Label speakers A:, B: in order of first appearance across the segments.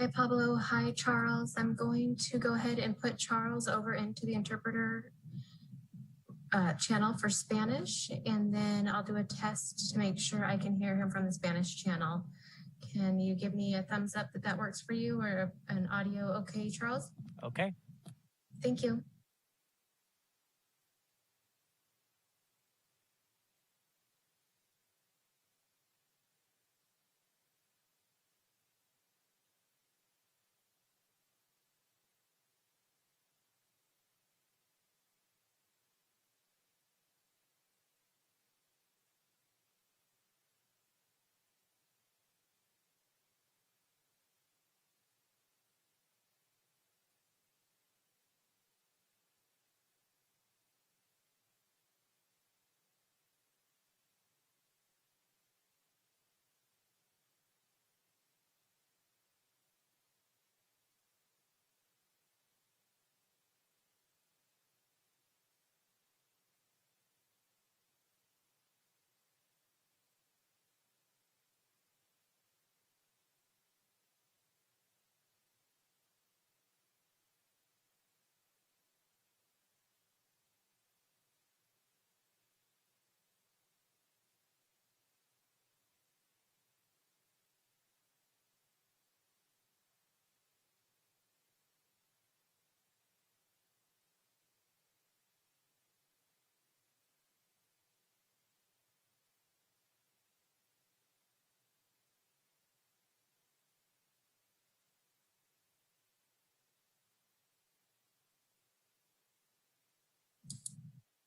A: Hi, Pablo. Hi, Charles. I'm going to go ahead and put Charles over into the interpreter channel for Spanish, and then I'll do a test to make sure I can hear him from the Spanish channel. Can you give me a thumbs up that that works for you, or an audio okay, Charles?
B: Okay.
A: Thank you.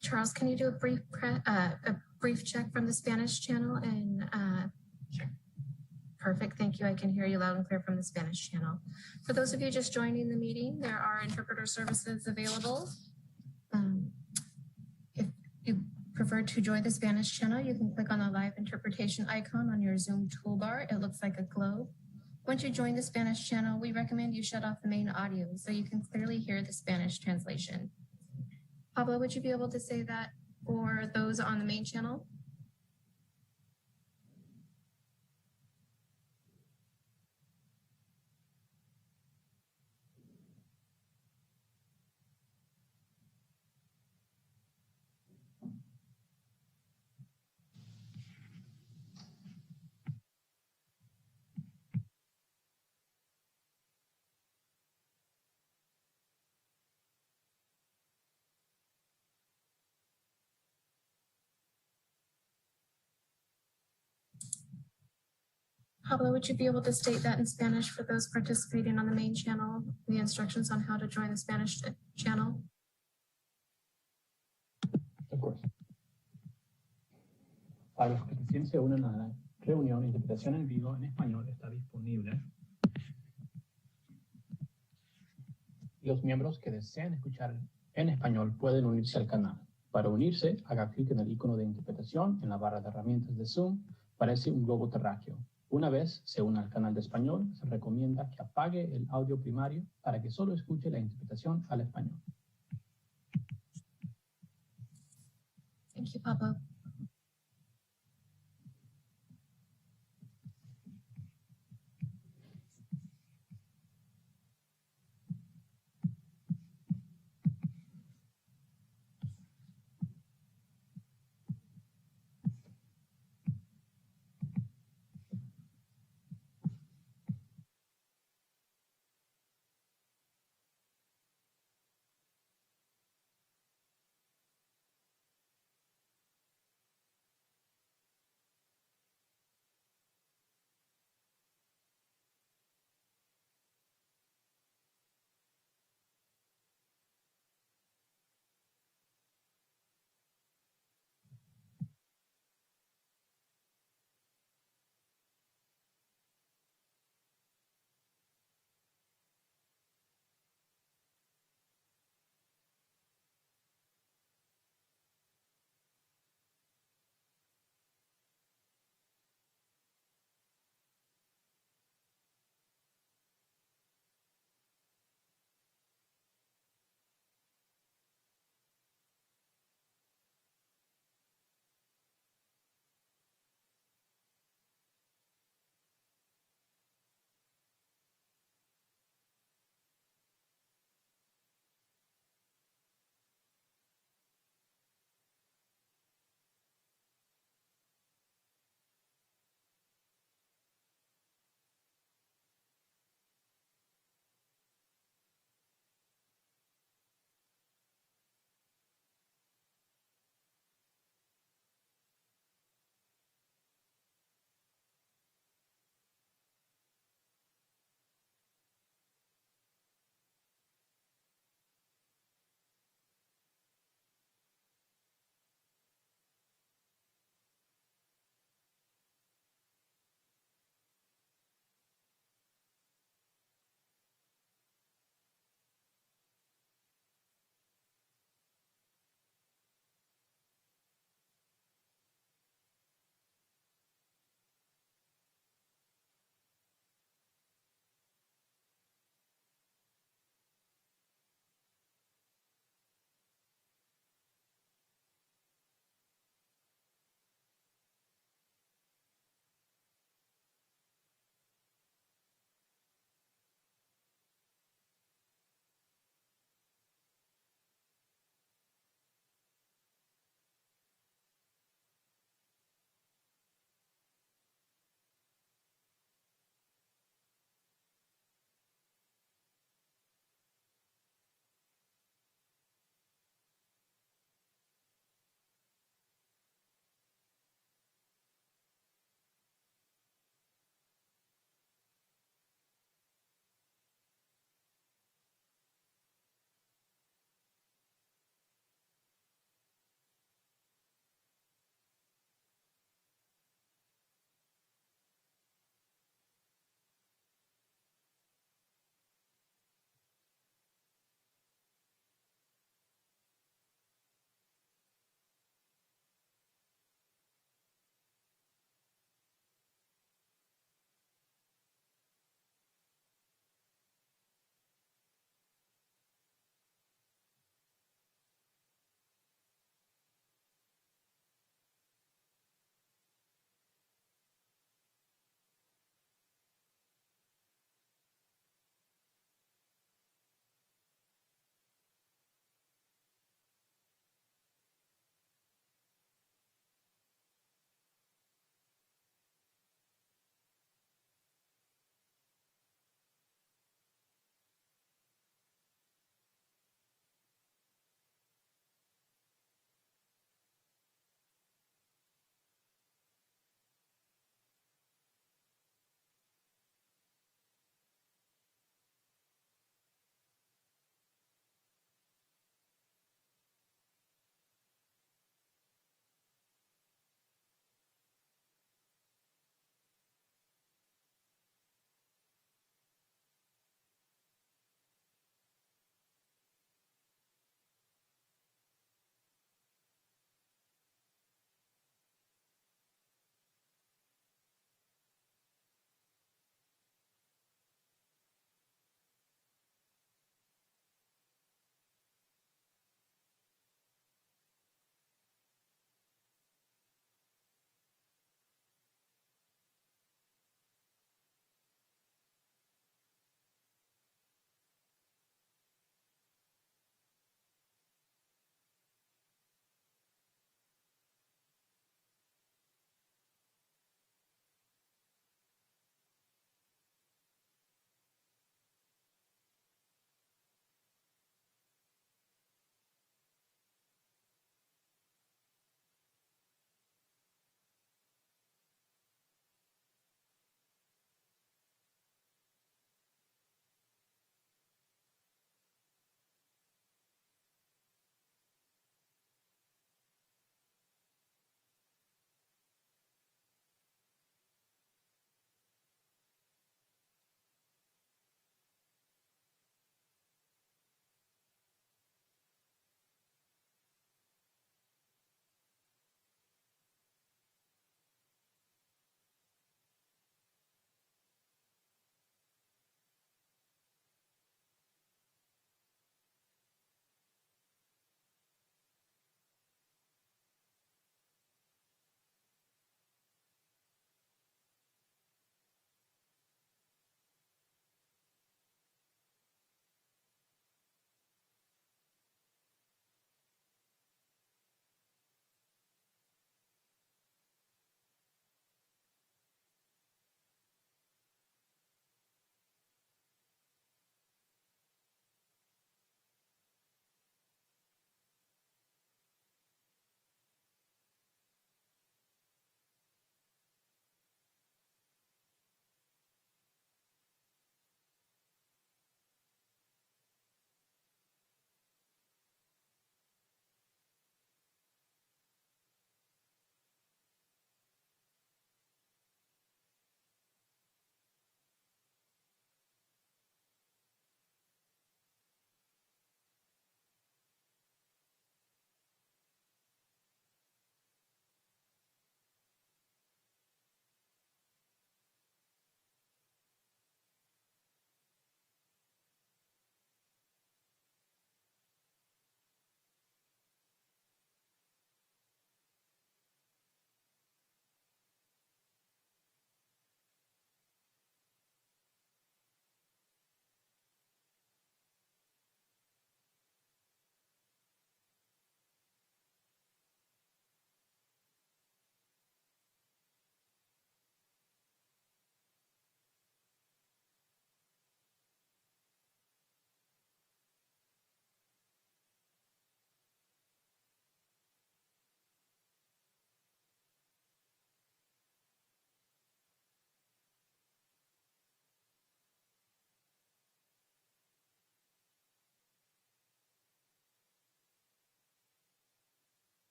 A: Charles, can you do a brief check from the Spanish channel? And
B: Sure.
A: Perfect, thank you. I can hear you loud and clear from the Spanish channel. For those of you just joining the meeting, there are interpreter services available. If you prefer to join the Spanish channel, you can click on the live interpretation icon on your Zoom toolbar. It looks like a globe. Once you join the Spanish channel, we recommend you shut off the main audio so you can clearly hear the Spanish translation. Pablo, would you be able to say that for those on the main channel? Pablo, would you be able to state that in Spanish for those participating on the main channel, the instructions on how to join the Spanish channel?
C: Of course. Para los que recién se unen a la reunión, interpretación en vivo en español está disponible. Los miembros que deseen escuchar en español pueden unirse al canal. Para unirse, haga clic en el icono de interpretación en la barra de herramientas de Zoom. Parece un globo terráqueo. Una vez se una al canal de español, se recomienda que apague el audio primario para que solo escuche la interpretación al español.
A: Thank you, Pablo.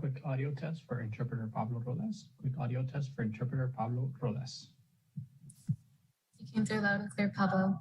C: Quick audio test for interpreter Pablo Rodas. Quick audio test for interpreter Pablo Rodas.
A: You came through loud and clear, Pablo.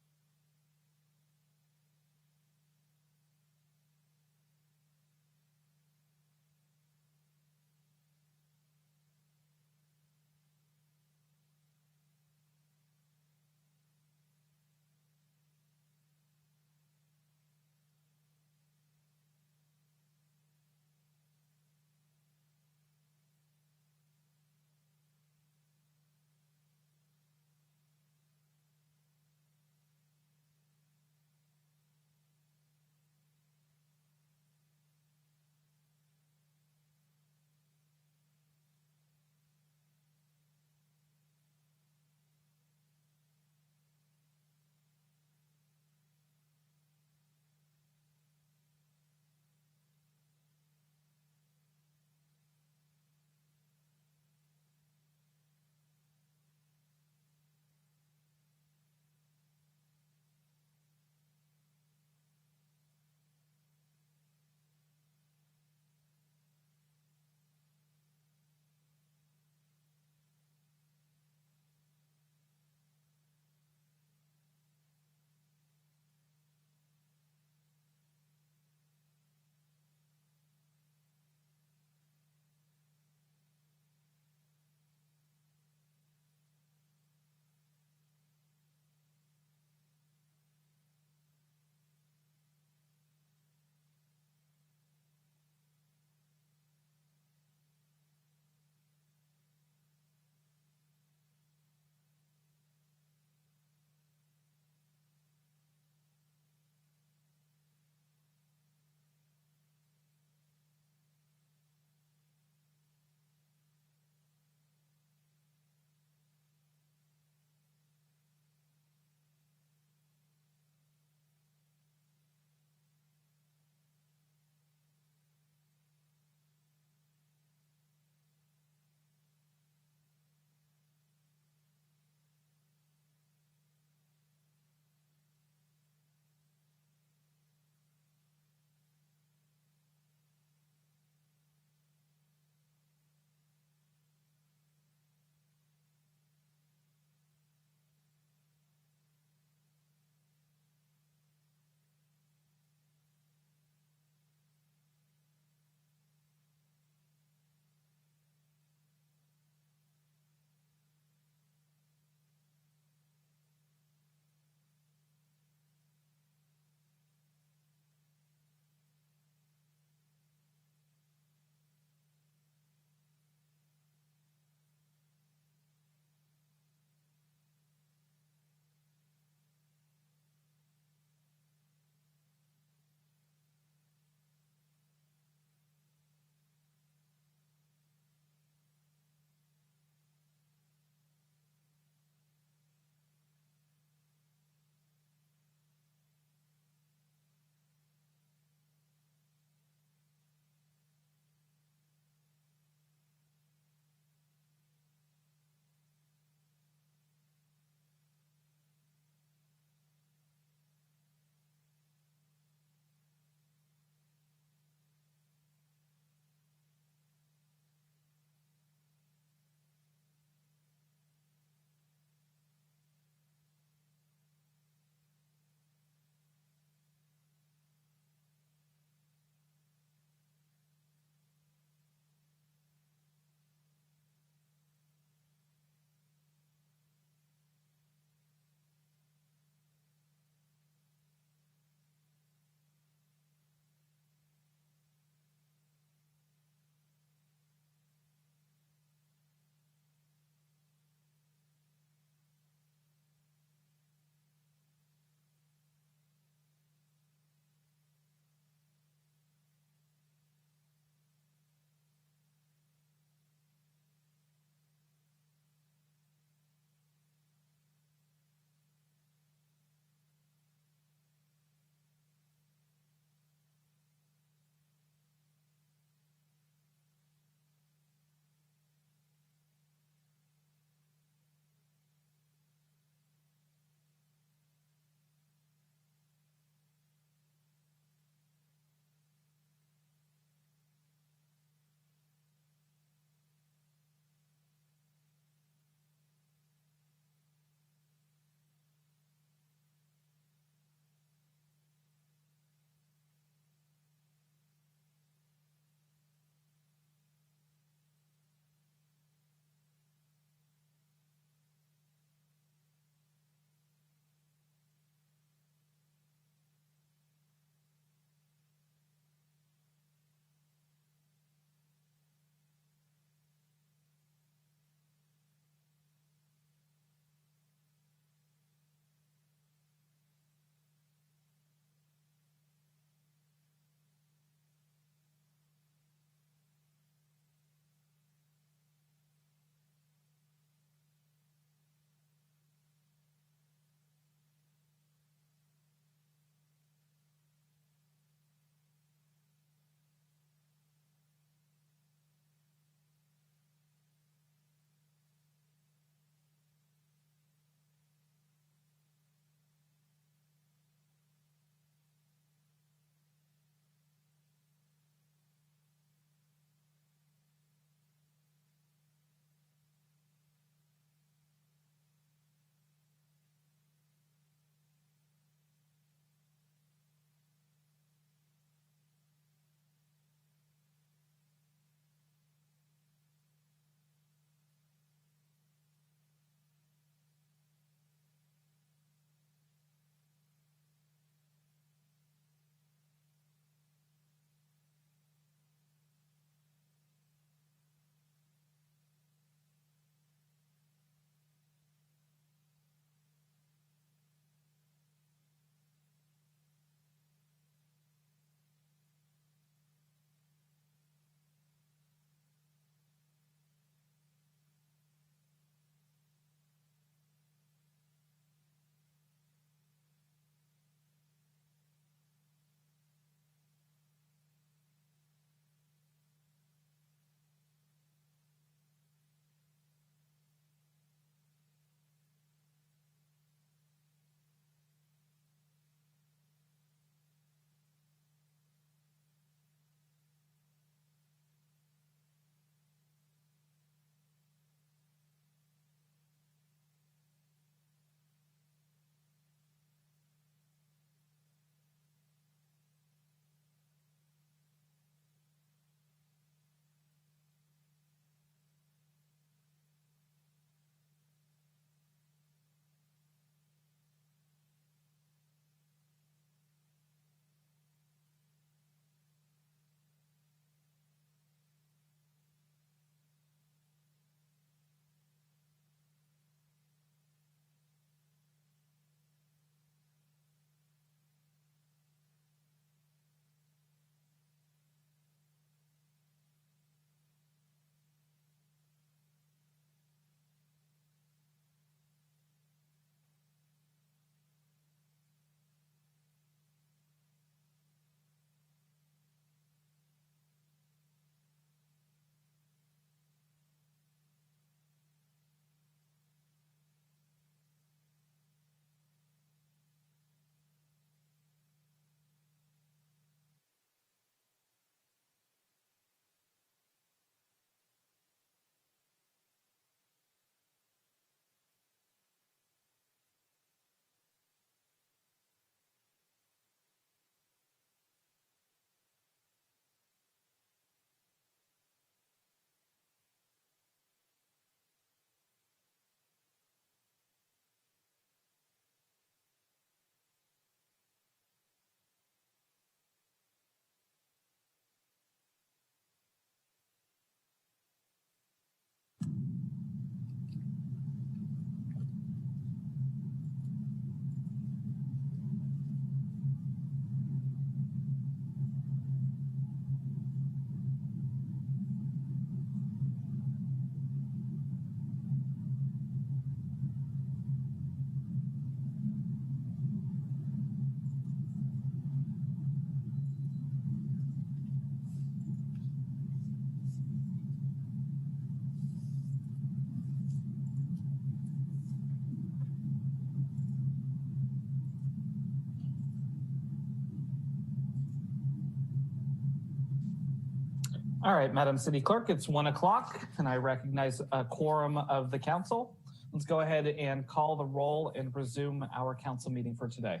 B: All right, Madam City Clerk, it's 1 o'clock and I recognize a quorum of the council. Let's go ahead and call the roll and resume our council meeting for today.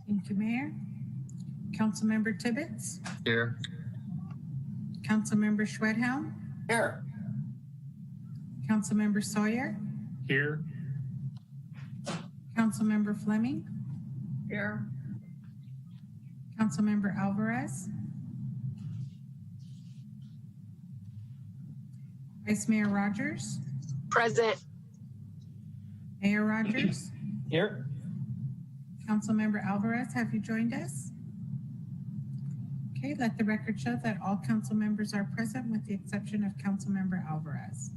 D: Thank you, Mayor. Councilmember Tibbetts.
E: Here.
D: Councilmember Schwedhelm.
E: Here.
D: Councilmember Sawyer.
C: Here.
D: Councilmember Fleming.
A: Here.
D: Councilmember Alvarez. Vice Mayor Rogers.
F: Present.
D: Mayor Rogers.
B: Here.
D: Councilmember Alvarez, have you joined us? Okay, let the record show that all council members are present with the exception of Councilmember Alvarez.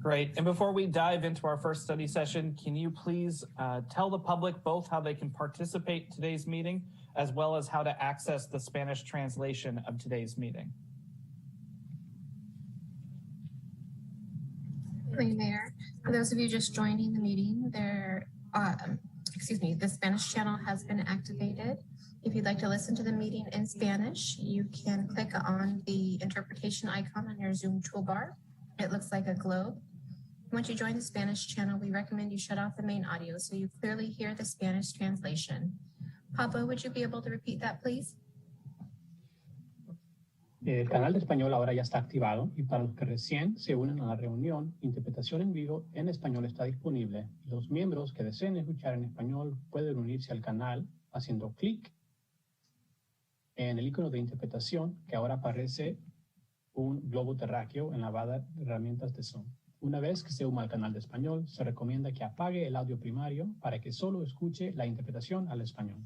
B: Great. And before we dive into our first study session, can you please tell the public both how they can participate in today's meeting, as well as how to access the Spanish translation of today's meeting?
A: Mayor, for those of you just joining the meeting, the Spanish channel has been activated. If you'd like to listen to the meeting in Spanish, you can click on the interpretation icon on your Zoom toolbar. It looks like a globe. Once you join the Spanish channel, we recommend you shut off the main audio so you clearly hear the Spanish translation. Pablo, would you be able to repeat that, please?
C: El canal de español ahora ya está activado y para los que recién se unen a la reunión, interpretación en vivo en español está disponible. Los miembros que deseen escuchar en español pueden unirse al canal haciendo clic en el icono de interpretación que ahora aparece un globo terráqueo en la barra de herramientas de Zoom. Una vez que se una al canal de español, se recomienda que apague el audio primario para que solo escuche la interpretación al español.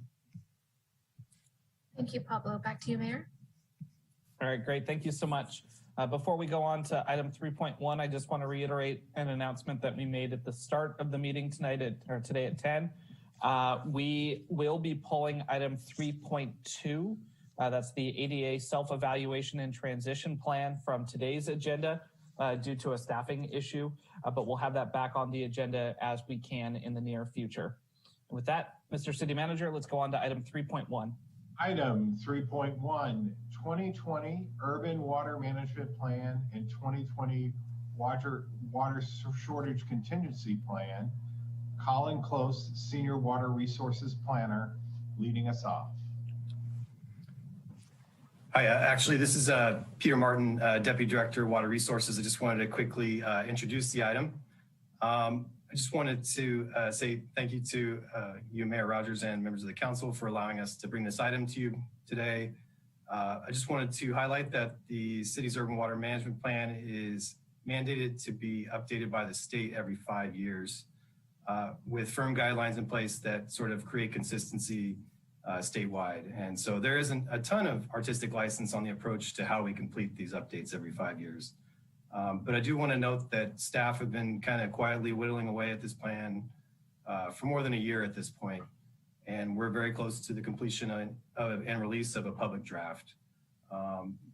A: Thank you, Pablo. Back to you, Mayor.
B: All right, great. Thank you so much. Before we go on to item 3.1, I just want to reiterate an announcement that we made at the start of the meeting today at 10. We will be pulling item 3.2. That's the ADA self-evaluation and transition plan from today's agenda due to a staffing issue, but we'll have that back on the agenda as we can in the near future. And with that, Mr. City Manager, let's go on to item 3.1.
G: Item 3.1, 2020 Urban Water Management Plan and 2020 Water Shortage Contingency Plan. Colin Close, Senior Water Resources Planner, leading us off.
H: Hi, actually, this is Peter Martin, Deputy Director, Water Resources. I just wanted to quickly introduce the item. I just wanted to say thank you to you, Mayor Rogers, and members of the council for allowing us to bring this item to you today. I just wanted to highlight that the city's urban water management plan is mandated to be updated by the state every 5 years with firm guidelines in place that sort of create consistency statewide. And so there isn't a ton of artistic license on the approach to how we complete these updates every 5 years. But I do want to note that staff have been kind of quietly whittling away at this plan for more than a year at this point. And we're very close to the completion and release of a public draft.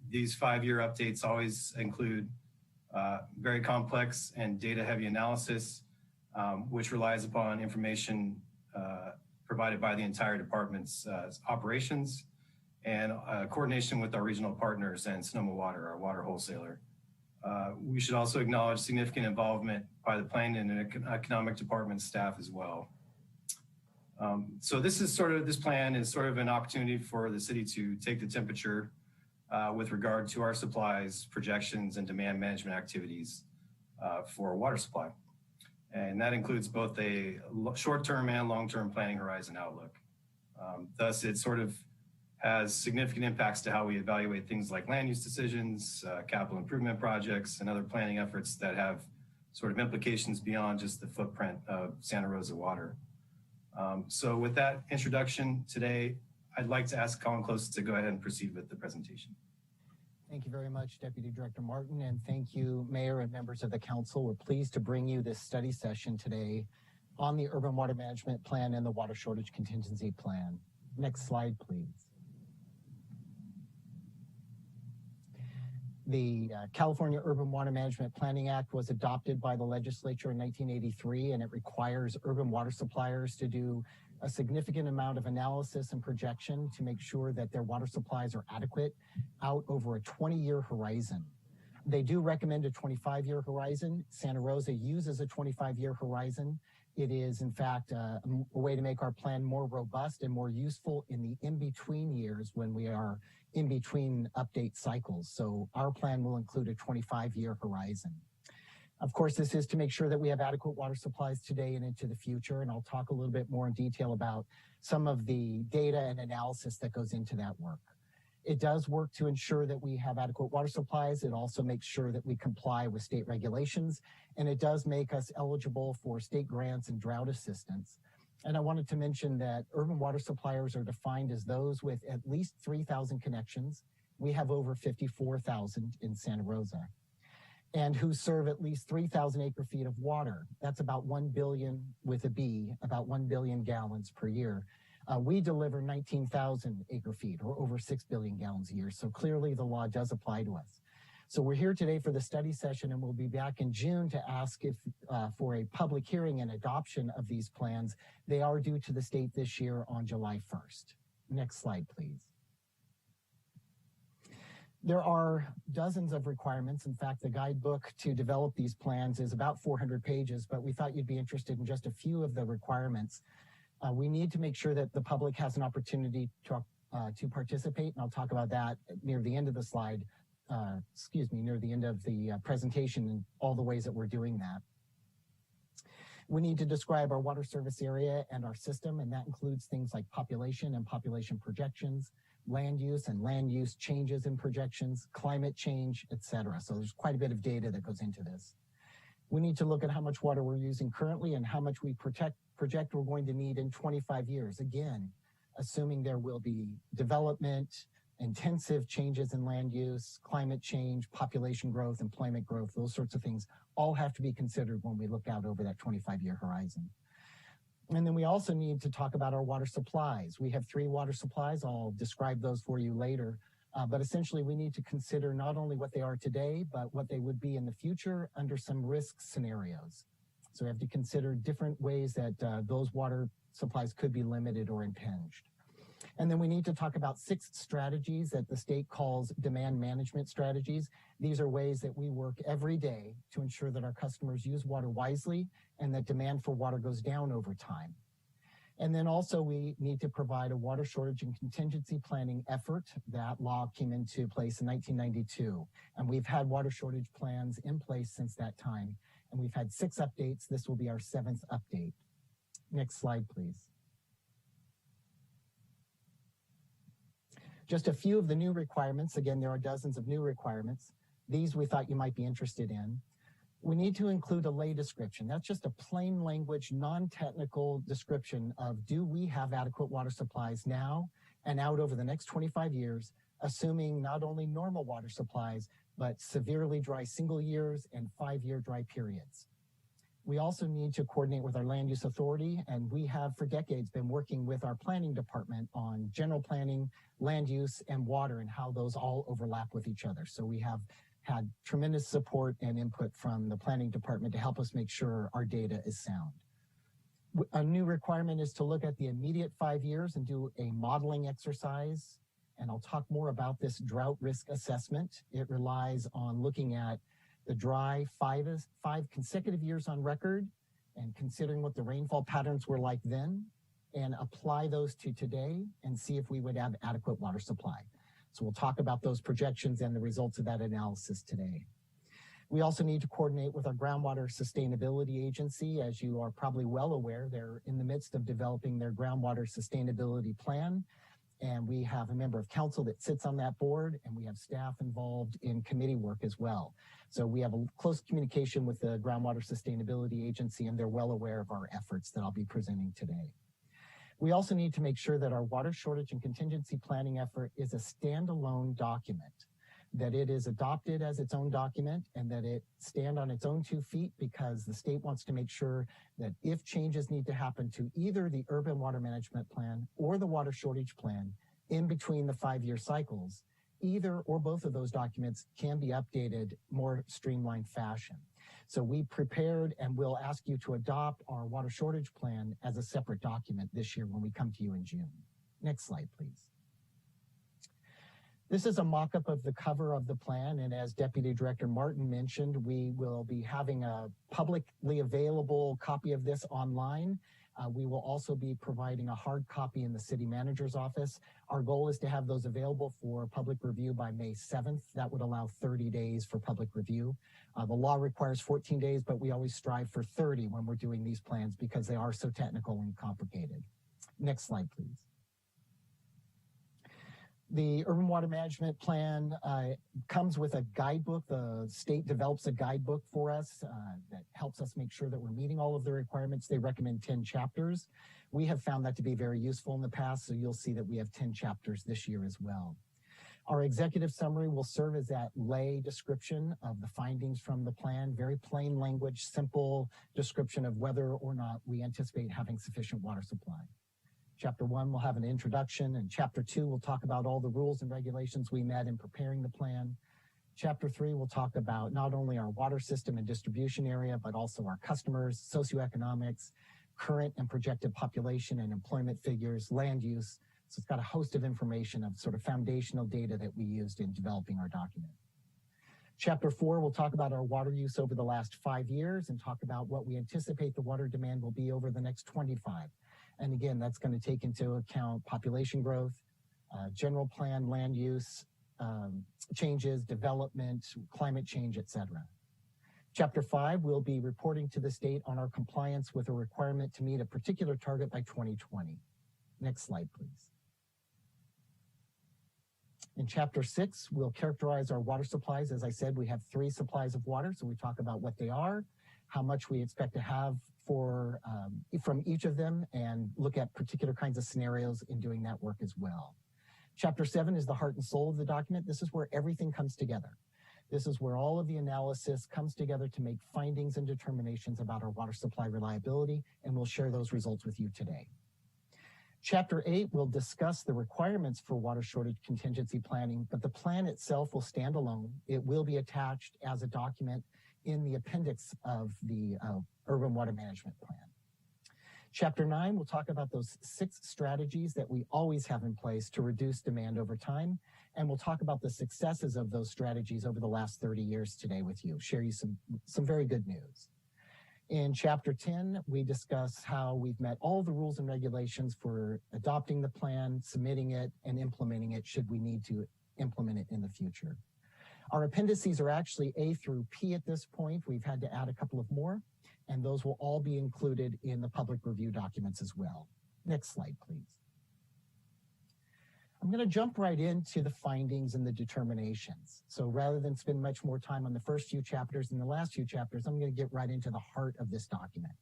H: These 5-year updates always include very complex and data-heavy analysis, which relies upon information provided by the entire department's operations and coordination with our regional partners and Sonoma Water, our water wholesaler. We should also acknowledge significant involvement by the planning and economic department staff as well. So this plan is sort of an opportunity for the city to take the temperature with regard to our supplies, projections, and demand management activities for water supply. And that includes both a short-term and long-term planning horizon outlook. Thus, it sort of has significant impacts to how we evaluate things like land use decisions, capital improvement projects, and other planning efforts that have sort of implications beyond just the footprint of Santa Rosa Water. So with that introduction today, I'd like to ask Colin Close to go ahead and proceed with the presentation.
I: Thank you very much, Deputy Director Martin, and thank you, Mayor and members of the council. We're pleased to bring you this study session today on the Urban Water Management Plan and the Water Shortage Contingency Plan. Next slide, please. The California Urban Water Management Planning Act was adopted by the legislature in 1983, and it requires urban water suppliers to do a significant amount of analysis and projection to make sure that their water supplies are adequate out over a 20-year horizon. They do recommend a 25-year horizon. Santa Rosa uses a 25-year horizon. It is, in fact, a way to make our plan more robust and more useful in the in-between years when we are in between update cycles. So our plan will include a 25-year horizon. Of course, this is to make sure that we have adequate water supplies today and into the future, and I'll talk a little bit more in detail about some of the data and analysis that goes into that work. It does work to ensure that we have adequate water supplies. It also makes sure that we comply with state regulations, and it does make us eligible for state grants and drought assistance. And I wanted to mention that urban water suppliers are defined as those with at least 3,000 connections. We have over 54,000 in Santa Rosa, and who serve at least 3,000 acre feet of water. That's about 1 billion with a B, about 1 billion gallons per year. We deliver 19,000 acre feet, or over 6 billion gallons a year. So clearly the law does apply to us. So we're here today for the study session, and we'll be back in June to ask if for a public hearing and adoption of these plans. They are due to the state this year on July 1st. Next slide, please. There are dozens of requirements. In fact, the guidebook to develop these plans is about 400 pages, but we thought you'd be interested in just a few of the requirements. We need to make sure that the public has an opportunity to participate, and I'll talk about that near the end of the slide, near the end of the presentation and all the ways that we're doing that. We need to describe our water service area and our system, and that includes things like population and population projections, land use and land use changes in projections, climate change, etc. So there's quite a bit of data that goes into this. We need to look at how much water we're using currently and how much we project we're going to need in 25 years. Again, assuming there will be development, intensive changes in land use, climate change, population growth, employment growth, those sorts of things all have to be considered when we look out over that 25-year horizon. And then we also need to talk about our water supplies. We have 3 water supplies. I'll describe those for you later. But essentially, we need to consider not only what they are today, but what they would be in the future under some risk scenarios. So we have to consider different ways that those water supplies could be limited or impinged. And then we need to talk about 6 strategies that the state calls demand management strategies. These are ways that we work every day to ensure that our customers use water wisely and that demand for water goes down over time. And then also we need to provide a water shortage and contingency planning effort. That law came into place in 1992. And we've had water shortage plans in place since that time. And we've had 6 updates. This will be our 7th update. Next slide, please. Just a few of the new requirements. Again, there are dozens of new requirements. These we thought you might be interested in. We need to include a lay description. That's just a plain language, non-technical description of, do we have adequate water supplies now and out over the next 25 years, assuming not only normal water supplies, but severely dry single years and 5-year dry periods. We also need to coordinate with our land use authority, and we have for decades been working with our planning department on general planning, land use, and water, and how those all overlap with each other. So we have had tremendous support and input from the planning department to help us make sure our data is sound. A new requirement is to look at the immediate 5 years and do a modeling exercise. And I'll talk more about this drought risk assessment. It relies on looking at the dry 5 consecutive years on record and considering what the rainfall patterns were like then, and apply those to today and see if we would have adequate water supply. So we'll talk about those projections and the results of that analysis today. We also need to coordinate with our groundwater sustainability agency. As you are probably well aware, they're in the midst of developing their groundwater sustainability plan. And we have a member of council that sits on that board, and we have staff involved in committee work as well. So we have a close communication with the groundwater sustainability agency, and they're well aware of our efforts that I'll be presenting today. We also need to make sure that our water shortage and contingency planning effort is a standalone document, that it is adopted as its own document and that it stand on its own 2 feet, because the state wants to make sure that if changes need to happen to either the urban water management plan or the water shortage plan in between the 5-year cycles, either or both of those documents can be updated more streamlined fashion. So we prepared and will ask you to adopt our water shortage plan as a separate document this year when we come to you in June. Next slide, please. This is a mock-up of the cover of the plan, and as Deputy Director Martin mentioned, we will be having a publicly available copy of this online. We will also be providing a hard copy in the city manager's office. Our goal is to have those available for public review by May 7th. That would allow 30 days for public review. The law requires 14 days, but we always strive for 30 when we're doing these plans because they are so technical and complicated. Next slide, please. The Urban Water Management Plan comes with a guidebook. The state develops a guidebook for us that helps us make sure that we're meeting all of the requirements. They recommend 10 chapters. We have found that to be very useful in the past, so you'll see that we have 10 chapters this year as well. Our executive summary will serve as that lay description of the findings from the plan, very plain language, simple description of whether or not we anticipate having sufficient water supply. Chapter 1 will have an introduction, and Chapter 2 will talk about all the rules and regulations we met in preparing the plan. Chapter 3 will talk about not only our water system and distribution area, but also our customers, socioeconomics, current and projected population and employment figures, land use. So it's got a host of information of sort of foundational data that we used in developing our document. Chapter 4 will talk about our water use over the last 5 years and talk about what we anticipate the water demand will be over the next 25. And again, that's going to take into account population growth, general plan, land use, changes, development, climate change, etc. Chapter 5 will be reporting to the state on our compliance with a requirement to meet a particular target by 2020. Next slide, please. In Chapter 6, we'll characterize our water supplies. As I said, we have 3 supplies of water, so we talk about what they are, how much we expect to have from each of them, and look at particular kinds of scenarios in doing that work as well. Chapter 7 is the heart and soul of the document. This is where everything comes together. This is where all of the analysis comes together to make findings and determinations about our water supply reliability, and we'll share those results with you today. Chapter 8 will discuss the requirements for water shortage contingency planning, but the plan itself will stand alone. It will be attached as a document in the appendix of the Urban Water Management Plan. Chapter 9 will talk about those 6 strategies that we always have in place to reduce demand over time, and we'll talk about the successes of those strategies over the last 30 years today with you, share you some very good news. In Chapter 10, we discuss how we've met all the rules and regulations for adopting the plan, submitting it, and implementing it should we need to implement it in the future. Our appendices are actually A through P at this point. We've had to add a couple of more, and those will all be included in the public review documents as well. Next slide, please. I'm going to jump right into the findings and the determinations. So rather than spend much more time on the first few chapters and the last few chapters, I'm going to get right into the heart of this document.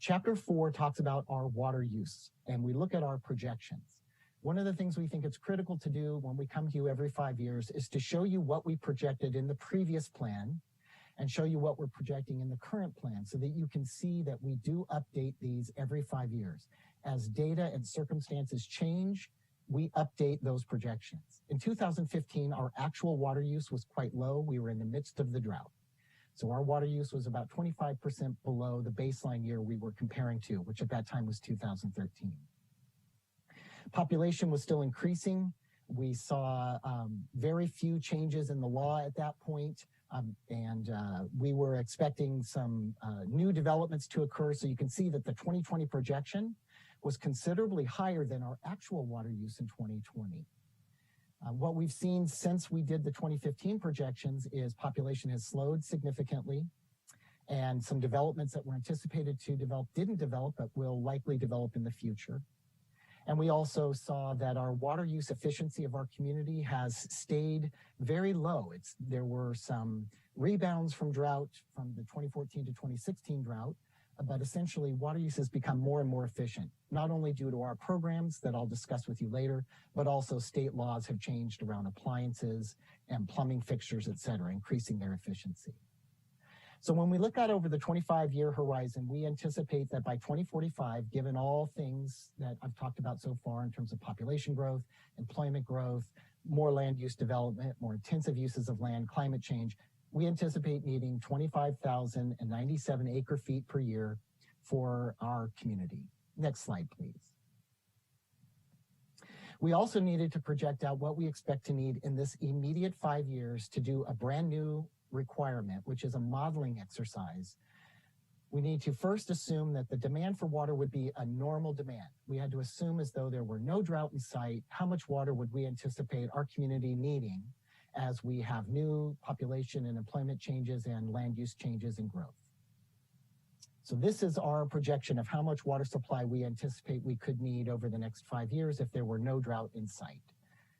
I: Chapter 4 talks about our water use, and we look at our projections. One of the things we think it's critical to do when we come to you every 5 years is to show you what we projected in the previous plan and show you what we're projecting in the current plan so that you can see that we do update these every 5 years. As data and circumstances change, we update those projections. In 2015, our actual water use was quite low. We were in the midst of the drought. So our water use was about 25% below the baseline year we were comparing to, which at that time was 2013. Population was still increasing. We saw very few changes in the law at that point, and we were expecting some new developments to occur. So you can see that the 2020 projection was considerably higher than our actual water use in 2020. What we've seen since we did the 2015 projections is population has slowed significantly, and some developments that were anticipated to develop didn't develop, but will likely develop in the future. And we also saw that our water use efficiency of our community has stayed very low. There were some rebounds from drought from the 2014 to 2016 drought, but essentially water use has become more and more efficient, not only due to our programs that I'll discuss with you later, but also state laws have changed around appliances and plumbing fixtures, et cetera, increasing their efficiency. So when we look out over the 25-year horizon, we anticipate that by 2045, given all things that I've talked about so far in terms of population growth, employment growth, more land use development, more intensive uses of land, climate change, we anticipate needing 25,097 acre feet per year for our community. Next slide, please. We also needed to project out what we expect to need in this immediate 5 years to do a brand new requirement, which is a modeling exercise. We need to first assume that the demand for water would be a normal demand. We had to assume, as though there were no drought in sight, how much water would we anticipate our community needing as we have new population and employment changes and land use changes and growth. So this is our projection of how much water supply we anticipate we could need over the next 5 years if there were no drought in sight.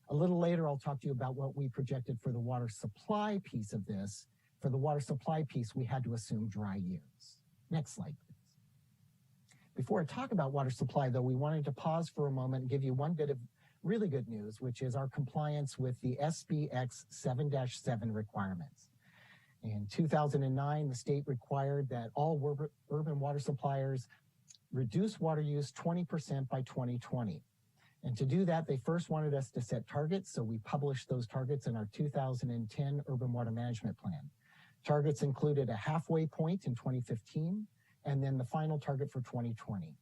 I: A little later, I'll talk to you about what we projected for the water supply piece of this. For the water supply piece, we had to assume dry years. Next slide, please. Before I talk about water supply, though, we wanted to pause for a moment and give you one bit of really good news, which is our compliance with the SBX 7-7 requirements. In 2009, the state required that all urban water suppliers reduce water use 20% by 2020. And to do that, they first wanted us to set targets, so we published those targets in our 2010 Urban Water Management Plan. Targets included a halfway point in 2015, and then the final target for 2020.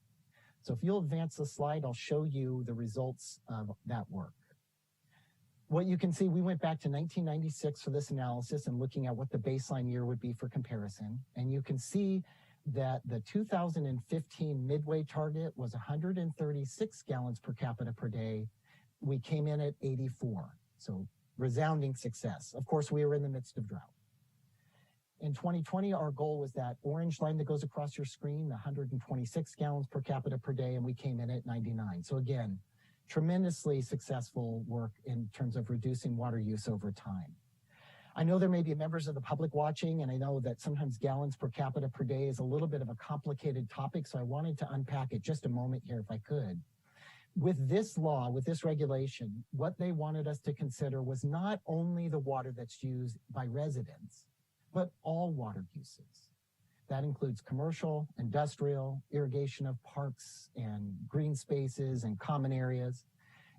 I: So if you'll advance the slide, I'll show you the results of that work. What you can see, we went back to 1996 for this analysis and looking at what the baseline year would be for comparison. And you can see that the 2015 midway target was 136 gallons per capita per day. We came in at 84, so resounding success. Of course, we were in the midst of drought. In 2020, our goal was that orange line that goes across your screen, 126 gallons per capita per day, and we came in at 99. So again, tremendously successful work in terms of reducing water use over time. I know there may be members of the public watching, and I know that sometimes gallons per capita per day is a little bit of a complicated topic, so I wanted to unpack it just a moment here if I could. With this law, with this regulation, what they wanted us to consider was not only the water that's used by residents, but all water uses. That includes commercial, industrial, irrigation of parks and green spaces and common areas.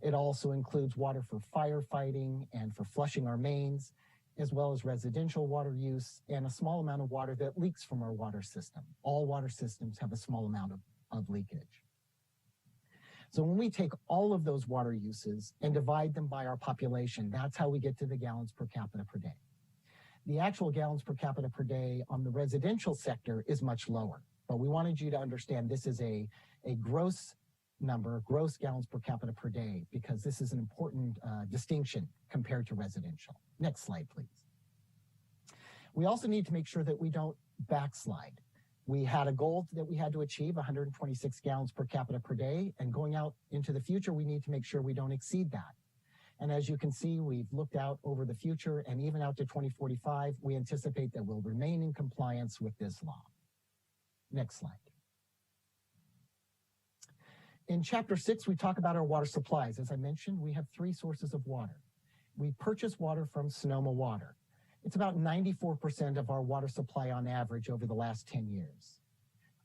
I: It also includes water for firefighting and for flushing our mains, as well as residential water use and a small amount of water that leaks from our water system. All water systems have a small amount of leakage. So when we take all of those water uses and divide them by our population, that's how we get to the gallons per capita per day. The actual gallons per capita per day on the residential sector is much lower, but we wanted you to understand this is a gross number, gross gallons per capita per day, because this is an important distinction compared to residential. Next slide, please. We also need to make sure that we don't backslide. We had a goal that we had to achieve, 126 gallons per capita per day, and going out into the future, we need to make sure we don't exceed that. And as you can see, we've looked out over the future, and even out to 2045, we anticipate that we'll remain in compliance with this law. Next slide. In Chapter 6, we talk about our water supplies. As I mentioned, we have 3 sources of water. We purchase water from Sonoma Water. It's about 94% of our water supply on average over the last 10 years.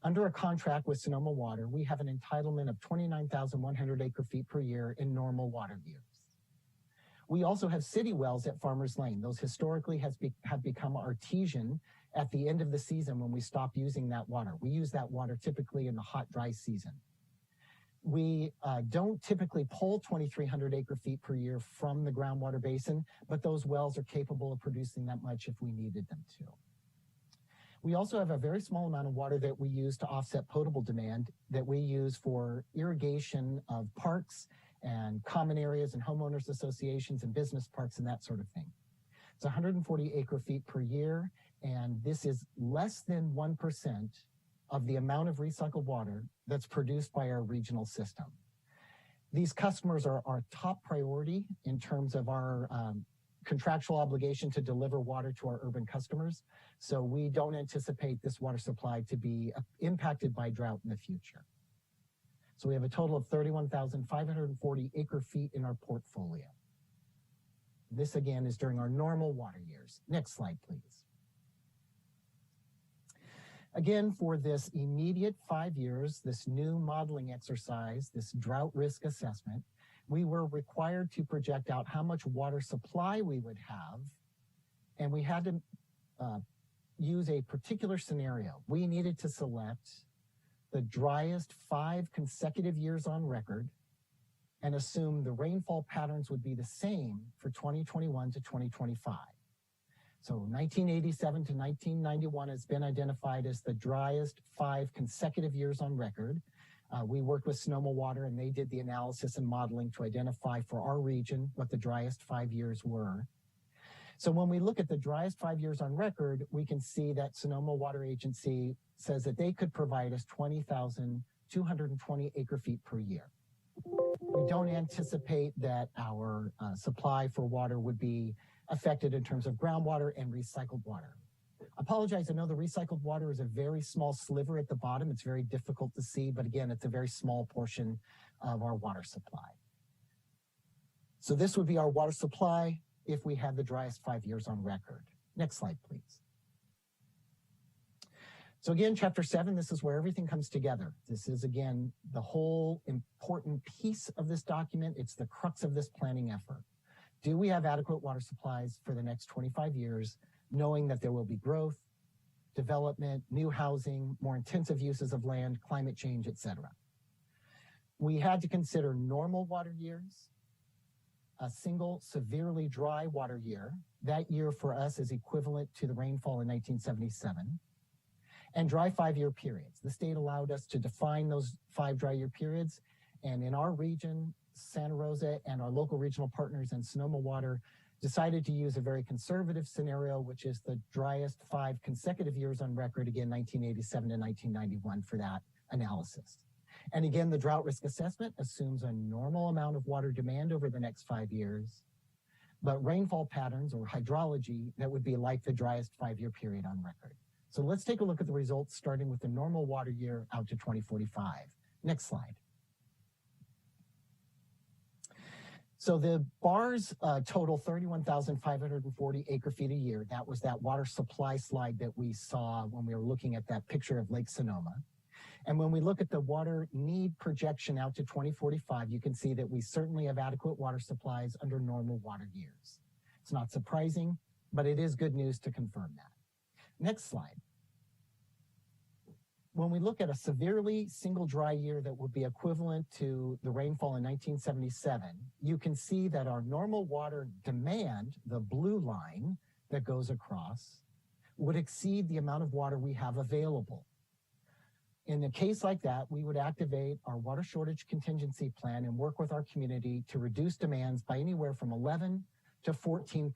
I: Under a contract with Sonoma Water, we have an entitlement of 29,100 acre feet per year in normal water use. We also have city wells at Farmers Lane. Those historically have become artesian at the end of the season when we stop using that water. We use that water typically in the hot, dry season. We don't typically pull 2,300 acre feet per year from the groundwater basin, but those wells are capable of producing that much if we needed them to. We also have a very small amount of water that we use to offset potable demand that we use for irrigation of parks and common areas and homeowners associations and business parks and that sort of thing. It's 140 acre feet per year, and this is less than 1% of the amount of recycled water that's produced by our regional system. These customers are our top priority in terms of our contractual obligation to deliver water to our urban customers. So we don't anticipate this water supply to be impacted by drought in the future. So we have a total of 31,540 acre feet in our portfolio. This again is during our normal water years. Next slide, please. Again, for this immediate 5 years, this new modeling exercise, this drought risk assessment, we were required to project out how much water supply we would have, and we had to use a particular scenario. We needed to select the driest 5 consecutive years on record and assume the rainfall patterns would be the same for 2021 to 2025. So 1987 to 1991 has been identified as the driest 5 consecutive years on record. We worked with Sonoma Water, and they did the analysis and modeling to identify for our region what the driest 5 years were. So when we look at the driest 5 years on record, we can see that Sonoma Water Agency says that they could provide us 20,220 acre feet per year. We don't anticipate that our supply for water would be affected in terms of groundwater and recycled water. Apologize, I know the recycled water is a very small sliver at the bottom. It's very difficult to see, but again, it's a very small portion of our water supply. So this would be our water supply if we had the driest 5 years on record. Next slide, please. So again, chapter 7, this is where everything comes together. This is, again, the whole important piece of this document. It's the crux of this planning effort. Do we have adequate water supplies for the next 25 years, knowing that there will be growth, development, new housing, more intensive uses of land, climate change, etc. We had to consider normal water years, a single severely dry water year. That year for us is equivalent to the rainfall in 1977. And dry 5-year periods. The state allowed us to define those 5 dry year periods. And in our region, Santa Rosa and our local regional partners and Sonoma Water decided to use a very conservative scenario, which is the driest 5 consecutive years on record, again, 1987 to 1991 for that analysis. And again, the drought risk assessment assumes a normal amount of water demand over the next 5 years, but rainfall patterns or hydrology that would be like the driest 5-year period on record. So let's take a look at the results starting with the normal water year out to 2045. Next slide. So the bars total 31,540 acre feet a year. That was that water supply slide that we saw when we were looking at that picture of Lake Sonoma. And when we look at the water need projection out to 2045, you can see that we certainly have adequate water supplies under normal water years. It's not surprising, but it is good news to confirm that. Next slide. When we look at a severely single dry year that would be equivalent to the rainfall in 1977, you can see that our normal water demand, the blue line that goes across, would exceed the amount of water we have available. In a case like that, we would activate our water shortage contingency plan and work with our community to reduce demands by anywhere from 11 to 14%.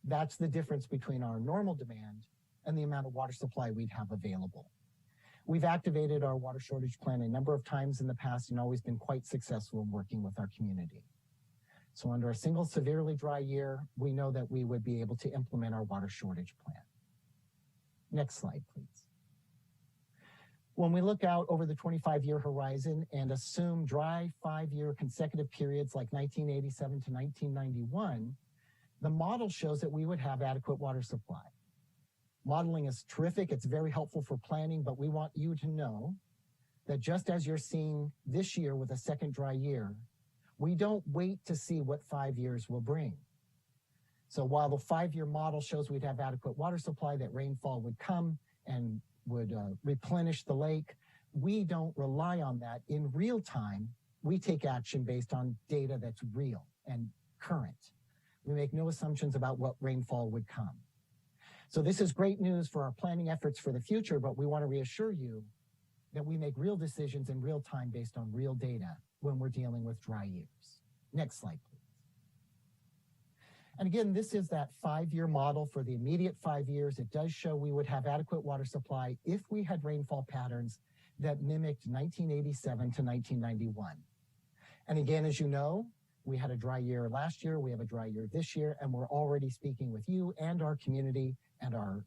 I: That's the difference between our normal demand and the amount of water supply we'd have available. We've activated our water shortage plan a number of times in the past and always been quite successful in working with our community. So under a single severely dry year, we know that we would be able to implement our water shortage plan. Next slide, please. When we look out over the 25-year horizon and assume dry 5-year consecutive periods like 1987 to 1991, the model shows that we would have adequate water supply. Modeling is terrific. It's very helpful for planning, but we want you to know that just as you're seeing this year with a second dry year, we don't wait to see what 5 years will bring. So while the 5-year model shows we'd have adequate water supply, that rainfall would come and would replenish the lake, we don't rely on that. In real time, we take action based on data that's real and current. We make no assumptions about what rainfall would come. So this is great news for our planning efforts for the future, but we want to reassure you that we make real decisions in real time based on real data when we're dealing with dry years. Next slide, please. And again, this is that 5-year model for the immediate 5 years. It does show we would have adequate water supply if we had rainfall patterns that mimicked 1987 to 1991. And again, as you know, we had a dry year last year, we have a dry year this year, and we're already speaking with you and our community and our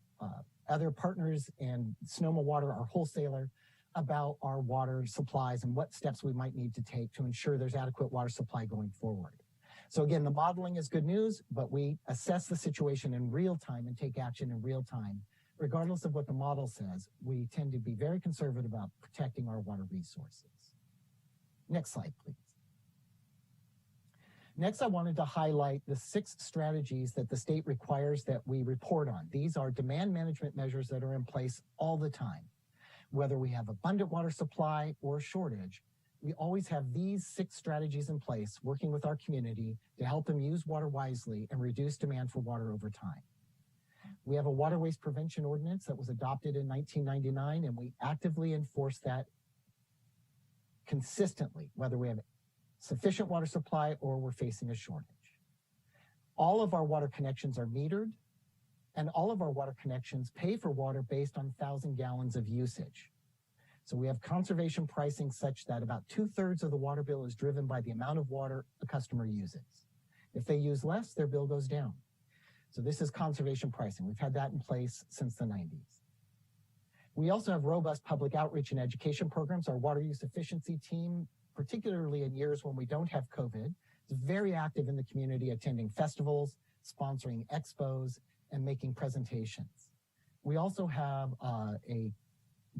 I: other partners and Sonoma Water, our wholesaler, about our water supplies and what steps we might need to take to ensure there's adequate water supply going forward. So again, the modeling is good news, but we assess the situation in real time and take action in real time. Regardless of what the model says, we tend to be very conservative about protecting our water resources. Next slide, please. Next, I wanted to highlight the 6 strategies that the state requires that we report on. These are demand management measures that are in place all the time. Whether we have abundant water supply or shortage, we always have these 6 strategies in place, working with our community to help them use water wisely and reduce demand for water over time. We have a water waste prevention ordinance that was adopted in 1999, and we actively enforce that consistently, whether we have sufficient water supply or we're facing a shortage. All of our water connections are metered, and all of our water connections pay for water based on 1,000 gallons of usage. So we have conservation pricing such that about 2/3 of the water bill is driven by the amount of water a customer uses. If they use less, their bill goes down. So this is conservation pricing. We've had that in place since the 90s. We also have robust public outreach and education programs. Our water use efficiency team, particularly in years when we don't have COVID, is very active in the community, attending festivals, sponsoring expos, and making presentations. We also have a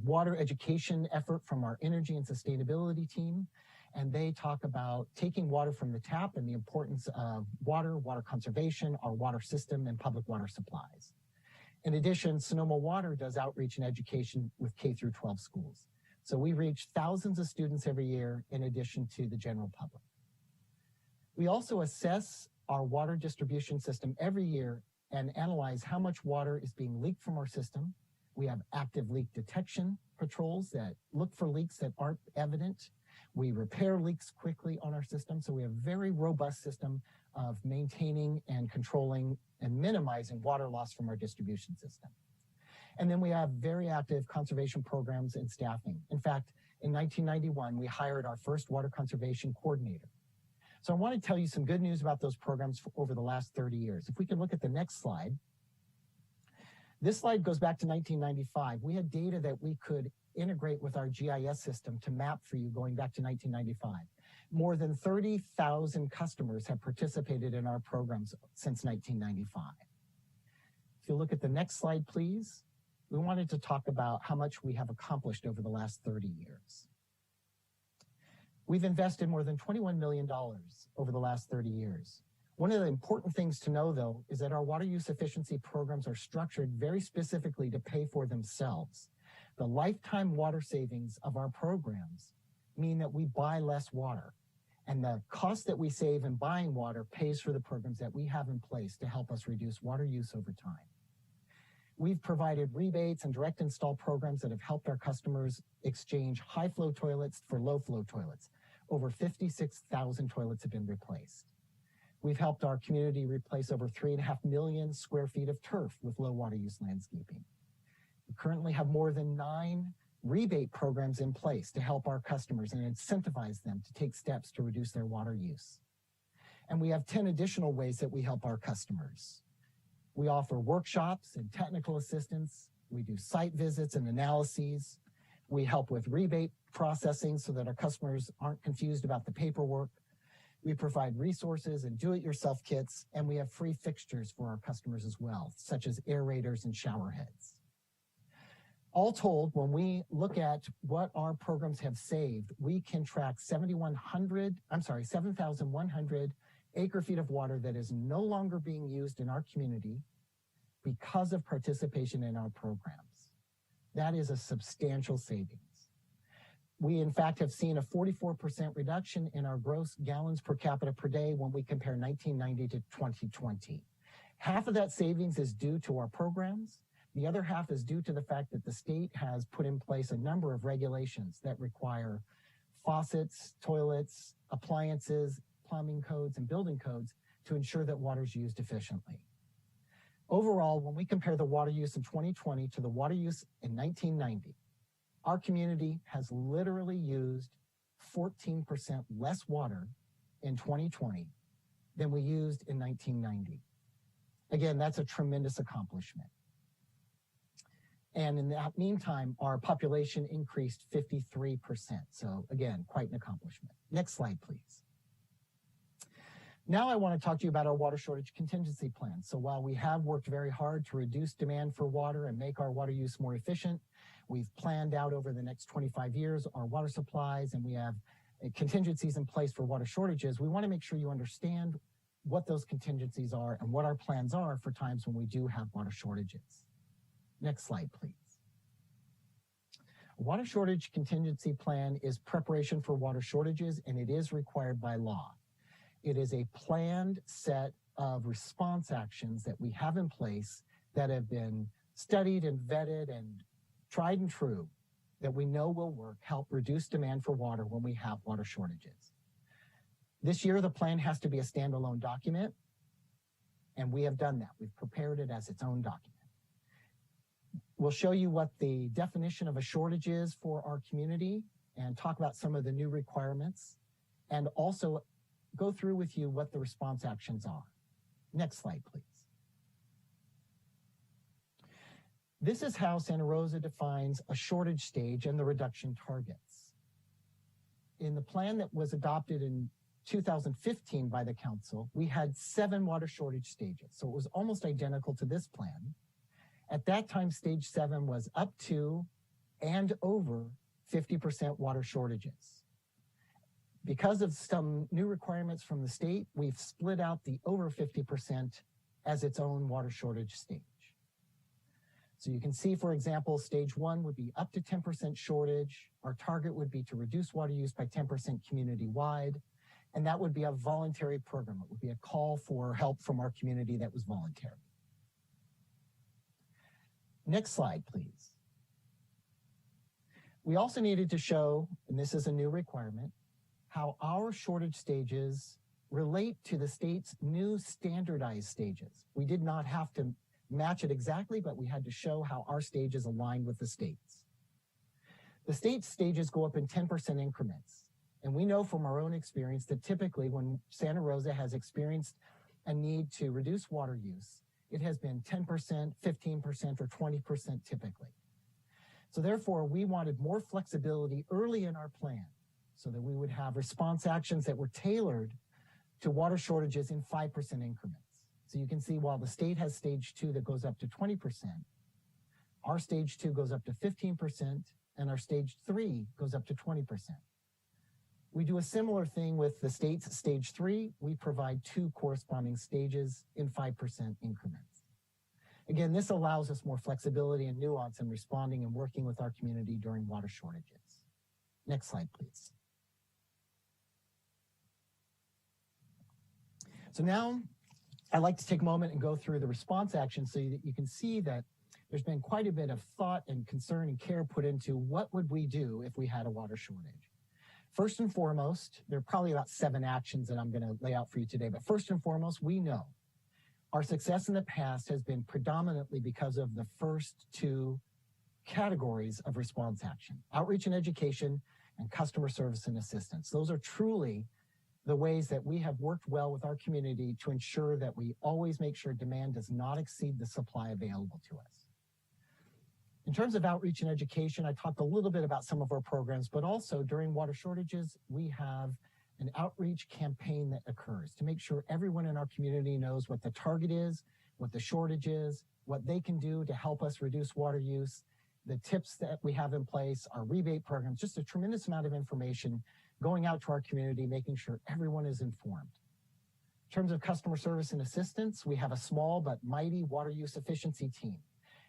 I: water education effort from our energy and sustainability team, and they talk about taking water from the tap and the importance of water conservation, our water system, and public water supplies. In addition, Sonoma Water does outreach and education with K-12 schools. So we reach thousands of students every year in addition to the general public. We also assess our water distribution system every year and analyze how much water is being leaked from our system. We have active leak detection patrols that look for leaks that aren't evident. We repair leaks quickly on our system. So we have a very robust system of maintaining and controlling and minimizing water loss from our distribution system. And then we have very active conservation programs and staffing. In fact, in 1991, we hired our first water conservation coordinator. So I want to tell you some good news about those programs over the last 30 years. If we can look at the next slide. This slide goes back to 1995. We had data that we could integrate with our GIS system to map for you going back to 1995. More than 30,000 customers have participated in our programs since 1995. If you look at the next slide, please. We wanted to talk about how much we have accomplished over the last 30 years. We've invested more than $21 million over the last 30 years. One of the important things to know, though, is that our water use efficiency programs are structured very specifically to pay for themselves. The lifetime water savings of our programs mean that we buy less water, and the cost that we save in buying water pays for the programs that we have in place to help us reduce water use over time. We've provided rebates and direct install programs that have helped our customers exchange high flow toilets for low flow toilets. Over 56,000 toilets have been replaced. We've helped our community replace over 3.5 million square feet of turf with low water use landscaping. We currently have more than 9 rebate programs in place to help our customers and incentivize them to take steps to reduce their water use. And we have 10 additional ways that we help our customers. We offer workshops and technical assistance. We do site visits and analyses. We help with rebate processing so that our customers aren't confused about the paperwork. We provide resources and do-it-yourself kits, and we have free fixtures for our customers as well, such as aerators and shower heads. All told, when we look at what our programs have saved, we can track 7,100 acre-feet of water that is no longer being used in our community because of participation in our programs. That is a substantial savings. We, in fact, have seen a 44% reduction in our gross gallons per capita per day when we compare 1990 to 2020. Half of that savings is due to our programs. The other half is due to the fact that the state has put in place a number of regulations that require faucets, toilets, appliances, plumbing codes, and building codes to ensure that water is used efficiently. Overall, when we compare the water use in 2020 to the water use in 1990, our community has literally used 14% less water in 2020 than we used in 1990. Again, that's a tremendous accomplishment. And in that meantime, our population increased 53%. So again, quite an accomplishment. Next slide, please. Now I want to talk to you about our water shortage contingency plan. So while we have worked very hard to reduce demand for water and make our water use more efficient, we've planned out over the next 25 years our water supplies, and we have contingencies in place for water shortages, we want to make sure you understand what those contingencies are and what our plans are for times when we do have water shortages. Next slide, please. A water shortage contingency plan is preparation for water shortages, and it is required by law. It is a planned set of response actions that we have in place that have been studied and vetted and tried and true that we know will work, help reduce demand for water when we have water shortages. This year, the plan has to be a standalone document, and we have done that. We've prepared it as its own document. We'll show you what the definition of a shortage is for our community and talk about some of the new requirements, and also go through with you what the response actions are. Next slide, please. This is how Santa Rosa defines a shortage stage and the reduction targets. In the plan that was adopted in 2015 by the council, we had 7 water shortage stages. So it was almost identical to this plan. At that time, stage 7 was up to and over 50% water shortages. Because of some new requirements from the state, we've split out the over 50% as its own water shortage stage. So you can see, for example, stage 1 would be up to 10% shortage. Our target would be to reduce water use by 10% community-wide, and that would be a voluntary program. It would be a call for help from our community that was voluntary. Next slide, please. We also needed to show, and this is a new requirement, how our shortage stages relate to the state's new standardized stages. We did not have to match it exactly, but we had to show how our stages aligned with the state's. The state's stages go up in 10% increments. And we know from our own experience that typically when Santa Rosa has experienced a need to reduce water use, it has been 10%, 15%, or 20% typically. So therefore, we wanted more flexibility early in our plan so that we would have response actions that were tailored to water shortages in 5% increments. So you can see while the state has stage 2 that goes up to 20%, our stage 2 goes up to 15%, and our stage 3 goes up to 20%. We do a similar thing with the state's stage 3. We provide 2 corresponding stages in 5% increments. Again, this allows us more flexibility and nuance in responding and working with our community during water shortages. Next slide, please. So now I'd like to take a moment and go through the response actions so that you can see that there's been quite a bit of thought and concern and care put into what would we do if we had a water shortage. First and foremost, there are probably about 7 actions that I'm going to lay out for you today, but first and foremost, we know our success in the past has been predominantly because of the first 2 categories of response action: outreach and education and customer service and assistance. Those are truly the ways that we have worked well with our community to ensure that we always make sure demand does not exceed the supply available to us. In terms of outreach and education, I talked a little bit about some of our programs, but also during water shortages, we have an outreach campaign that occurs to make sure everyone in our community knows what the target is, what the shortage is, what they can do to help us reduce water use, the tips that we have in place, our rebate programs, just a tremendous amount of information going out to our community, making sure everyone is informed. In terms of customer service and assistance, we have a small but mighty water use efficiency team,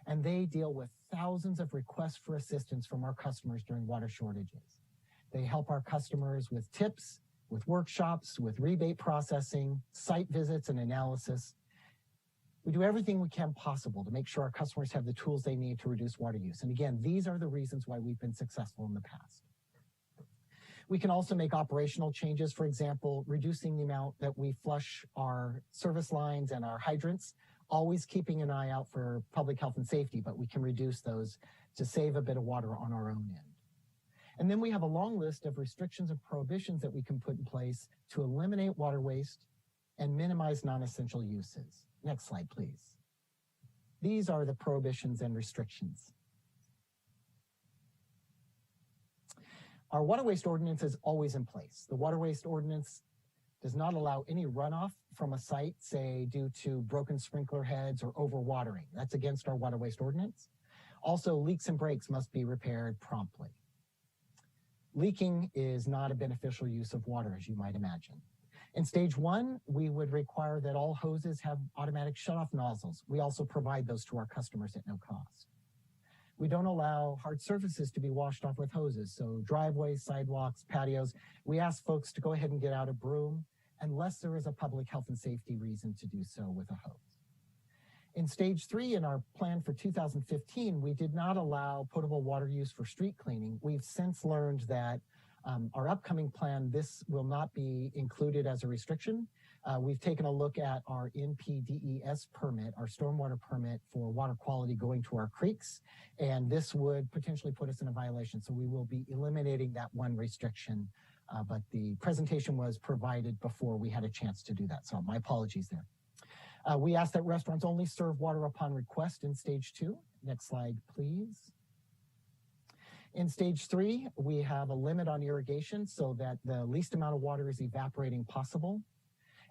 I: and they deal with thousands of requests for assistance from our customers during water shortages. They help our customers with tips, with workshops, with rebate processing, site visits, and analysis. We do everything we can possible to make sure our customers have the tools they need to reduce water use. And again, these are the reasons why we've been successful in the past. We can also make operational changes, for example, reducing the amount that we flush our service lines and our hydrants, always keeping an eye out for public health and safety, but we can reduce those to save a bit of water on our own end. And then we have a long list of restrictions and prohibitions that we can put in place to eliminate water waste and minimize non-essential uses. Next slide, please. These are the prohibitions and restrictions. Our water waste ordinance is always in place. The water waste ordinance does not allow any runoff from a site, say, due to broken sprinkler heads or overwatering. That's against our water waste ordinance. Also, leaks and breaks must be repaired promptly. Leaking is not a beneficial use of water, as you might imagine. In stage 1, we would require that all hoses have automatic shutoff nozzles. We also provide those to our customers at no cost. We don't allow hard surfaces to be washed off with hoses. So driveways, sidewalks, patios, we ask folks to go ahead and get out a broom unless there is a public health and safety reason to do so with a hose. In stage 3, in our plan for 2015, we did not allow potable water use for street cleaning. We've since learned that our upcoming plan, this will not be included as a restriction. We've taken a look at our NPDES permit, our stormwater permit for water quality going to our creeks, and this would potentially put us in a violation. So we will be eliminating that one restriction, but the presentation was provided before we had a chance to do that. So my apologies there. We ask that restaurants only serve water upon request in stage 2. Next slide, please. In stage 3, we have a limit on irrigation so that the least amount of water is evaporating possible.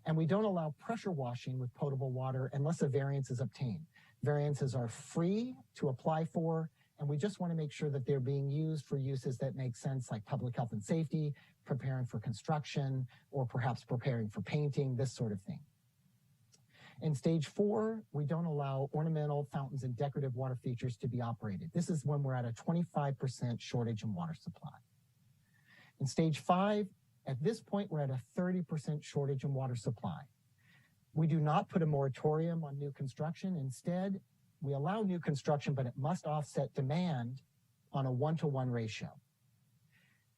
I: And we don't allow pressure washing with potable water unless a variance is obtained. Variances are free to apply for, and we just want to make sure that they're being used for uses that make sense, like public health and safety, preparing for construction, or perhaps preparing for painting, this sort of thing. In stage 4, we don't allow ornamental fountains and decorative water features to be operated. This is when we're at a 25% shortage in water supply. In stage 5, at this point, we're at a 30% shortage in water supply. We do not put a moratorium on new construction. Instead, we allow new construction, but it must offset demand on a 1-to-1 ratio.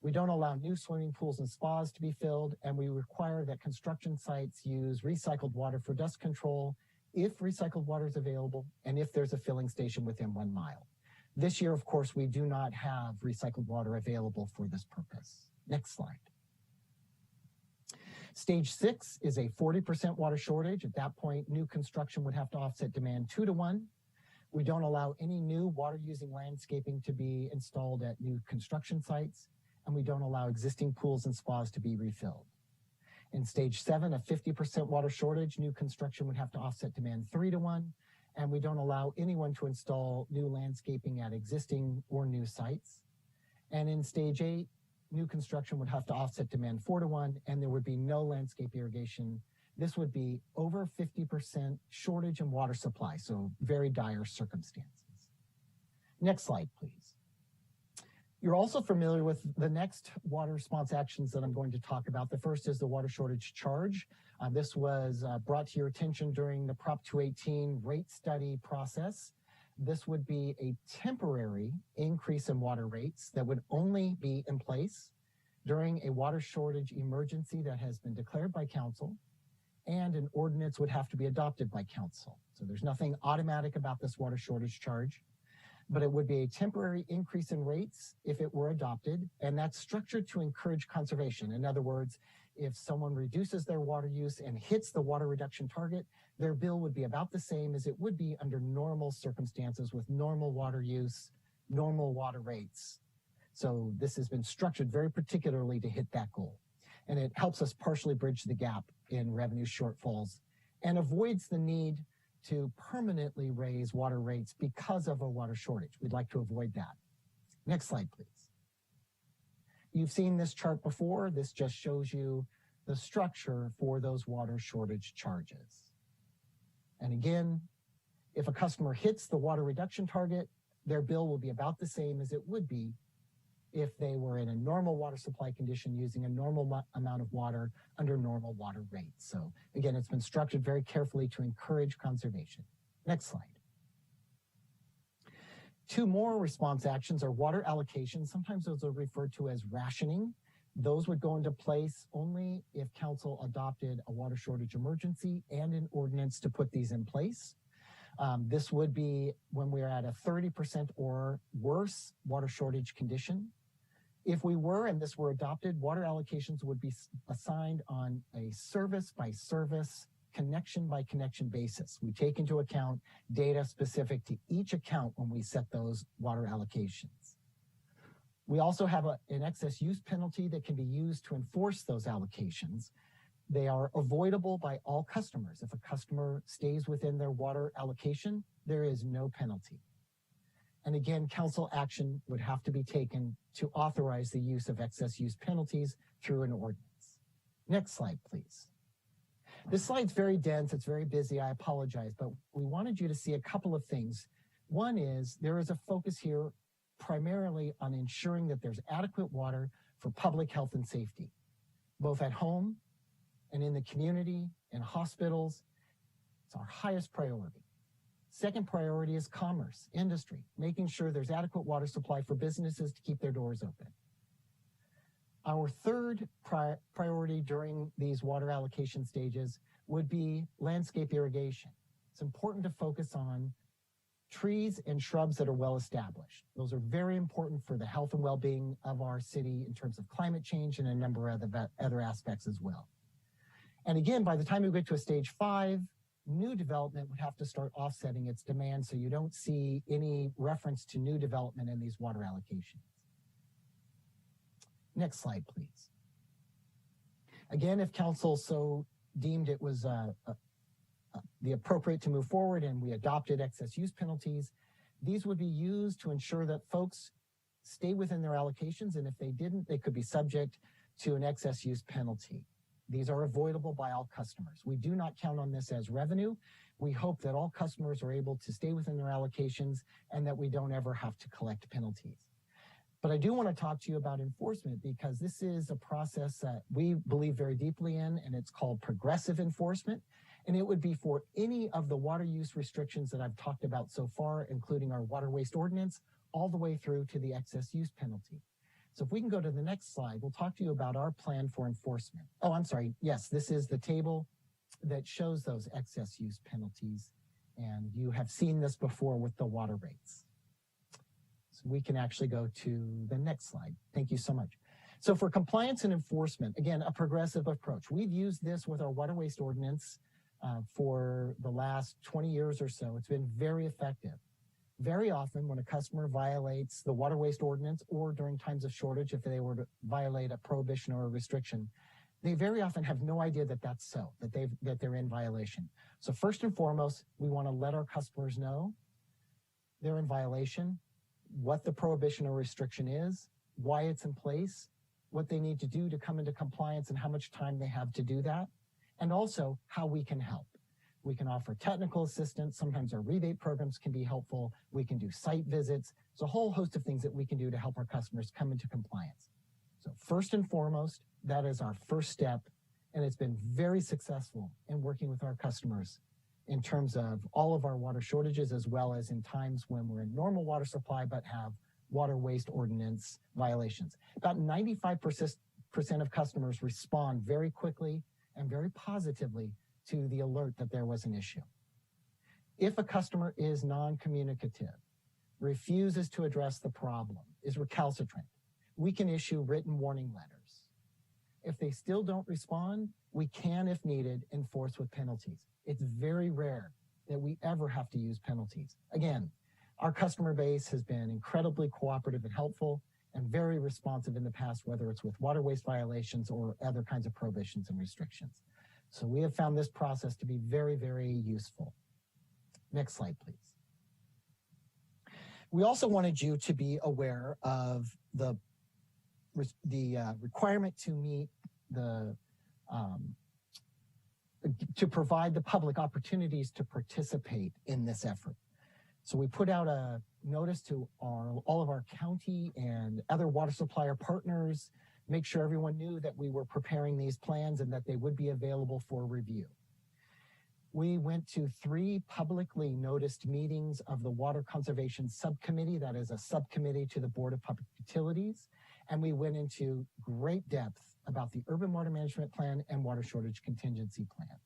I: We don't allow new swimming pools and spas to be filled, and we require that construction sites use recycled water for dust control if recycled water is available and if there's a filling station within 1 mile. This year, of course, we do not have recycled water available for this purpose. Next slide. Stage 6 is a 40% water shortage. At that point, new construction would have to offset demand 2-to-1. We don't allow any new water-using landscaping to be installed at new construction sites, and we don't allow existing pools and spas to be refilled. In stage 7, a 50% water shortage, new construction would have to offset demand 3-to-1, and we don't allow anyone to install new landscaping at existing or new sites. And in stage 8, new construction would have to offset demand 4-to-1, and there would be no landscape irrigation. This would be over 50% shortage in water supply, so very dire circumstances. Next slide, please. You're also familiar with the next water response actions that I'm going to talk about. The first is the water shortage charge. This was brought to your attention during the Prop 218 rate study process. This would be a temporary increase in water rates that would only be in place during a water shortage emergency that has been declared by council, and an ordinance would have to be adopted by council. So there's nothing automatic about this water shortage charge, but it would be a temporary increase in rates if it were adopted, and that's structured to encourage conservation. In other words, if someone reduces their water use and hits the water reduction target, their bill would be about the same as it would be under normal circumstances with normal water use, normal water rates. So this has been structured very particularly to hit that goal. And it helps us partially bridge the gap in revenue shortfalls and avoids the need to permanently raise water rates because of a water shortage. We'd like to avoid that. Next slide, please. You've seen this chart before. This just shows you the structure for those water shortage charges. And again, if a customer hits the water reduction target, their bill will be about the same as it would be if they were in a normal water supply condition using a normal amount of water under normal water rates. So again, it's been structured very carefully to encourage conservation. Next slide. 2 more response actions are water allocations. Sometimes those are referred to as rationing. Those would go into place only if council adopted a water shortage emergency and an ordinance to put these in place. This would be when we're at a 30% or worse water shortage condition. If we were, and this were adopted, water allocations would be assigned on a service by service, connection by connection basis. We take into account data specific to each account when we set those water allocations. We also have an excess use penalty that can be used to enforce those allocations. They are avoidable by all customers. If a customer stays within their water allocation, there is no penalty. And again, council action would have to be taken to authorize the use of excess use penalties through an ordinance. Next slide, please. This slide's very dense, it's very busy, I apologize, but we wanted you to see a couple of things. One is there is a focus here primarily on ensuring that there's adequate water for public health and safety, both at home and in the community and hospitals. It's our highest priority. Second priority is commerce, industry, making sure there's adequate water supply for businesses to keep their doors open. Our third priority during these water allocation stages would be landscape irrigation. It's important to focus on trees and shrubs that are well established. Those are very important for the health and well-being of our city in terms of climate change and a number of other aspects as well. And again, by the time we get to a stage 5, new development would have to start offsetting its demand, so you don't see any reference to new development in these water allocations. Next slide, please. Again, if council so deemed it was the appropriate to move forward and we adopted excess use penalties, these would be used to ensure that folks stay within their allocations, and if they didn't, they could be subject to an excess use penalty. These are avoidable by all customers. We do not count on this as revenue. We hope that all customers are able to stay within their allocations and that we don't ever have to collect penalties. But I do want to talk to you about enforcement, because this is a process that we believe very deeply in, and it's called progressive enforcement. And it would be for any of the water use restrictions that I've talked about so far, including our water waste ordinance, all the way through to the excess use penalty. So if we can go to the next slide, we'll talk to you about our plan for enforcement. Oh, I'm sorry. Yes, this is the table that shows those excess use penalties. And you have seen this before with the water rates. So we can actually go to the next slide. Thank you so much. So for compliance and enforcement, again, a progressive approach. We've used this with our water waste ordinance for the last 20 years or so. It's been very effective. Very often when a customer violates the water waste ordinance, or during times of shortage, if they were to violate a prohibition or a restriction, they very often have no idea that that's so, that they're in violation. So first and foremost, we want to let our customers know they're in violation, what the prohibition or restriction is, why it's in place, what they need to do to come into compliance, and how much time they have to do that, and also how we can help. We can offer technical assistance. Sometimes our rebate programs can be helpful. We can do site visits. There's a whole host of things that we can do to help our customers come into compliance. So first and foremost, that is our first step, and it's been very successful in working with our customers in terms of all of our water shortages, as well as in times when we're in normal water supply but have water waste ordinance violations. About 95% of customers respond very quickly and very positively to the alert that there was an issue. If a customer is non-communicative, refuses to address the problem, is recalcitrant, we can issue written warning letters. If they still don't respond, we can, if needed, enforce with penalties. It's very rare that we ever have to use penalties. Again, our customer base has been incredibly cooperative and helpful and very responsive in the past, whether it's with water waste violations or other kinds of prohibitions and restrictions. So we have found this process to be very, very useful. Next slide, please. We also wanted you to be aware of the requirement to meet to provide the public opportunities to participate in this effort. So we put out a notice to all of our county and other water supplier partners, make sure everyone knew that we were preparing these plans and that they would be available for review. We went to 3 publicly noticed meetings of the Water Conservation Subcommittee, that is a subcommittee to the Board of Public Utilities, and we went into great depth about the Urban Water Management Plan and Water Shortage Contingency Plan.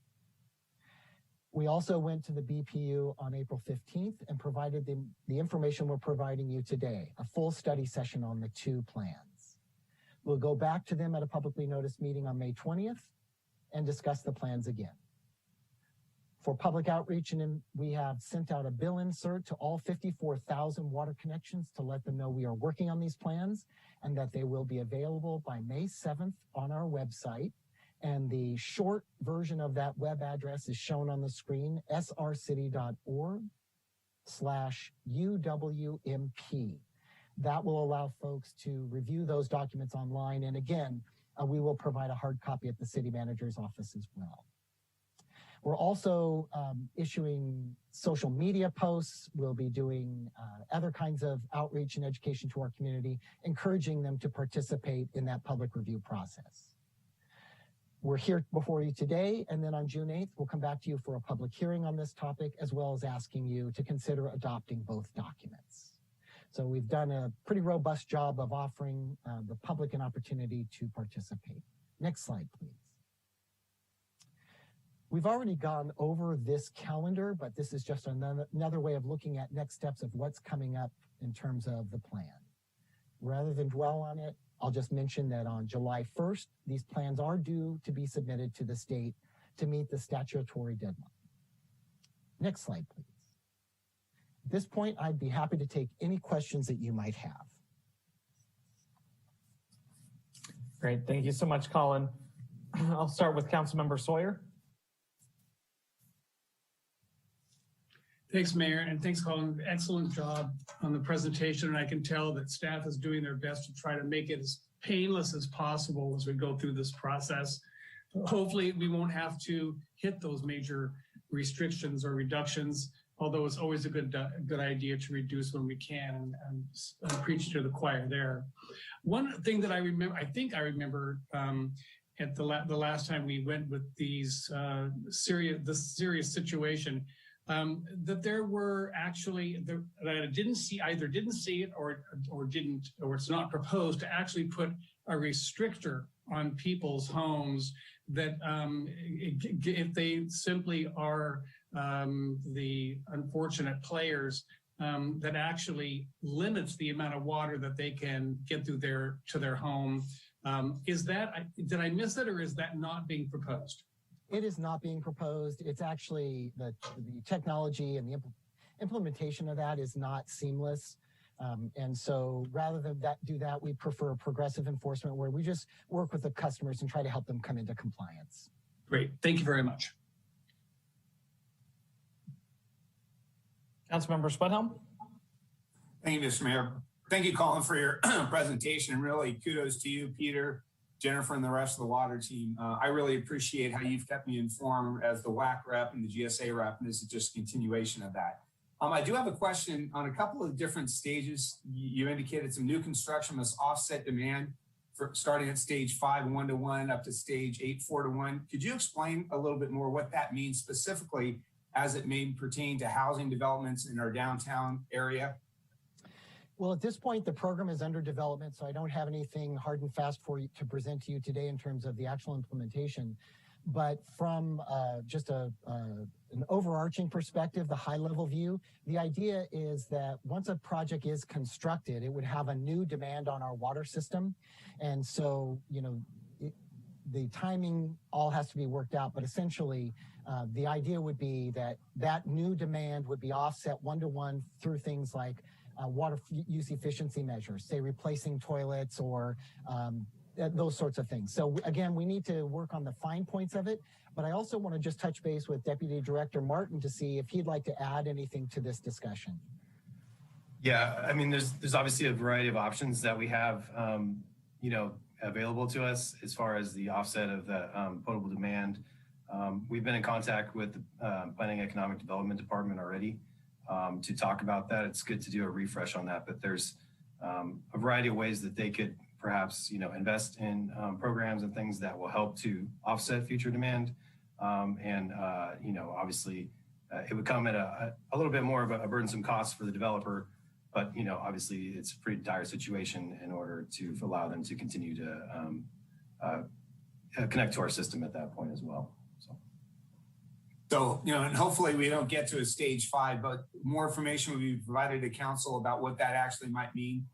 I: We also went to the BPU on April 15th and provided the information we're providing you today, a full study session on the 2 plans. We'll go back to them at a publicly noticed meeting on May 20th and discuss the plans again. For public outreach, and we have sent out a bill insert to all 54,000 water connections to let them know we are working on these plans and that they will be available by May 7th on our website. And the short version of that web address is shown on the screen, srcity.org. UWMP. That will allow folks to review those documents online. And again, we will provide a hard copy at the city manager's office as well. We're also issuing social media posts. We'll be doing other kinds of outreach and education to our community, encouraging them to participate in that public review process. We're here before you today, and then on June 8th, we'll come back to you for a public hearing on this topic, as well as asking you to consider adopting both documents. So we've done a pretty robust job of offering the public an opportunity to participate. Next slide, please. We've already gone over this calendar, but this is just another way of looking at next steps of what's coming up in terms of the plan. Rather than dwell on it, I'll just mention that on July 1st, these plans are due to be submitted to the state to meet the statutory deadline. Next slide, please. At this point, I'd be happy to take any questions that you might have.
B: Great, thank you so much, Colin. I'll start with Councilmember Sawyer.
E: Thanks, Mayor, and thanks, Colin. Excellent job on the presentation, and I can tell that staff is doing their best to try to make it as painless as possible as we go through this process. Hopefully, we won't have to hit those major restrictions or reductions, although it's always a good idea to reduce when we can, and preach to the choir there. One thing that I remember, I remember at the last time we went with these serious situation, that there were actually that I didn't see it or it's not proposed to actually put a restrictor on people's homes that if they simply are the unfortunate players, that actually limits the amount of water that they can get through to their home. Did I miss it, or is that not being proposed?
I: It is not being proposed. It's actually the technology and the implementation of that is not seamless. And so rather than do that, we prefer progressive enforcement where we just work with the customers and try to help them come into compliance.
E: Great. Thank you very much.
B: Councilmember Spudhelm.
F: Thank you, Mr. Mayor. Thank you, Colin, for your presentation, and really kudos to you, Peter, Jennifer, and the rest of the water team. I really appreciate how you've kept me informed as the WAC rep and the GSA rep, and this is just a continuation of that. I do have a question on a couple of different stages. You indicated some new construction must offset demand for starting at stage 5, 1-to-1, up to stage 8, 4-to-1. Could you explain a little bit more what that means specifically as it may pertain to housing developments in our downtown area?
I: Well, at this point, the program is under development, so I don't have anything hard and fast for you to present to you today in terms of the actual implementation. But from just an overarching perspective, the high-level view, the idea is that once a project is constructed, it would have a new demand on our water system. And so, the timing all has to be worked out, but essentially, the idea would be that that new demand would be offset 1-to-1 through things like water use efficiency measures, say replacing toilets or those sorts of things. So again, we need to work on the fine points of it, but I also want to just touch base with Deputy Director Martin to see if he'd like to add anything to this discussion.
H: Yeah, I mean, there's obviously a variety of options that we have, available to us as far as the offset of the potable demand. We've been in contact with the Planning and Economic Development Department already to talk about that. It's good to do a refresh on that, but there's a variety of ways that they could perhaps, invest in programs and things that will help to offset future demand. Obviously it would come at a little bit more of a burdensome cost for the developer, but, obviously it's a pretty dire situation in order to allow them to continue to connect to our system at that point as well.
F: So, and hopefully we don't get to a stage 5, but more information will be provided to council about what that actually might mean.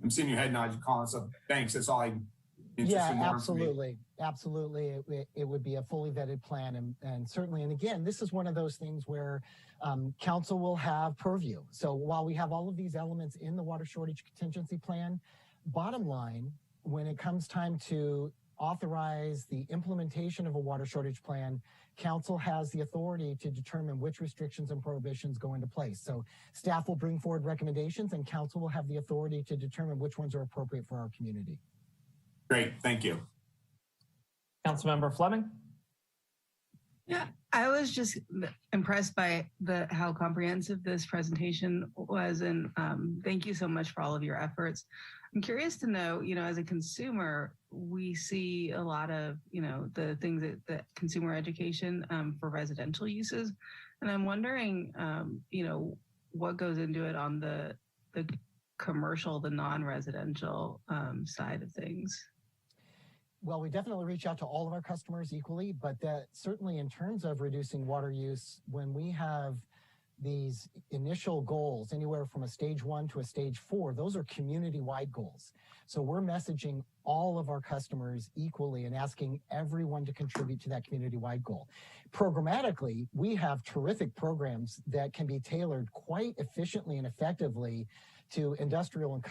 F: I'm seeing your head nod, Colin, so thanks. That's all I'm interested in.
I: Yeah, absolutely. Absolutely. It would be a fully vetted plan. And certainly, and again, this is one of those things where council will have purview. So while we have all of these elements in the water shortage contingency plan, bottom line, when it comes time to authorize the implementation of a water shortage plan, council has the authority to determine which restrictions and prohibitions go into place. So staff will bring forward recommendations and council will have the authority to determine which ones are appropriate for our community.
F: Great, thank you.
B: Councilmember Fleming?
J: Yeah, I was just impressed by how comprehensive this presentation was, and thank you so much for all of your efforts. I'm curious to know, as a consumer, we see a lot of, the things that consumer education for residential uses, and I'm wondering, what goes into it on the commercial, the non-residential side of things.
I: Well, we definitely reach out to all of our customers equally, but that certainly in terms of reducing water use, when we have these initial goals, anywhere from a stage 1 to a stage 4, those are community-wide goals. So we're messaging all of our customers equally and asking everyone to contribute to that community-wide goal. Programmatically, we have terrific programs that can be tailored quite efficiently and effectively to industrial and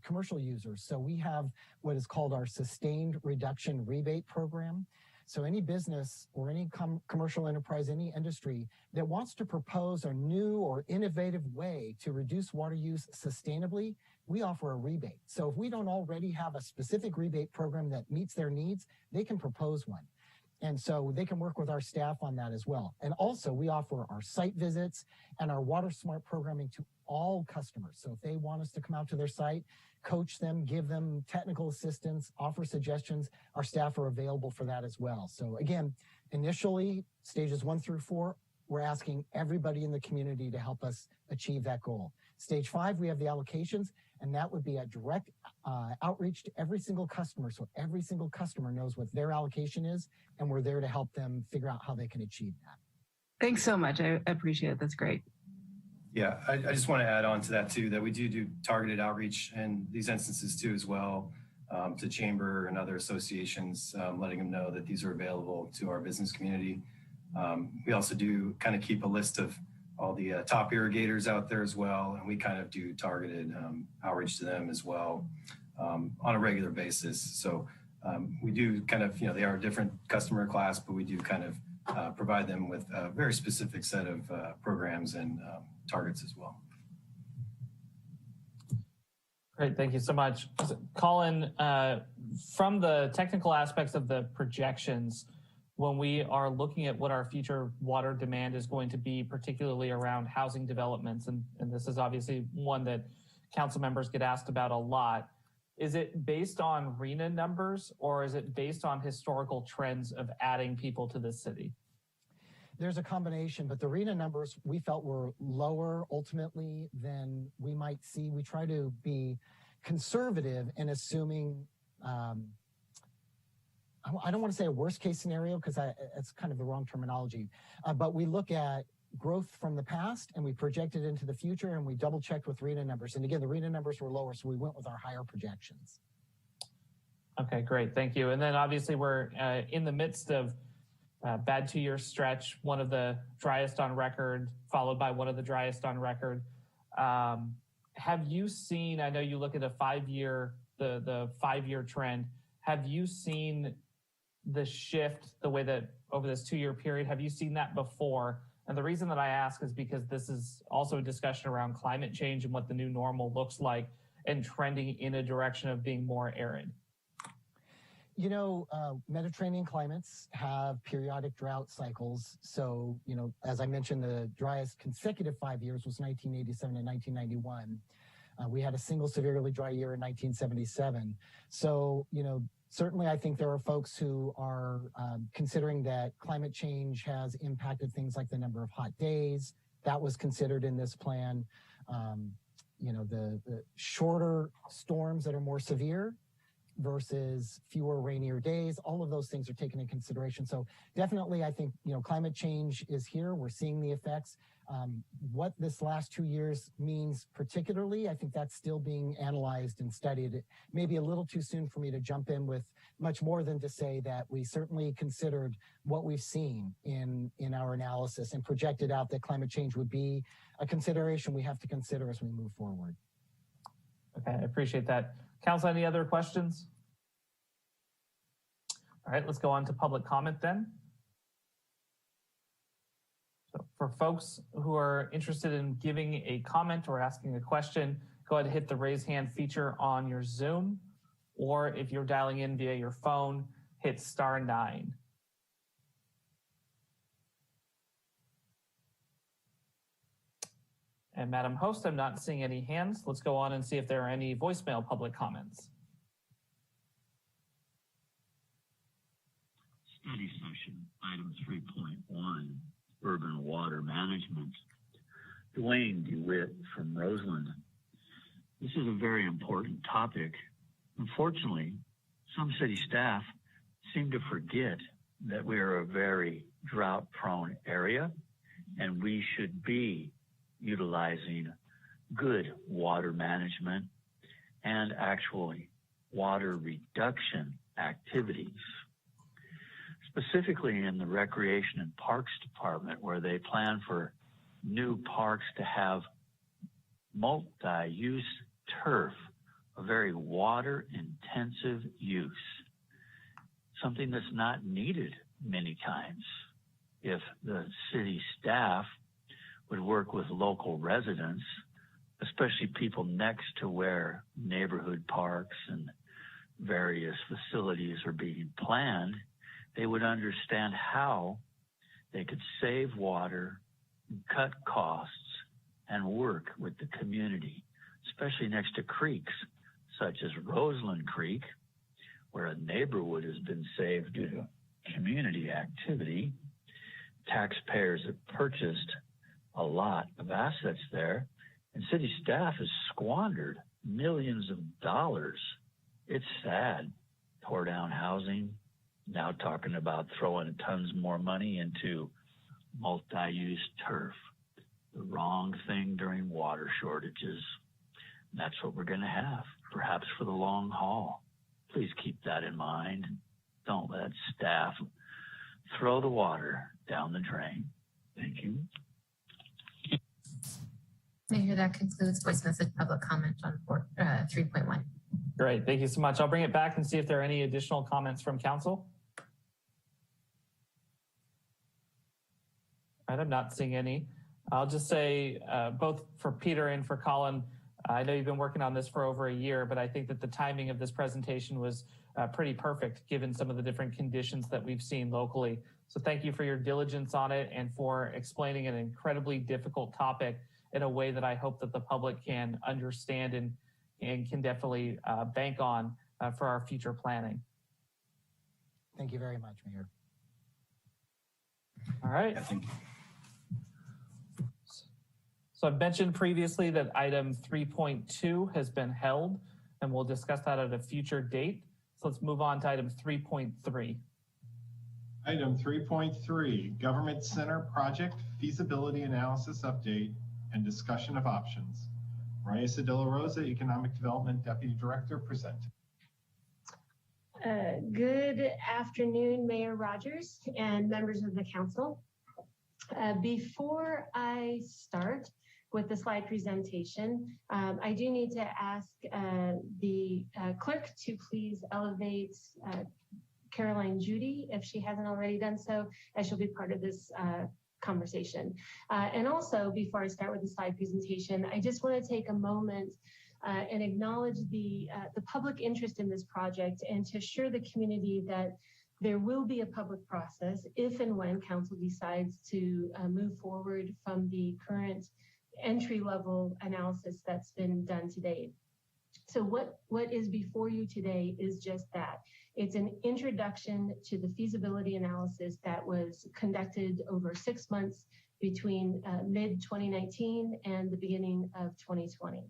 I: commercial users. So we have what is called our Sustained Reduction Rebate Program. So any business or any commercial enterprise, any industry that wants to propose a new or innovative way to reduce water use sustainably, we offer a rebate. So if we don't already have a specific rebate program that meets their needs, they can propose one. And so they can work with our staff on that as well. And also we offer our site visits and our Water Smart programming to all customers. So if they want us to come out to their site, coach them, give them technical assistance, offer suggestions, our staff are available for that as well. So again, initially stages 1 through 4, we're asking everybody in the community to help us achieve that goal. Stage 5, we have the allocations, and that would be a direct outreach to every single customer. So every single customer knows what their allocation is, and we're there to help them figure out how they can achieve that.
J: Thanks so much. I appreciate it. That's great.
H: Yeah, I just want to add on to that too, that we do targeted outreach in these instances too as well, to chamber and other associations, letting them know that these are available to our business community. We also do kind of keep a list of all the top irrigators out there as well, and we kind of do targeted outreach to them as well on a regular basis. So we do kind of, they are a different customer class, but we do kind of provide them with a very specific set of programs and targets as well.
B: Great, thank you so much. Colin, from the technical aspects of the projections, when we are looking at what our future water demand is going to be, particularly around housing developments, and this is obviously one that council members get asked about a lot, is it based on RHNA numbers or is it based on historical trends of adding people to the city?
I: There's a combination, but the RHNA numbers we felt were lower ultimately than we might see. We try to be conservative in assuming, I don't want to say a worst case scenario because that's kind of the wrong terminology, but we look at growth from the past and we project it into the future and we double checked with RHNA numbers. And again, the RHNA numbers were lower, so we went with our higher projections.
B: Okay, great, thank you. And then obviously we're in the midst of bad 2-year stretch, one of the driest on record, followed by one of the driest on record. Have you seen, I know you look at the 5-year trend, have you seen the shift the way that over this 2-year period, have you seen that before? And the reason that I ask is because this is also a discussion around climate change and what the new normal looks like and trending in a direction of being more arid.
I: Mediterranean climates have periodic drought cycles. So, as I mentioned, the driest consecutive 5 years was 1987 and 1991. We had a single severely dry year in 1977. So, certainly I think there are folks who are considering that climate change has impacted things like the number of hot days. That was considered in this plan. The shorter storms that are more severe versus fewer rainier days, all of those things are taken into consideration. So definitely, I think, climate change is here. We're seeing the effects. What this last 2 years means particularly, I think that's still being analyzed and studied. It may be a little too soon for me to jump in with much more than to say that we certainly considered what we've seen in our analysis and projected out that climate change would be a consideration we have to consider as we move forward.
B: Okay, I appreciate that. Council, any other questions? All right, let's go on to public comment then. So for folks who are interested in giving a comment or asking a question, go ahead and hit the raise hand feature on your Zoom, or if you're dialing in via your phone, hit *9. And Madam Host, I'm not seeing any hands. Let's go on and see if there are any voicemail public comments.
K: Study session, item 3.1, urban water management. Dwayne DeWitt from Roseland. This is a very important topic. Unfortunately, some city staff seem to forget that we are a very drought-prone area, and we should be utilizing good water management and actually water reduction activities. Specifically in the Recreation and Parks Department, where they plan for new parks to have multi-use turf, a very water-intensive use, something that's not needed many times. If the city staff would work with local residents, especially people next to where neighborhood parks and various facilities are being planned, they would understand how they could save water, cut costs, and work with the community, especially next to creeks, such as Roseland Creek, where a neighborhood has been saved due to community activity. Taxpayers have purchased a lot of assets there, and city staff has squandered millions of dollars. It's sad. Tore down housing, now talking about throwing tons more money into multi-use turf. The wrong thing during water shortages. And that's what we're going to have, perhaps for the long haul. Please keep that in mind. Don't let staff throw the water down the drain. Thank you.
A: Mayor, that concludes voice message public comment on 3.1.
B: Great, thank you so much. I'll bring it back and see if there are any additional comments from council. All right, I'm not seeing any. I'll just say both for Peter and for Colin, I know you've been working on this for over a year, but I think that the timing of this presentation was pretty perfect given some of the different conditions that we've seen locally. So thank you for your diligence on it and for explaining an incredibly difficult topic in a way that I hope that the public can understand and can definitely bank on for our future planning.
I: Thank you very much, Mayor.
B: All right. So I've mentioned previously that item 3.2 has been held, and we'll discuss that at a future date. So let's move on to item 3.3.
G: Item 3.3, Government Center Project Feasibility Analysis Update and Discussion of Options. Rosa de la Rosa, Economic Development Deputy Director, present.
L: Good afternoon, Mayor Rogers and members of the council. Before I start with the slide presentation, I do need to ask the clerk to please elevate Caroline Judy, if she hasn't already done so, as she'll be part of this conversation. And also, before I start with the slide presentation, I just want to take a moment and acknowledge the public interest in this project and to assure the community that there will be a public process if and when council decides to move forward from the current entry-level analysis that's been done to date. So what is before you today is just that. It's an introduction to the feasibility analysis that was conducted over 6 months between mid-2019 and the beginning of 2020.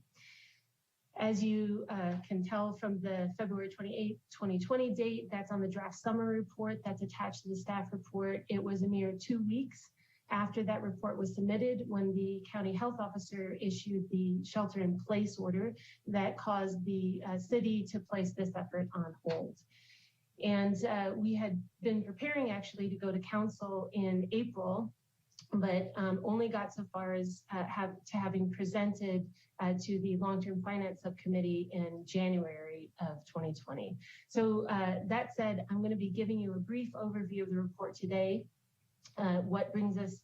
L: As you can tell from the February 28, 2020 date, that's on the draft summary report that's attached to the staff report. It was a mere 2 weeks after that report was submitted when the county health officer issued the shelter-in-place order that caused the city to place this effort on hold. And we had been preparing actually to go to council in April but only got so far as having presented to the long-term finance subcommittee in January of 2020. So that said, I'm going to be giving you a brief overview of the report today. What brings us,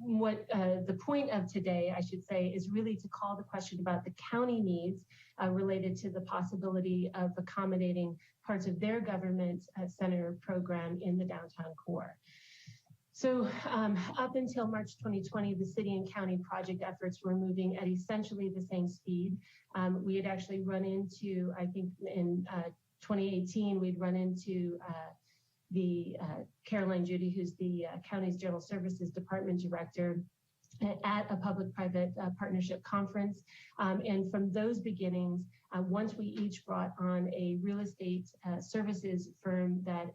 L: the point of today, I should say, is really to call the question about the county needs related to the possibility of accommodating parts of their government center program in the downtown core. So up until March 2020, the city and county project efforts were moving at essentially the same speed. We had actually run into, I think in 2018, we'd run into the Caroline Judy, who's the county's General Services Department Director, at a public-private partnership conference. And from those beginnings, once we each brought on a real estate services firm that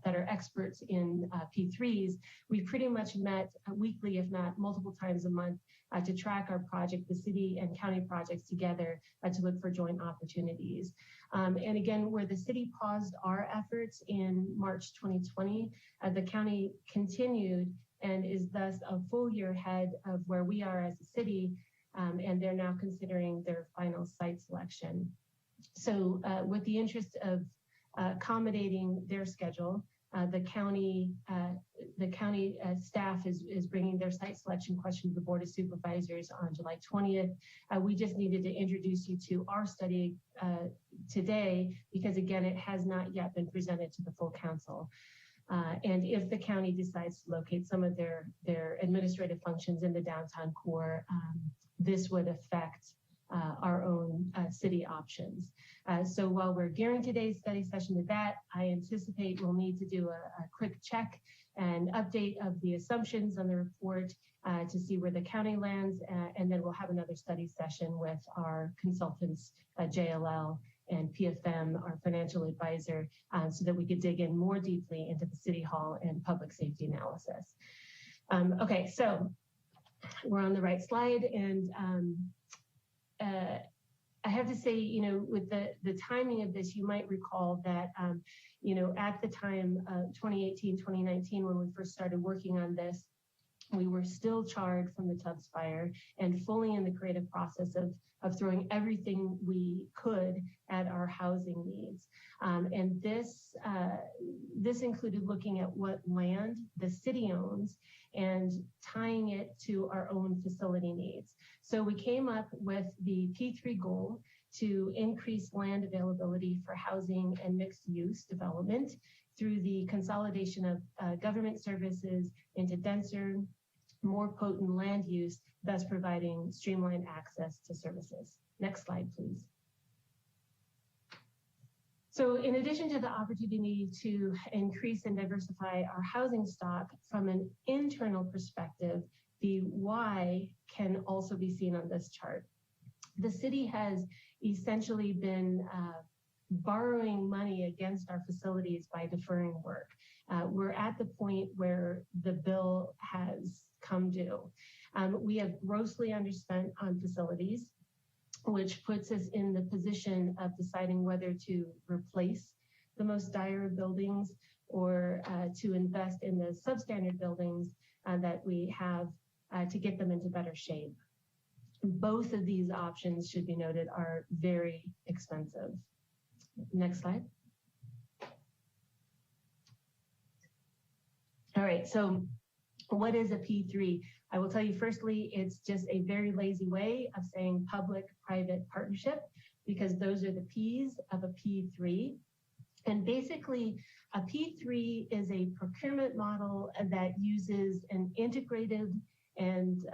L: are experts in P3s, we pretty much met weekly, if not multiple times a month, to track our project, the city and county projects together to look for joint opportunities. And again, where the city paused our efforts in March 2020, the county continued and is thus a full year ahead of where we are as a city, and they're now considering their final site selection. So with the interest of accommodating their schedule, the county staff is bringing their site selection question to the Board of Supervisors on July 20th. We just needed to introduce you to our study today because, again, it has not yet been presented to the full council. And if the county decides to locate some of their administrative functions in the downtown core, this would affect our own city options. So while we're gearing today's study session to that, I anticipate we'll need to do a quick check and update of the assumptions on the report to see where the county lands, and then we'll have another study session with our consultants, JLL and PFM, our financial advisor, so that we could dig in more deeply into the City Hall and public safety analysis. Okay, so we're on the right slide, and I have to say, with the timing of this, you might recall that, at the time, 2018, 2019, when we first started working on this, we were still charred from the Tubbs fire and fully in the creative process of throwing everything we could at our housing needs. And this included looking at what land the city owns and tying it to our own facility needs. So we came up with the P3 goal to increase land availability for housing and mixed use development through the consolidation of government services into denser, more potent land use, thus providing streamlined access to services. Next slide, please. So in addition to the opportunity to increase and diversify our housing stock from an internal perspective, the why can also be seen on this chart. The city has essentially been borrowing money against our facilities by deferring work. We're at the point where the bill has come due. We have grossly underspent on facilities, which puts us in the position of deciding whether to replace the most dire buildings or to invest in the substandard buildings that we have to get them into better shape. Both of these options, should be noted, are very expensive. Next slide. All right, so what is a P3? I will tell you, firstly, it's just a very lazy way of saying public-private partnership, because those are the P's of a P3. And basically, a P3 is a procurement model that uses an integrated and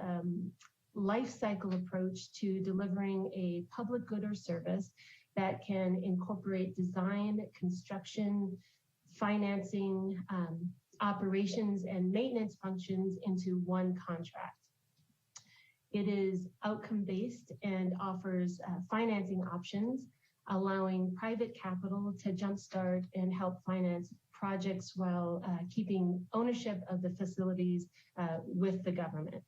L: life cycle approach to delivering a public good or service that can incorporate design, construction, financing, operations, and maintenance functions into one contract. It is outcome-based and offers financing options, allowing private capital to jumpstart and help finance projects while keeping ownership of the facilities with the government.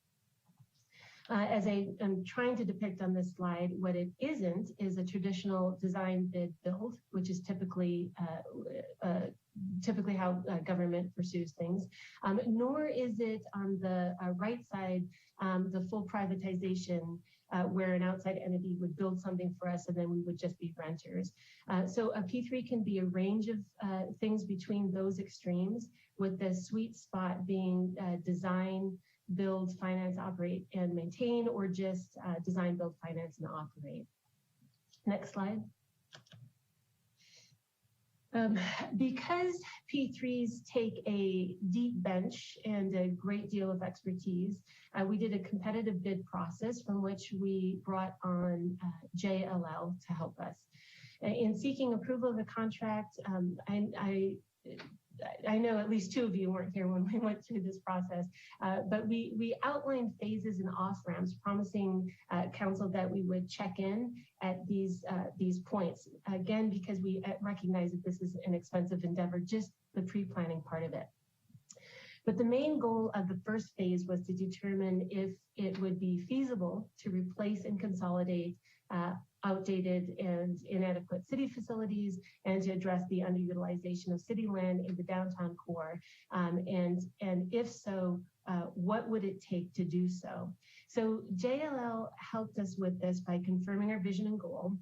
L: As I'm trying to depict on this slide, what it isn't is a traditional design bid build, which is typically typically how government pursues things, nor is it on the right side, the full privatization where an outside entity would build something for us and then we would just be renters. So a P3 can be a range of things between those extremes, with the sweet spot being design, build, finance, operate, and maintain, or just design, build, finance, and operate. Next slide. Because P3s take a deep bench and a great deal of expertise, we did a competitive bid process from which we brought on JLL to help us. In seeking approval of the contract, I know at least two of you weren't here when we went through this process, but we outlined phases and off-ramps, promising council that we would check in at these points. Again, because we recognize that this is an expensive endeavor, just the pre-planning part of it. But the main goal of the first phase was to determine if it would be feasible to replace and consolidate outdated and inadequate city facilities, and to address the underutilization of city land in the downtown core. And if so, what would it take to do so? So JLL helped us with this by confirming our vision and goal,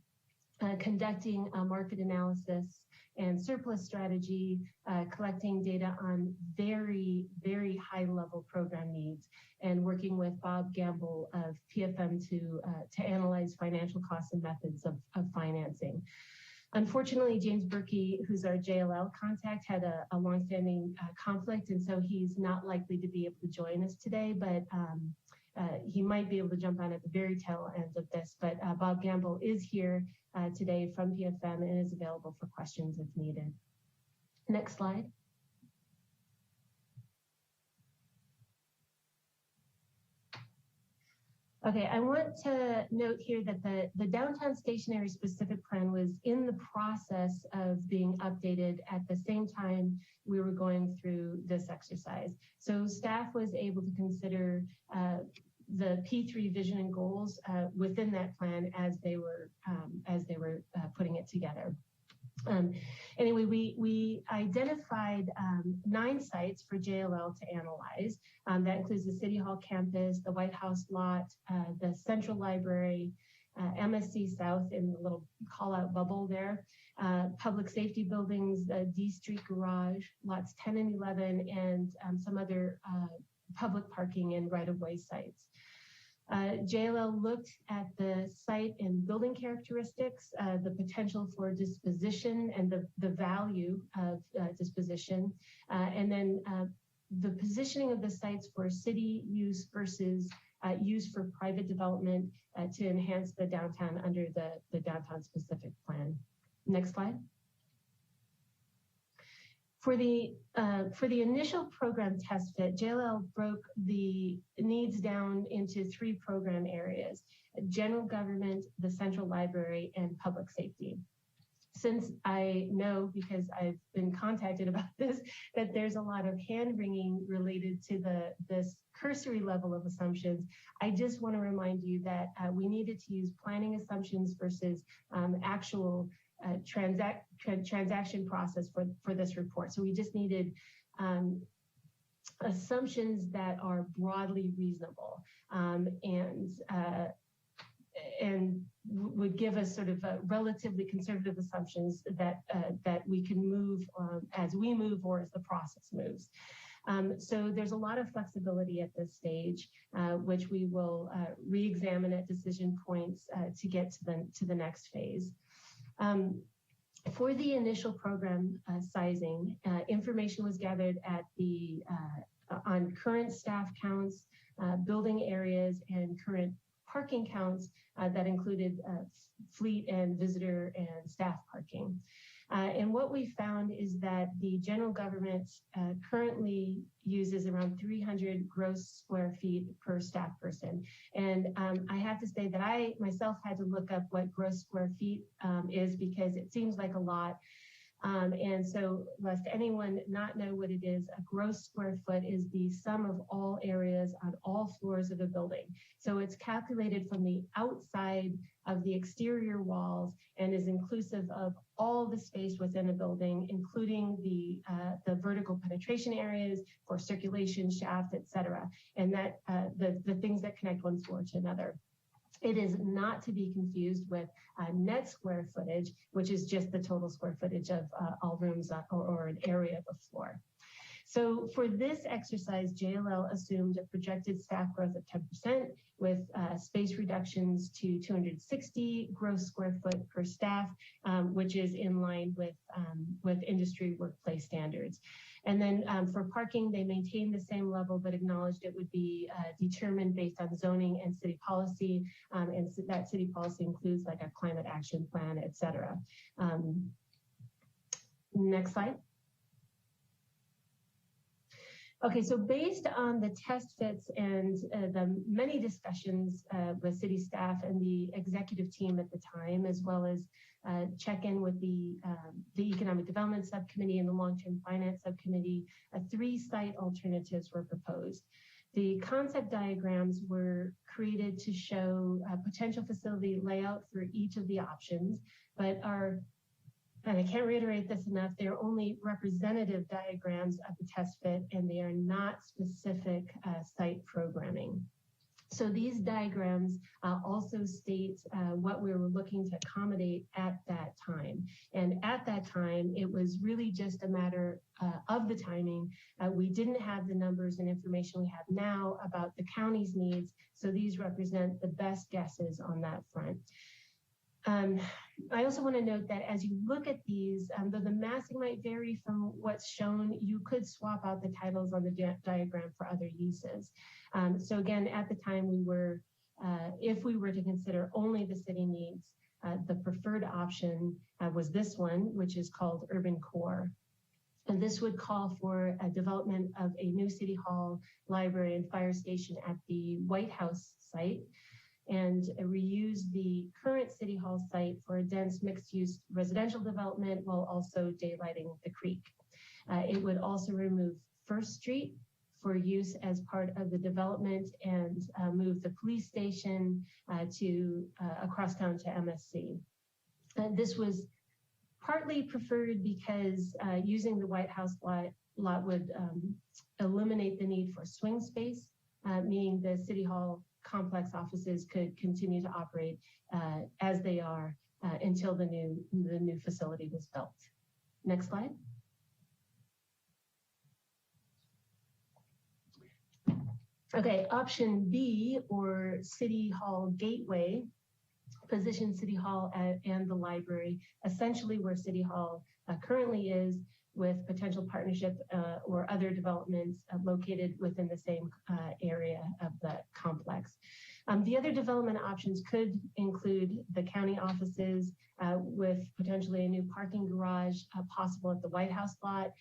L: conducting a market analysis and surplus strategy, collecting data on very, very high level program needs, and working with Bob Gamble of PFM to analyze financial costs and methods of financing. Unfortunately, James Berkey, who's our JLL contact, had a longstanding conflict, and so he's not likely to be able to join us today, but he might be able to jump on at the very tail end of this. But Bob Gamble is here today from PFM and is available for questions if needed. Next slide. Okay, I want to note here that the downtown stationary specific plan was in the process of being updated at the same time we were going through this exercise. So staff was able to consider the P3 vision and goals within that plan as they were putting it together. Anyway, we identified 9 sites for JLL to analyze. That includes the City Hall campus, the White House lot, the Central Library, MSC South in the little call-out bubble there, public safety buildings, D Street Garage, lots 10 and 11, and some other public parking and right-of-way sites. JLL looked at the site and building characteristics, the potential for disposition and the value of disposition, and then the positioning of the sites for city use versus use for private development to enhance the downtown under the downtown specific plan. Next slide. For the initial program test fit, JLL broke the needs down into 3 program areas: general government, the central library, and public safety. Since I know, because I've been contacted about this, that there's a lot of hand-wringing related to this cursory level of assumptions, I just want to remind you that we needed to use planning assumptions versus actual transaction process for this report. So we just needed assumptions that are broadly reasonable and would give us sort of relatively conservative assumptions that we can move as we move or as the process moves. So there's a lot of flexibility at this stage, which we will re-examine at decision points to get to the next phase. For the initial program sizing, information was gathered at on current staff counts, building areas, and current parking counts that included fleet and visitor and staff parking. And what we found is that the general government currently uses around 300 gross square feet per staff person. And I have to say that I myself had to look up what gross square feet is, because it seems like a lot. And so lest anyone not know what it is, a gross square foot is the sum of all areas on all all floors of a building. So it's calculated from the outside of the exterior walls and is inclusive of all the space within a building, including the vertical penetration areas for circulation, shaft, etc., and that the things that connect one floor to another. It is not to be confused with net square footage, which is just the total square footage of all rooms or an area of a floor. So for this exercise, JLL assumed a projected staff growth of 10% with space reductions to 260 gross square foot per staff, which is in line with industry workplace standards. And then for parking, they maintained the same level, but acknowledged it would be determined based on zoning and city policy. And so that city policy includes like a climate action plan, et cetera. Next slide. Okay, so based on the test fits and the many discussions with city staff and the executive team at the time, as well as check-in with the Economic Development Subcommittee and the Long-Term Finance Subcommittee, 3 site alternatives were proposed. The concept diagrams were created to show a potential facility layout for each of the options, but and I can't reiterate this enough, they're only representative diagrams of the test fit and they are not specific site programming. So these diagrams also state what we were looking to accommodate at that time. And at that time, it was really just a matter of the timing. We didn't have the numbers and information we have now about the county's needs. So these represent the best guesses on that front. I also want to note that as you look at these, though the massing might vary from what's shown, you could swap out the titles on the diagram for other uses. So again, at the time we were, if we were to consider only the city needs, the preferred option was this one, which is called Urban Core. And this would call for a development of a new city hall, library, and fire station at the White House site, and reuse the current City Hall site for a dense mixed-use residential development while also daylighting the creek. It would also remove First Street for use as part of the development and move the police station to across town to MSC. This was partly preferred because using the White House lot would eliminate the need for swing space, meaning the City Hall complex offices could continue to operate as they are until the new facility was built. Next slide. Okay, option B, or City Hall Gateway, position City Hall and the library essentially where City Hall currently is, with potential partnership or other developments located within the same area of the complex. The other development options could include the county offices with potentially a new parking garage possible at the White House lot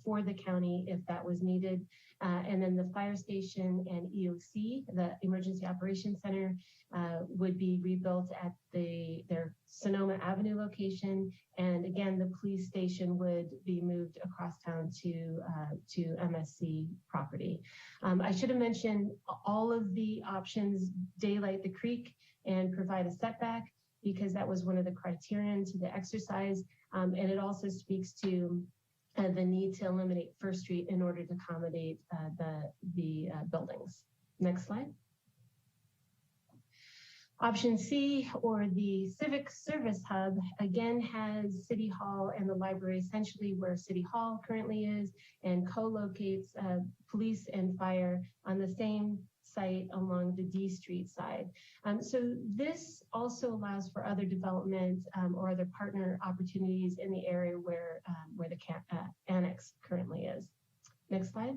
L: for the county if that was needed. And then the fire station and EOC, the Emergency Operations Center, would be rebuilt at their Sonoma Avenue location. And again, the police station would be moved across town to MSC property. I should have mentioned all of the options daylight the creek and provide a setback, because that was one of the criterion to the exercise. And it also speaks to the need to eliminate First Street in order to accommodate the buildings. Next slide. Option C, or the Civic Service Hub, again has City Hall and the library essentially where City Hall currently is, and co-locates police and fire on the same site along the D Street side. So this also allows for other development or other partner opportunities in the area where the annex currently is. Next slide.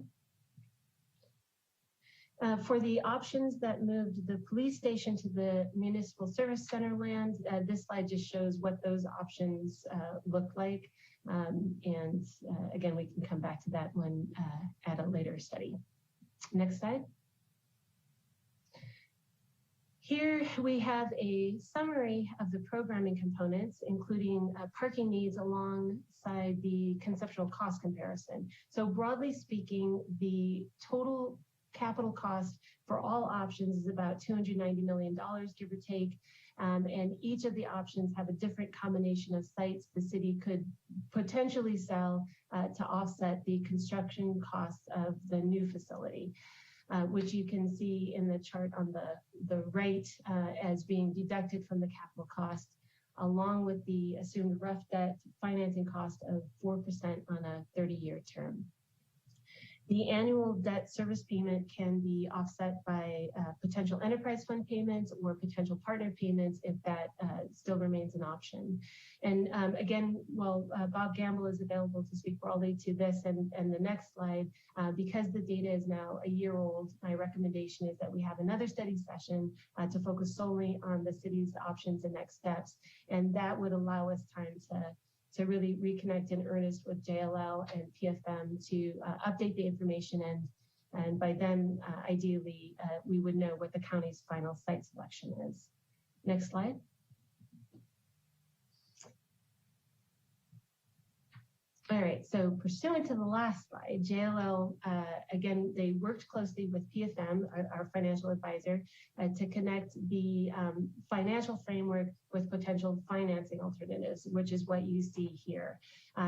L: For the options that moved the police station to the Municipal Service Center land, this slide just shows what those options look like. And again, we can come back to that one at a later study. Next slide. Here we have a summary of the programming components, including parking needs alongside the conceptual cost comparison. So broadly speaking, the total capital cost for all options is about $290 million, give or take. And each of the options have a different combination of sites the city could potentially sell to offset the construction costs of the new facility, which you can see in the chart on the right as being deducted from the capital cost, along with the assumed rough debt financing cost of 4% on a 30-year term. The annual debt service payment can be offset by potential enterprise fund payments or potential partner payments if that still remains an option. And again, while Bob Gamble is available to speak broadly to this and the next slide, because the data is now a year old, my recommendation is that we have another study session to focus solely on the city's options and next steps. And that would allow us time to really reconnect in earnest with JLL and PFM to update the information, and by then, ideally, we would know what the county's final site selection is. Next slide. All right, so pursuant to the last slide, JLL, again, they worked closely with PFM, our financial advisor, to connect the financial framework with potential financing alternatives, which is what you see here.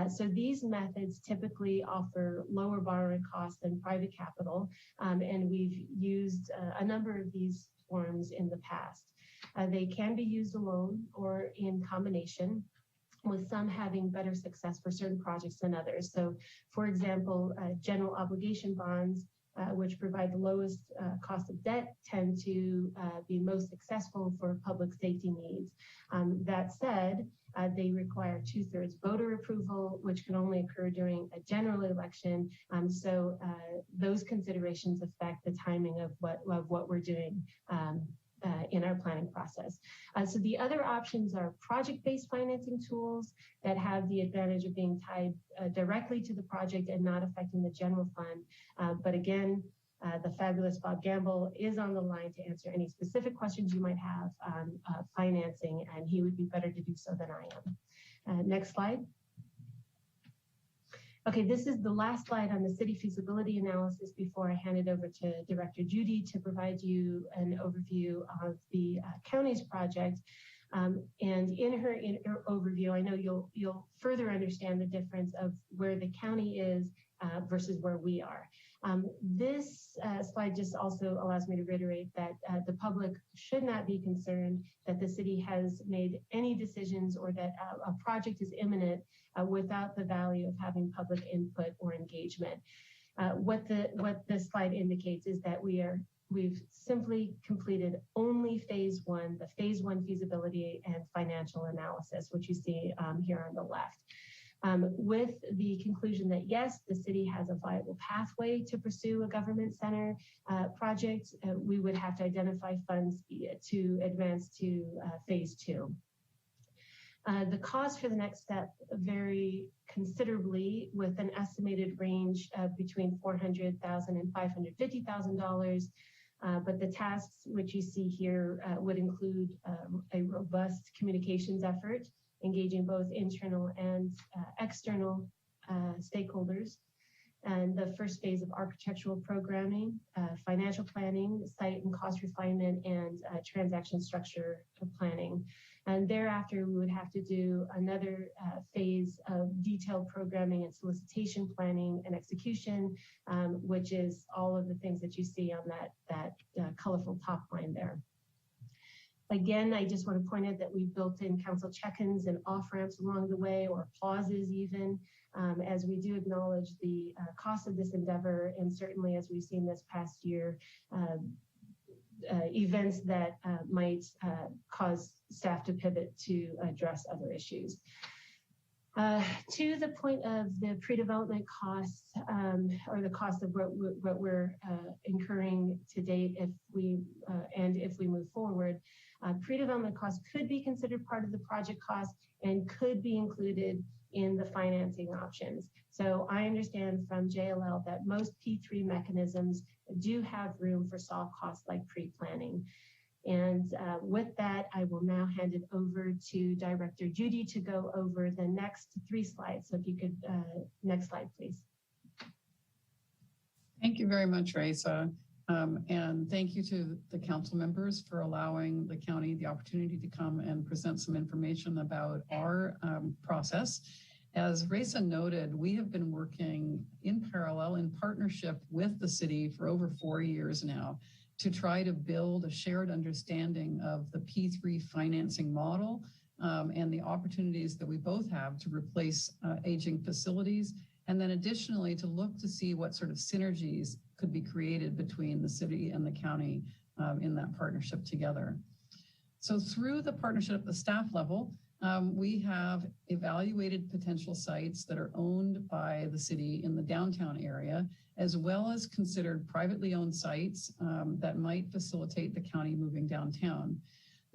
L: So these methods typically offer lower borrowing costs than private capital, and we've used a number of these forms in the past. They can be used alone or in combination, with some having better success for certain projects than others. So, for example, general obligation bonds, which provide the lowest cost of debt, tend to be most successful for public safety needs. That said, they require 2/3 voter approval, which can only occur during a general election. So those considerations affect the timing of what we're doing in our planning process. So the other options are project-based financing tools that have the advantage of being tied directly to the project and not affecting the general fund. But again, the fabulous Bob Gamble is on the line to answer any specific questions you might have on financing, and he would be better to do so than I am. Next slide. Okay, this is the last slide on the city feasibility analysis before I hand it over to Director Judy to provide you an overview of the county's project. And in her overview, I know you'll further understand the difference of where the county is versus where we are. This slide just also allows me to reiterate that the public should not be concerned that the city has made any decisions or that a project is imminent without the value of having public input or engagement. What this slide indicates is that we've simply completed only phase one, the phase one feasibility and financial analysis, which you see here on the left. With the conclusion that yes, the city has a viable pathway to pursue a government center project, we would have to identify funds to advance to phase two. The costs for the next step vary considerably, with an estimated range of between $400,000 and $550,000. But the tasks which you see here would include a robust communications effort, engaging both internal and external stakeholders, and the first phase of architectural programming, financial planning, site and cost refinement, and transaction structure planning. And thereafter, we would have to do another phase of detailed programming and solicitation planning and execution, which is all of the things that you see on that colorful top line there. Again, I just want to point out that we've built in council check-ins and off-ramps along the way, or pauses even, as we do acknowledge the cost of this endeavor, and certainly as we've seen this past year, events that might cause staff to pivot to address other issues. To the point of the pre-development costs, or the cost of what we're incurring to date if we move forward, pre-development costs could be considered part of the project cost and could be included in the financing options. So I understand from JLL that most P3 mechanisms do have room for soft costs like pre-planning. And with that, I will now hand it over to Director Judy to go over the next 3 slides. So if you could, next slide, please.
M: Thank you very much, Rosa. And thank you to the council members for allowing the county the opportunity to come and present some information about our process. As Rosa noted, we have been working in parallel in partnership with the city for over 4 years now to try to build a shared understanding of the P3 financing model and the opportunities that we both have to replace aging facilities. And then additionally, to look to see what sort of synergies could be created between the city and the county in that partnership together. So through the partnership at the staff level, we have evaluated potential sites that are owned by the city in the downtown area, as well as considered privately owned sites that might facilitate the county moving downtown.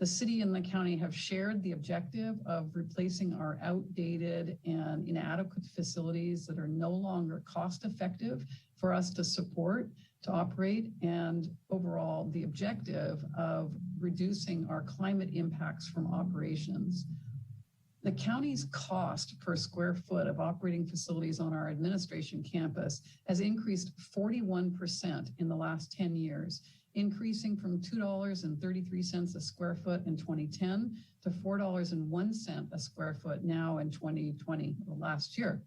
M: The city and the county have shared the objective of replacing our outdated and inadequate facilities that are no longer cost effective for us to support, to operate, and overall the objective of reducing our climate impacts from operations. The county's cost per square foot of operating facilities on our administration campus has increased 41% in the last 10 years, increasing from $2.33 a square foot in 2010 to $4.01 a square foot now in 2020, last year.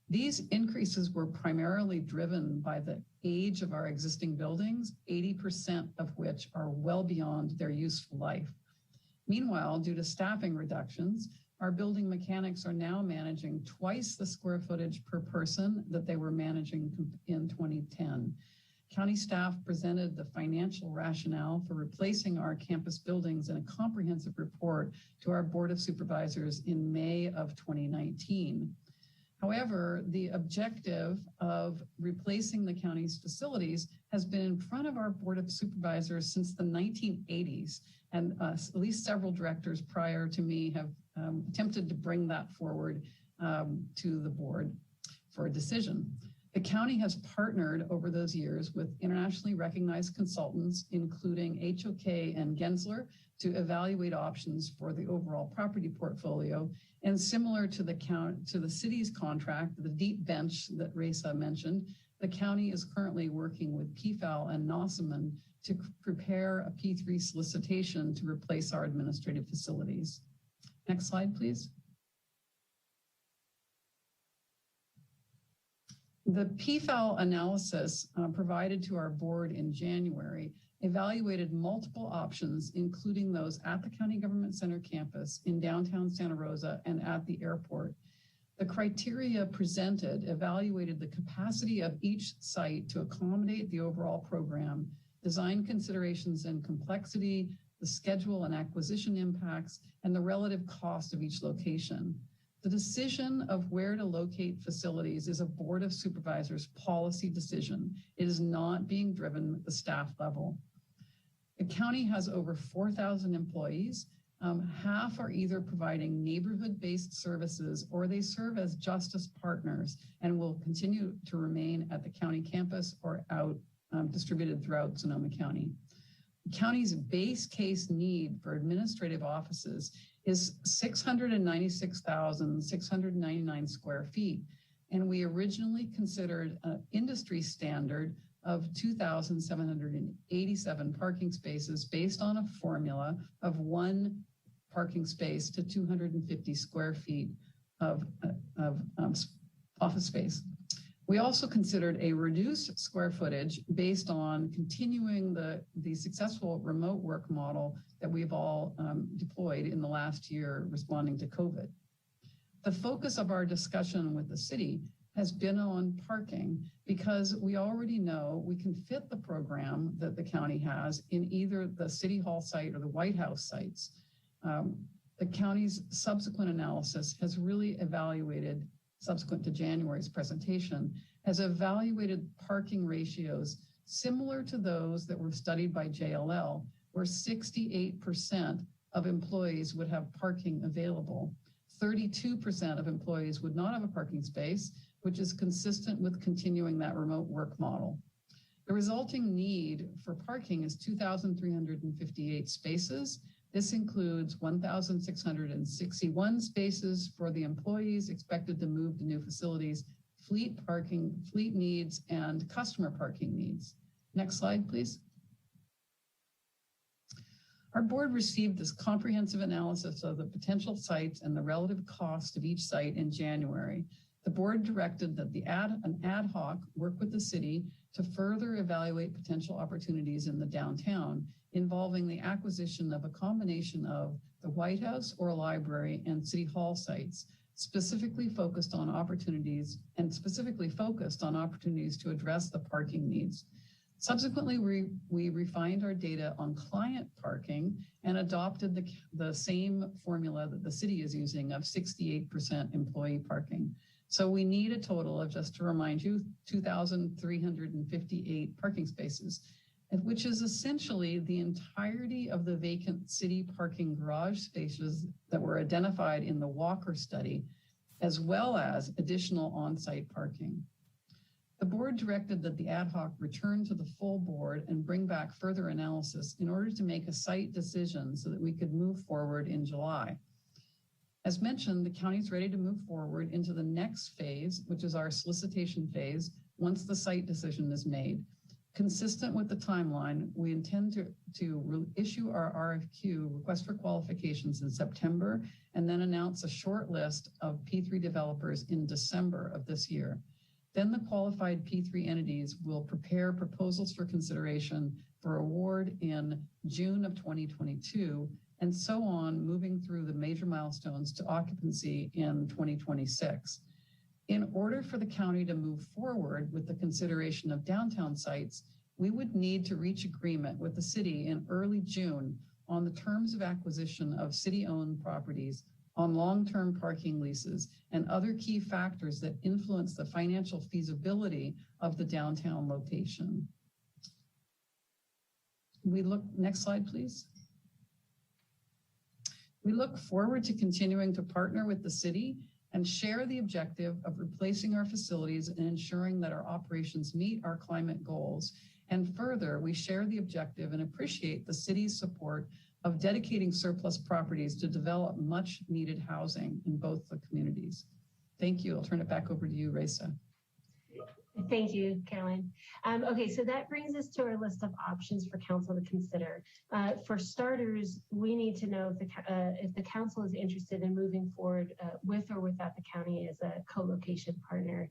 M: These increases were primarily driven by the age of our existing buildings, 80% of which are well beyond their useful life. Meanwhile, due to staffing reductions, our building mechanics are now managing twice the square footage per person that they were managing in 2010. County staff presented the financial rationale for replacing our campus buildings in a comprehensive report to our Board of Supervisors in May of 2019. However, the objective of replacing the county's facilities has been in front of our Board of Supervisors since the 1980s, and at least several directors prior to me have attempted to bring that forward to the board for a decision. The county has partnered over those years with internationally recognized consultants, including HOK and Gensler, to evaluate options for the overall property portfolio. And similar to the city's contract, the deep bench that Rosa mentioned, the county is currently working with PFAL and Nossaman to prepare a P3 solicitation to replace our administrative facilities. Next slide, please. The PFAL analysis provided to our board in January evaluated multiple options, including those at the County Government Center campus, in downtown Santa Rosa, and at the airport. The criteria presented evaluated the capacity of each site to accommodate the overall program, design considerations and complexity, the schedule and acquisition impacts, and the relative cost of each location. The decision of where to locate facilities is a Board of Supervisors policy decision. It is not being driven at the staff level. The county has over 4,000 employees. Half are either providing neighborhood-based services or they serve as justice partners and will continue to remain at the county campus or out distributed throughout Sonoma County. The county's base case need for administrative offices is 696,699 square feet. And we originally considered an industry standard of 2,787 parking spaces based on a formula of 1 parking space to 250 square feet of office space. We also considered a reduced square footage based on continuing the successful remote work model that we've all deployed in the last year responding to COVID. The focus of our discussion with the city has been on parking because we already know we can fit the program that the county has in either the City Hall site or the White House sites. The county's subsequent analysis has really evaluated, subsequent to January's presentation, has evaluated parking ratios similar to those that were studied by JLL, where 68% of employees would have parking available. 32% of employees would not have a parking space, which is consistent with continuing that remote work model. The resulting need for parking is 2,358 spaces. This includes 1,661 spaces for the employees expected to move to new facilities, fleet parking, fleet needs, and customer parking needs. Next slide, please. Our board received this comprehensive analysis of the potential sites and the relative cost of each site in January. The board directed that an ad hoc work with the city to further evaluate potential opportunities in the downtown involving the acquisition of a combination of the White House or a library and City Hall sites, specifically focused on opportunities to address the parking needs. Subsequently, we refined our data on client parking and adopted the same formula that the city is using of 68% employee parking. So we need a total of, just to remind you, 2,358 parking spaces, which is essentially the entirety of the vacant city parking garage spaces that were identified in the Walker study, as well as additional on-site parking. The board directed that the ad hoc return to the full board and bring back further analysis in order to make a site decision so that we could move forward in July. As mentioned, the county is ready to move forward into the next phase, which is our solicitation phase, once the site decision is made. Consistent with the timeline, we intend to issue our RFQ, request for qualifications, in September, and then announce a short list of P3 developers in December of this year. Then the qualified P3 entities will prepare proposals for consideration for award in June of 2022, and so on, moving through the major milestones to occupancy in 2026. In order for the county to move forward with the consideration of downtown sites, we would need to reach agreement with the city in early June on the terms of acquisition of city-owned properties, on long-term parking leases, and other key factors that influence the financial feasibility of the downtown location. Next slide, please. We look forward to continuing to partner with the city and share the objective of replacing our facilities and ensuring that our operations meet our climate goals. And further, we share the objective and appreciate the city's support of dedicating surplus properties to develop much needed housing in both the communities. Thank you. I'll turn it back over to you, Rosa.
L: Thank you, Caroline. Okay, so that brings us to our list of options for council to consider. For starters, we need to know if the council is interested in moving forward with or without the county as a co-location partner.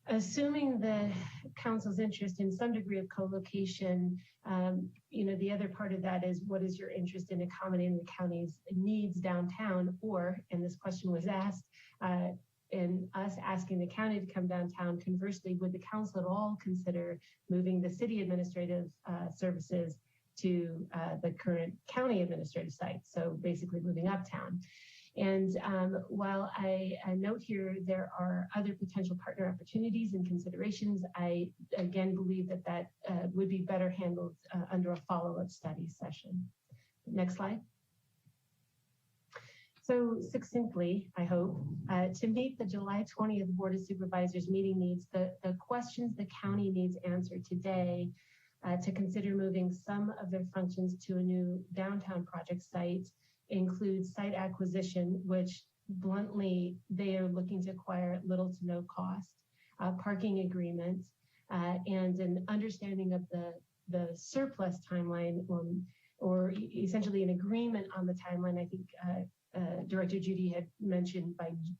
L: Assuming the council's interest in some degree of co-location, the other part of that is, what is your interest in accommodating the county's needs downtown? Or, and this question was asked, in us asking the county to come downtown, conversely, would the council at all consider moving the city administrative services to the current county administrative site? So basically moving uptown. And while I note here there are other potential partner opportunities and considerations, I again believe that would be better handled under a follow-up study session. Next slide. So succinctly, I hope, to meet the July 20th Board of Supervisors meeting needs, the questions the county needs answered today to consider moving some of their functions to a new downtown project site include site acquisition, which bluntly, they are looking to acquire at little to no cost, parking agreement, and an understanding of the surplus timeline, or essentially an agreement on the timeline. I think Director Judy had mentioned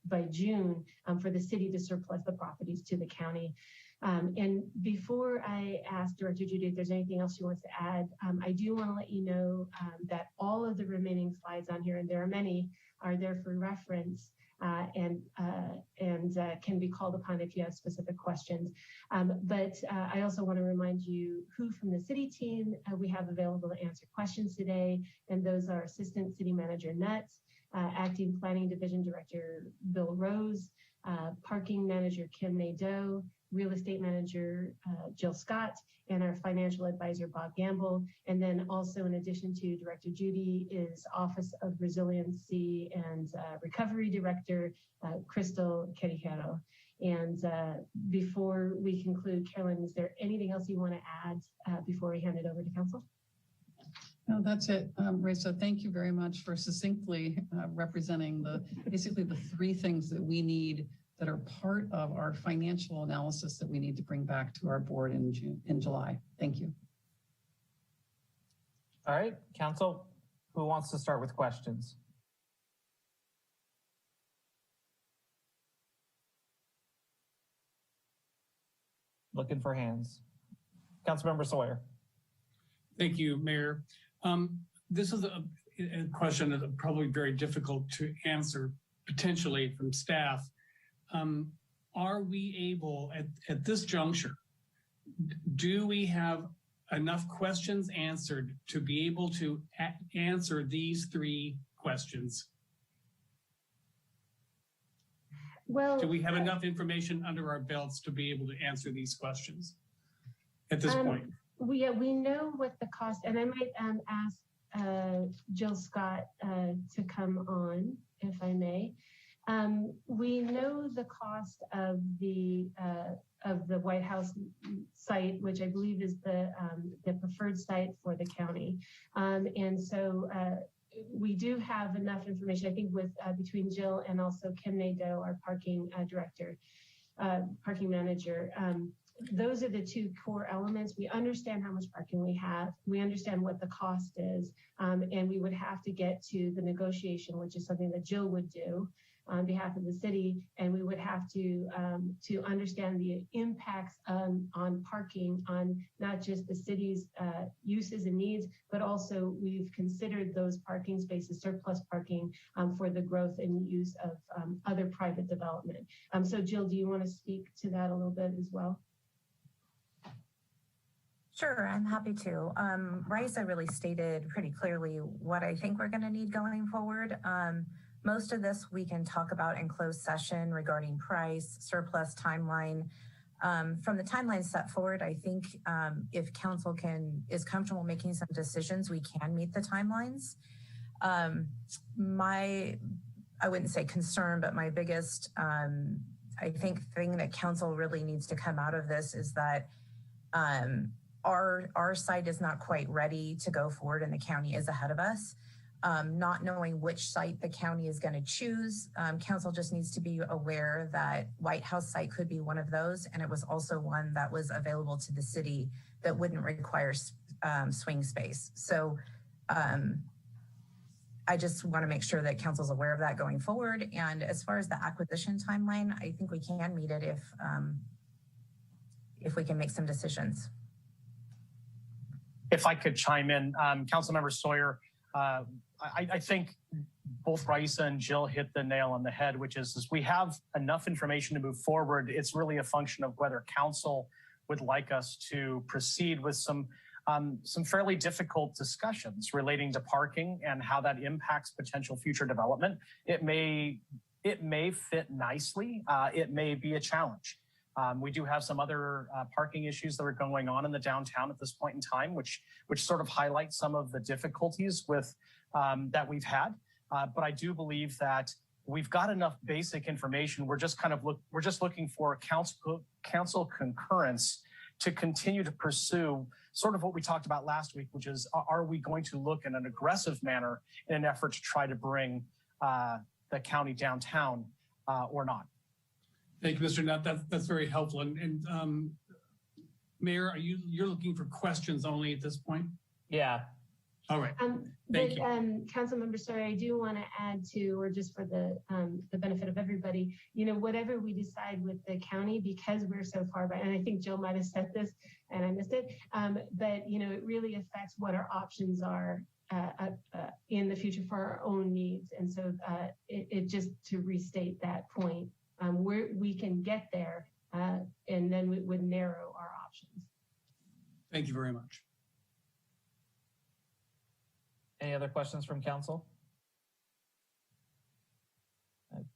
L: by June for the city to surplus the properties to the county. And before I ask Director Judy if there's anything else she wants to add, I do want to let you know that all of the remaining slides on here, and there are many, are there for reference and can be called upon if you have specific questions. But I also want to remind you who from the city team we have available to answer questions today, and those are Assistant City Manager Nutt, Acting Planning Division Director Bill Rose, Parking Manager Kim Nadeau, Real Estate Manager Jill Scott, and our Financial Advisor Bob Gamble. And then also, in addition to Director Judy, is Office of Resiliency and Recovery Director Crystal Querijero. And before we conclude, Carolyn, is there anything else you want to add before we hand it over to Council?
M: No, that's it. Rosa, thank you very much for succinctly representing basically the three things that we need that are part of our financial analysis that we need to bring back to our board in July. Thank you.
B: All right, council, who wants to start with questions? Looking for hands. Councilmember Sawyer.
E: Thank you, Mayor. This is a question that's probably very difficult to answer potentially from staff. Are we able at this juncture, do we have enough questions answered to be able to answer these 3 questions?
L: Well,
E: do we have enough information under our belts to be able to answer these questions at this point?
L: We know what the cost, and I might ask Jill Scott to come on, if I may. We know the cost of the White House site, which I believe is the preferred site for the county, and so we do have enough information. I think with between Jill and also Kim Nadeau, our parking director, parking manager. Those are the 2 core elements. We understand how much parking we have. We understand what the cost is, and we would have to get to the negotiation, which is something that Jill would do on behalf of the city, and we would have to understand the impacts on parking on not just the city's uses and needs, but also we've considered those parking spaces, surplus parking, for the growth and use of other private development. So Jill, do you want to speak to that a little bit as well?
N: Sure, I'm happy to. Raisa really stated pretty clearly what I think we're going to need going forward. Most of this we can talk about in closed session regarding price, surplus, timeline. From the timeline set forward, I think if council is comfortable making some decisions, we can meet the timelines. I wouldn't say concern, but my biggest, I think, thing that council really needs to come out of this is that our site is not quite ready to go forward and the county is ahead of us. Not knowing which site the county is going to choose, council just needs to be aware that White House site could be one of those, and it was also one that was available to the city that wouldn't require swing space. So I just want to make sure that council's aware of that going forward. And as far as the acquisition timeline, I think we can meet it if we can make some decisions.
O: If I could chime in, Councilmember Sawyer, I think both Raisa and Jill hit the nail on the head, which is we have enough information to move forward. It's really a function of whether council would like us to proceed with some fairly difficult discussions relating to parking and how that impacts potential future development. It may fit nicely. It may be a challenge. We do have some other parking issues that are going on in the downtown at this point in time, which sort of highlight some of the difficulties with that we've had. But I do believe that we've got enough basic information. We're just looking for council concurrence to continue to pursue sort of what we talked about last week, which is, are we going to look in an aggressive manner in an effort to try to bring the county downtown or not?
E: Thank you, Mr. Nutt. That's very helpful. And Mayor, you're looking for questions only at this point?
B: Yeah.
E: All right. Thank you.
L: Councilmember, sorry, I do want to add to, or just for the benefit of everybody, whatever we decide with the county, because we're so far by, and I think Jill might have said this and I missed it, but it really affects what our options are in the future for our own needs. And so it just to restate that point, we can get there and then we would narrow our options.
E: Thank you very much.
B: Any other questions from council?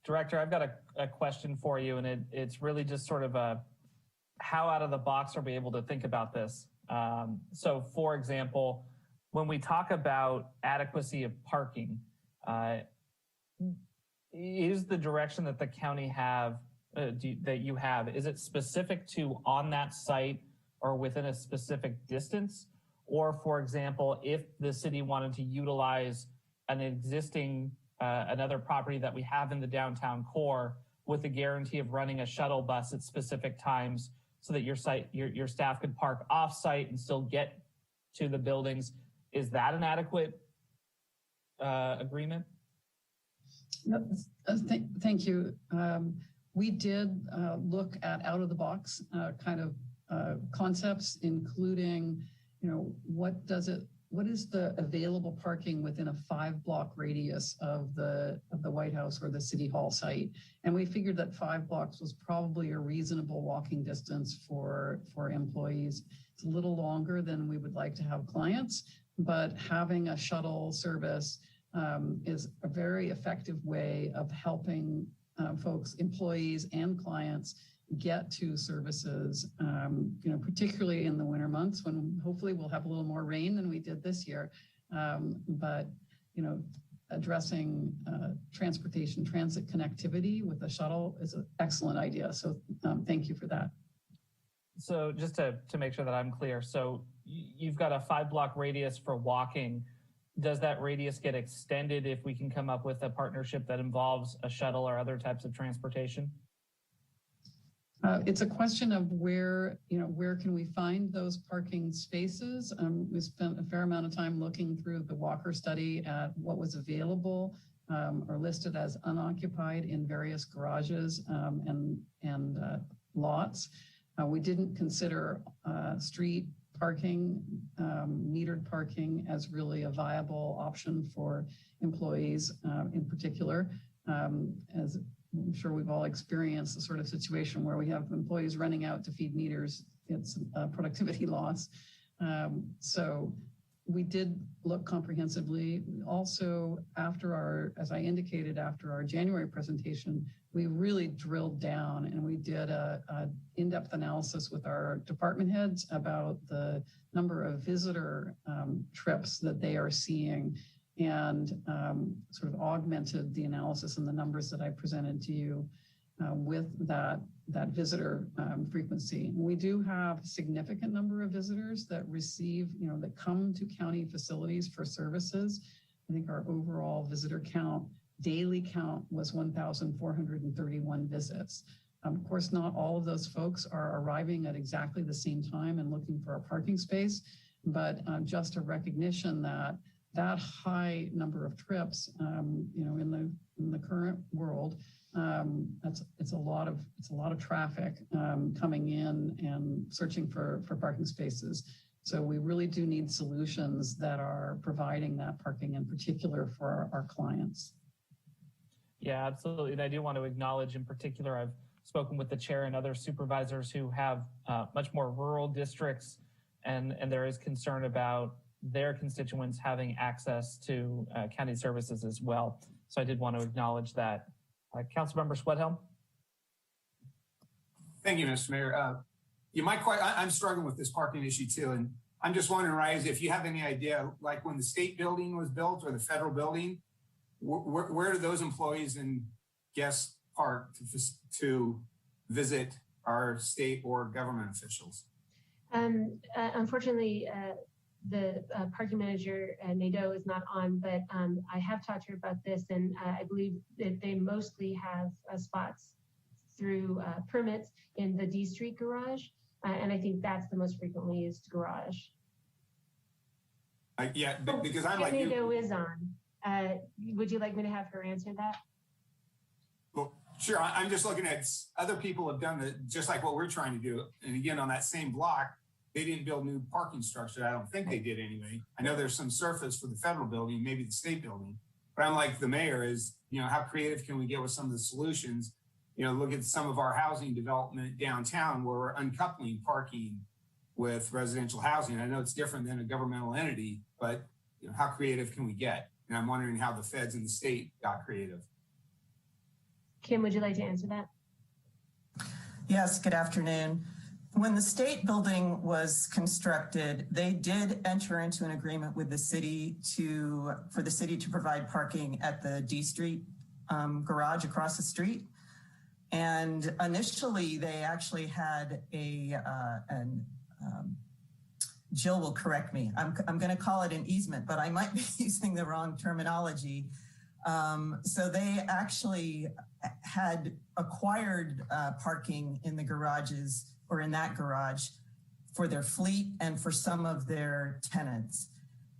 B: Director, I've got a question for you, and it's really just sort of how out of the box are we able to think about this? So for example, when we talk about adequacy of parking, is the direction that the county that you have, is it specific to on that site or within a specific distance? Or for example, if the city wanted to utilize an existing, another property that we have in the downtown core, with the guarantee of running a shuttle bus at specific times so that your staff could park off site and still get to the buildings. Is that an adequate agreement?
M: No, thank you. We did look at out of the box kind of concepts, including, what is the available parking within a 5-block radius of the White House or the City Hall site? And we figured that 5 blocks was probably a reasonable walking distance for employees. It's a little longer than we would like to have clients, but having a shuttle service is a very effective way of helping folks, employees and clients get to services, particularly in the winter months when hopefully we'll have a little more rain than we did this year. But addressing transit connectivity with a shuttle is an excellent idea. So thank you for that.
B: So just to make sure that I'm clear, so you've got a 5-block radius for walking. Does that radius get extended if we can come up with a partnership that involves a shuttle or other types of transportation?
M: It's a question of where can we find those parking spaces? We spent a fair amount of time looking through the Walker study at what was available or listed as unoccupied in various garages and lots. We didn't consider street parking, metered parking as really a viable option for employees in particular. As I'm sure we've all experienced the sort of situation where we have employees running out to feed meters. It's a productivity loss. So we did look comprehensively. Also, as I indicated, after our January presentation, we really drilled down and we did a in-depth analysis with our department heads about the number of visitor trips that they are seeing, and sort of augmented the analysis and the numbers that I presented to you with that visitor frequency. We do have a significant number of visitors that receive, that come to county facilities for services. I think our overall visitor count, daily count, was 1,431 visits. Of course, not all of those folks are arriving at exactly the same time and looking for a parking space, but just a recognition that high number of trips, in the current world, it's a lot of traffic coming in and searching for parking spaces. So we really do need solutions that are providing that parking in particular for our clients.
B: Yeah, absolutely. And I do want to acknowledge in particular, I've spoken with the chair and other supervisors who have much more rural districts, and there is concern about their constituents having access to county services as well. So I did want to acknowledge that. Councilmember Sweathelm.
F: Thank you, Mr. Mayor. I'm struggling with this parking issue too. And I'm just wondering, Rise, if you have any idea, like when the state building was built or the federal building, where do those employees and guests park to visit our state or government officials?
L: Unfortunately, the parking manager, Nadeau, is not on, but I have talked to her about this, and I believe that they mostly have spots through permits in the D Street garage, and I think that's the most frequently used garage.
F: Yeah, because I'm like
L: Nadeau is on. Would you like me to have her answer that?
F: Well, sure. I'm just looking at other people have done it just like what we're trying to do, and again on that same block. They didn't build new parking structure. I don't think they did anyway. I know there's some surface for the federal building, maybe the state building, but I'm like the mayor is, how creative can we get with some of the solutions? Look at some of our housing development downtown where we're uncoupling parking with residential housing. I know it's different than a governmental entity, but how creative can we get? And I'm wondering how the feds and the state got creative.
L: Kim, would you like to answer that?
P: Yes, good afternoon. When the state building was constructed, they did enter into an agreement with the city for the city to provide parking at the D Street garage across the street. And initially, they actually had Jill will correct me. I'm going to call it an easement, but I might be using the wrong terminology. So they actually had acquired parking in the garages or in that garage for their fleet and for some of their tenants.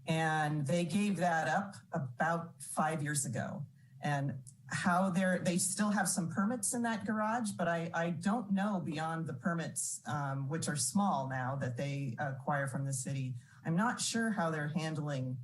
P: And they gave that up about 5 years ago. And how they still have some permits in that garage, but I don't know beyond the permits, which are small now that they acquire from the city. I'm not sure how they're handling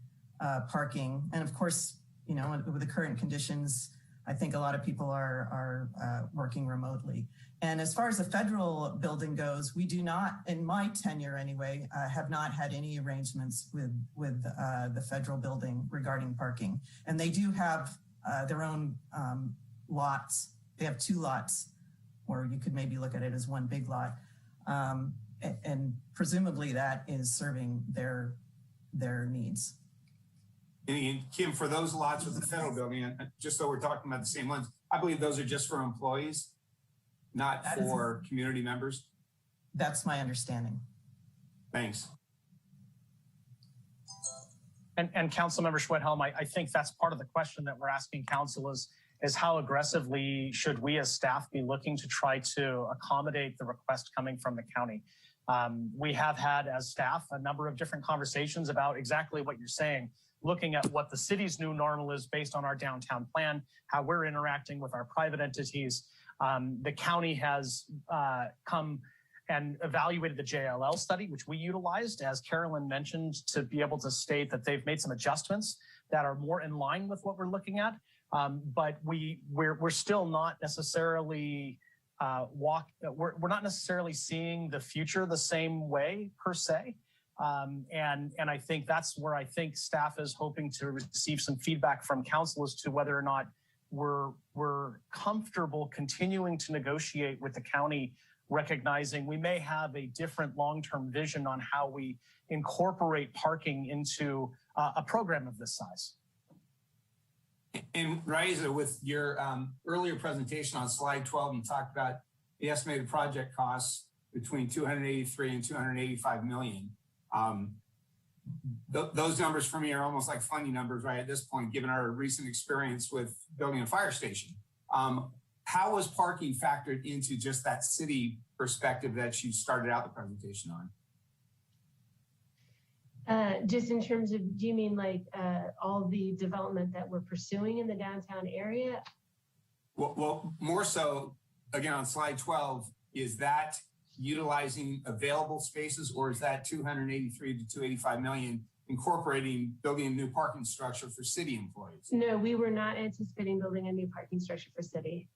P: parking. And of course, you know, with the current conditions, I think a lot of people are working remotely. And as far as the federal building goes, we do not, in my tenure anyway, have not had any arrangements with the federal building regarding parking. And they do have their own lots. They have 2 lots, or you could maybe look at it as one big lot. And presumably that is serving their needs.
F: And Kim, for those lots with the federal building, just so we're talking about the same ones, I believe those are just for employees, not for community members.
P: That's my understanding.
F: Thanks.
O: And Councilmember Schwedhelm, I think that's part of the question that we're asking council is how aggressively should we as staff be looking to try to accommodate the request coming from the county? We have had as staff a number of different conversations about exactly what you're saying, looking at what the city's new normal is based on our downtown plan, how we're interacting with our private entities. The county has come and evaluated the JLL study, which we utilized, as Carolyn mentioned, to be able to state that they've made some adjustments that are more in line with what we're looking at. But we're still not necessarily we're not necessarily seeing the future the same way per se. And I think that's where I think staff is hoping to receive some feedback from council as to whether or not we're comfortable continuing to negotiate with the county, recognizing we may have a different long-term vision on how we incorporate parking into a program of this size.
F: And Rosa, with your earlier presentation on slide 12, you talked about the estimated project costs between 283 and 285 million. Those numbers for me are almost like funny numbers right at this point, given our recent experience with building a fire station. How was parking factored into just that city perspective that you started out the presentation on?
L: Just in terms of, do you mean like all the development that we're pursuing in the downtown area?
F: Well, more so, again, on slide 12, is that utilizing available spaces, or is that 283 to 285 million incorporating building a new parking structure for city employees?
L: No, we were not anticipating building a new parking structure for city.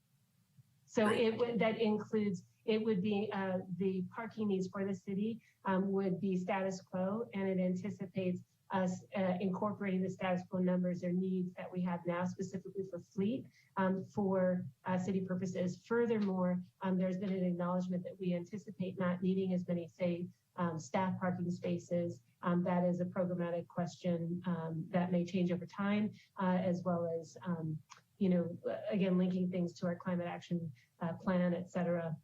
L: So that includes, it would be the parking needs for the city would be status quo, and it anticipates us incorporating the status quo numbers or needs that we have now, specifically for fleet, for city purposes. Furthermore, there's been an acknowledgement that we anticipate not needing as many, say, staff parking spaces. That is a programmatic question that may change over time, as well as, you know, again, linking things to our climate action plan, et cetera.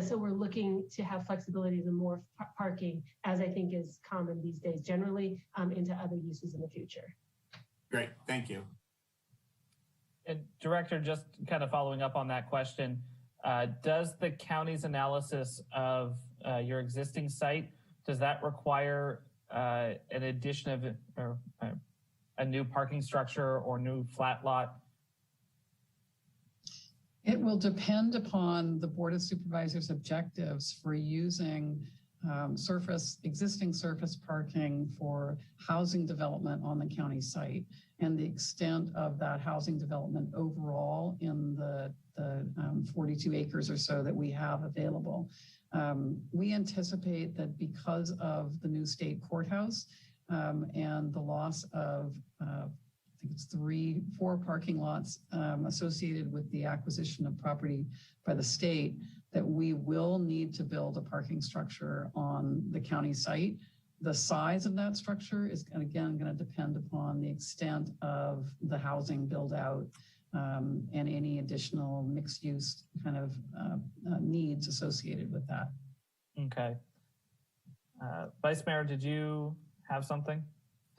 L: So we're looking to have flexibility to more parking, as I think is common these days generally, into other uses in the future.
F: Great, thank you.
B: And Director, just kind of following up on that question, does the county's analysis of your existing site, does that require an addition of or a new parking structure or new flat lot?
M: It will depend upon the Board of Supervisors' objectives for using existing surface parking for housing development on the county site, and the extent of that housing development overall in the 42 acres or so that we have available. We anticipate that because of the new state courthouse and the loss of I think it's 4 parking lots associated with the acquisition of property by the state, that we will need to build a parking structure on the county site. The size of that structure is, again, going to depend upon the extent of the housing build out and any additional mixed use kind of needs associated with that.
B: Okay. Vice Mayor, did you have something?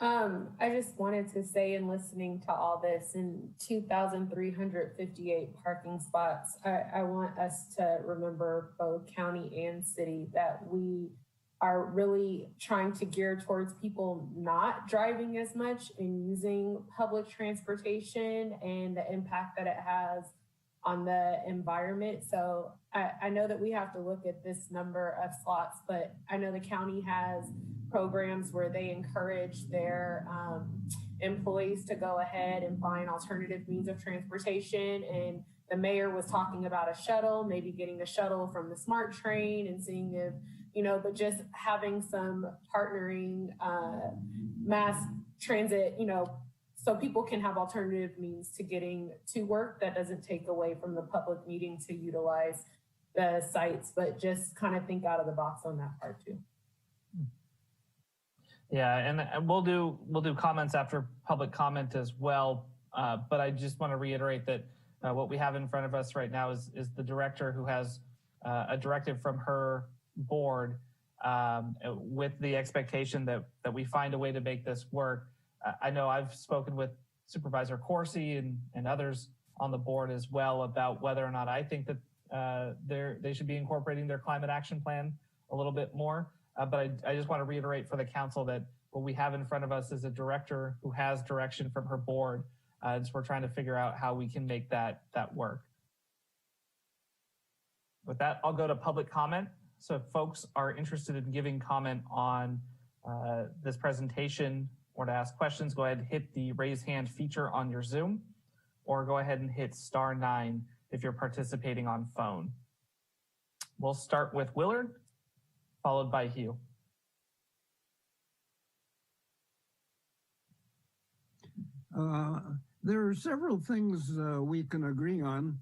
Q: I just wanted to say, in listening to all this, in 2,358 parking spots, I want us to remember, both county and city, that we are really trying to gear towards people not driving as much and using public transportation and the impact that it has on the environment. So I know that we have to look at this number of slots, but I know the county has programs where they encourage their employees to go ahead and find alternative means of transportation. And the mayor was talking about a shuttle, maybe getting a shuttle from the SMART train and seeing if, but just having some partnering mass transit, so people can have alternative means to getting to work that doesn't take away from the public needing to utilize the sites, but just kind of think out of the box on that part too.
B: Yeah, and we'll do comments after public comment as well. But I just want to reiterate that what we have in front of us right now is the director who has a directive from her board with the expectation that we find a way to make this work. I know I've spoken with Supervisor Corsi and others on the board as well about whether or not I think that they should be incorporating their climate action plan a little bit more. But I just want to reiterate for the council that what we have in front of us is a director who has direction from her board. And so we're trying to figure out how we can make that work. With that, I'll go to public comment. So if folks are interested in giving comment on this presentation or to ask questions, go ahead and hit the raise hand feature on your Zoom, or go ahead and hit *9 if you're participating on phone. We'll start with Willard, followed by Hugh.
R: There are several things we can agree on.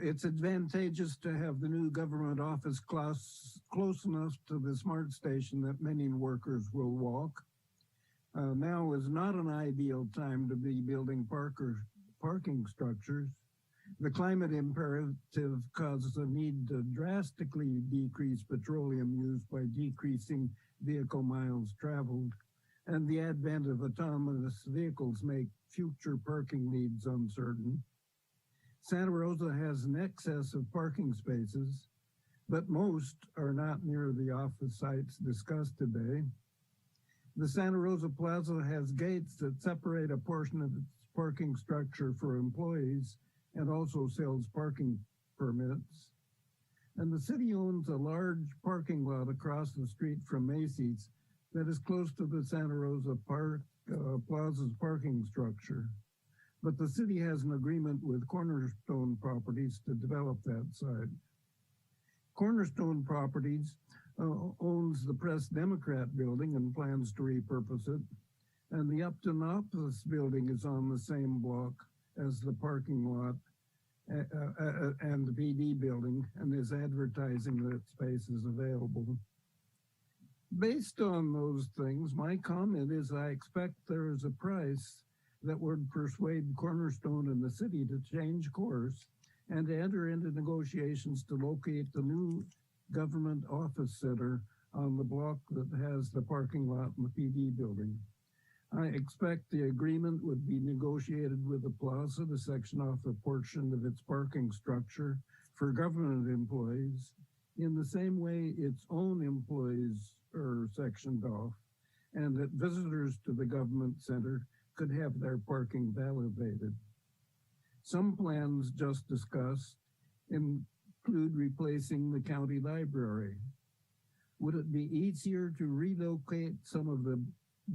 R: It's advantageous to have the new government office close enough to the SMART station that many workers will walk. Now is not an ideal time to be building parking structures. The climate imperative causes a need to drastically decrease petroleum use by decreasing vehicle miles traveled, and the advent of autonomous vehicles make future parking needs uncertain. Santa Rosa has an excess of parking spaces, but most are not near the office sites discussed today. The Santa Rosa Plaza has gates that separate a portion of its parking structure for employees and also sells parking permits. And the city owns a large parking lot across the street from Macy's that is close to the Santa Rosa Plaza's parking structure. But the city has an agreement with Cornerstone Properties to develop that site. Cornerstone Properties owns the Press Democrat building and plans to repurpose it. And the Upton Office building is on the same block as the parking lot and the PD building, and is advertising that space is available. Based on those things, my comment is I expect there is a price that would persuade Cornerstone and the city to change course and to enter into negotiations to locate the new government office center on the block that has the parking lot and the PD building. I expect the agreement would be negotiated with the plaza to section off a portion of its parking structure for government employees in the same way its own employees are sectioned off, and that visitors to the government center could have their parking validated. Some plans just discussed include replacing the county library. Would it be easier to relocate some of the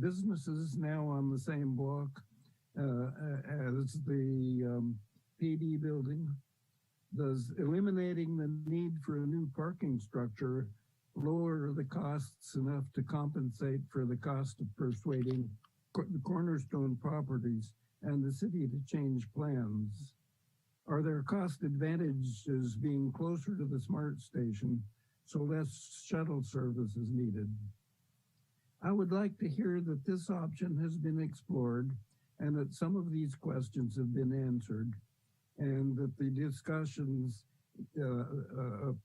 R: businesses now on the same block as the PD building? Does eliminating the need for a new parking structure lower the costs enough to compensate for the cost of persuading the Cornerstone Properties and the city to change plans? Are there cost advantages being closer to the SMART station so less shuttle service is needed? I would like to hear that this option has been explored and that some of these questions have been answered, and that the discussions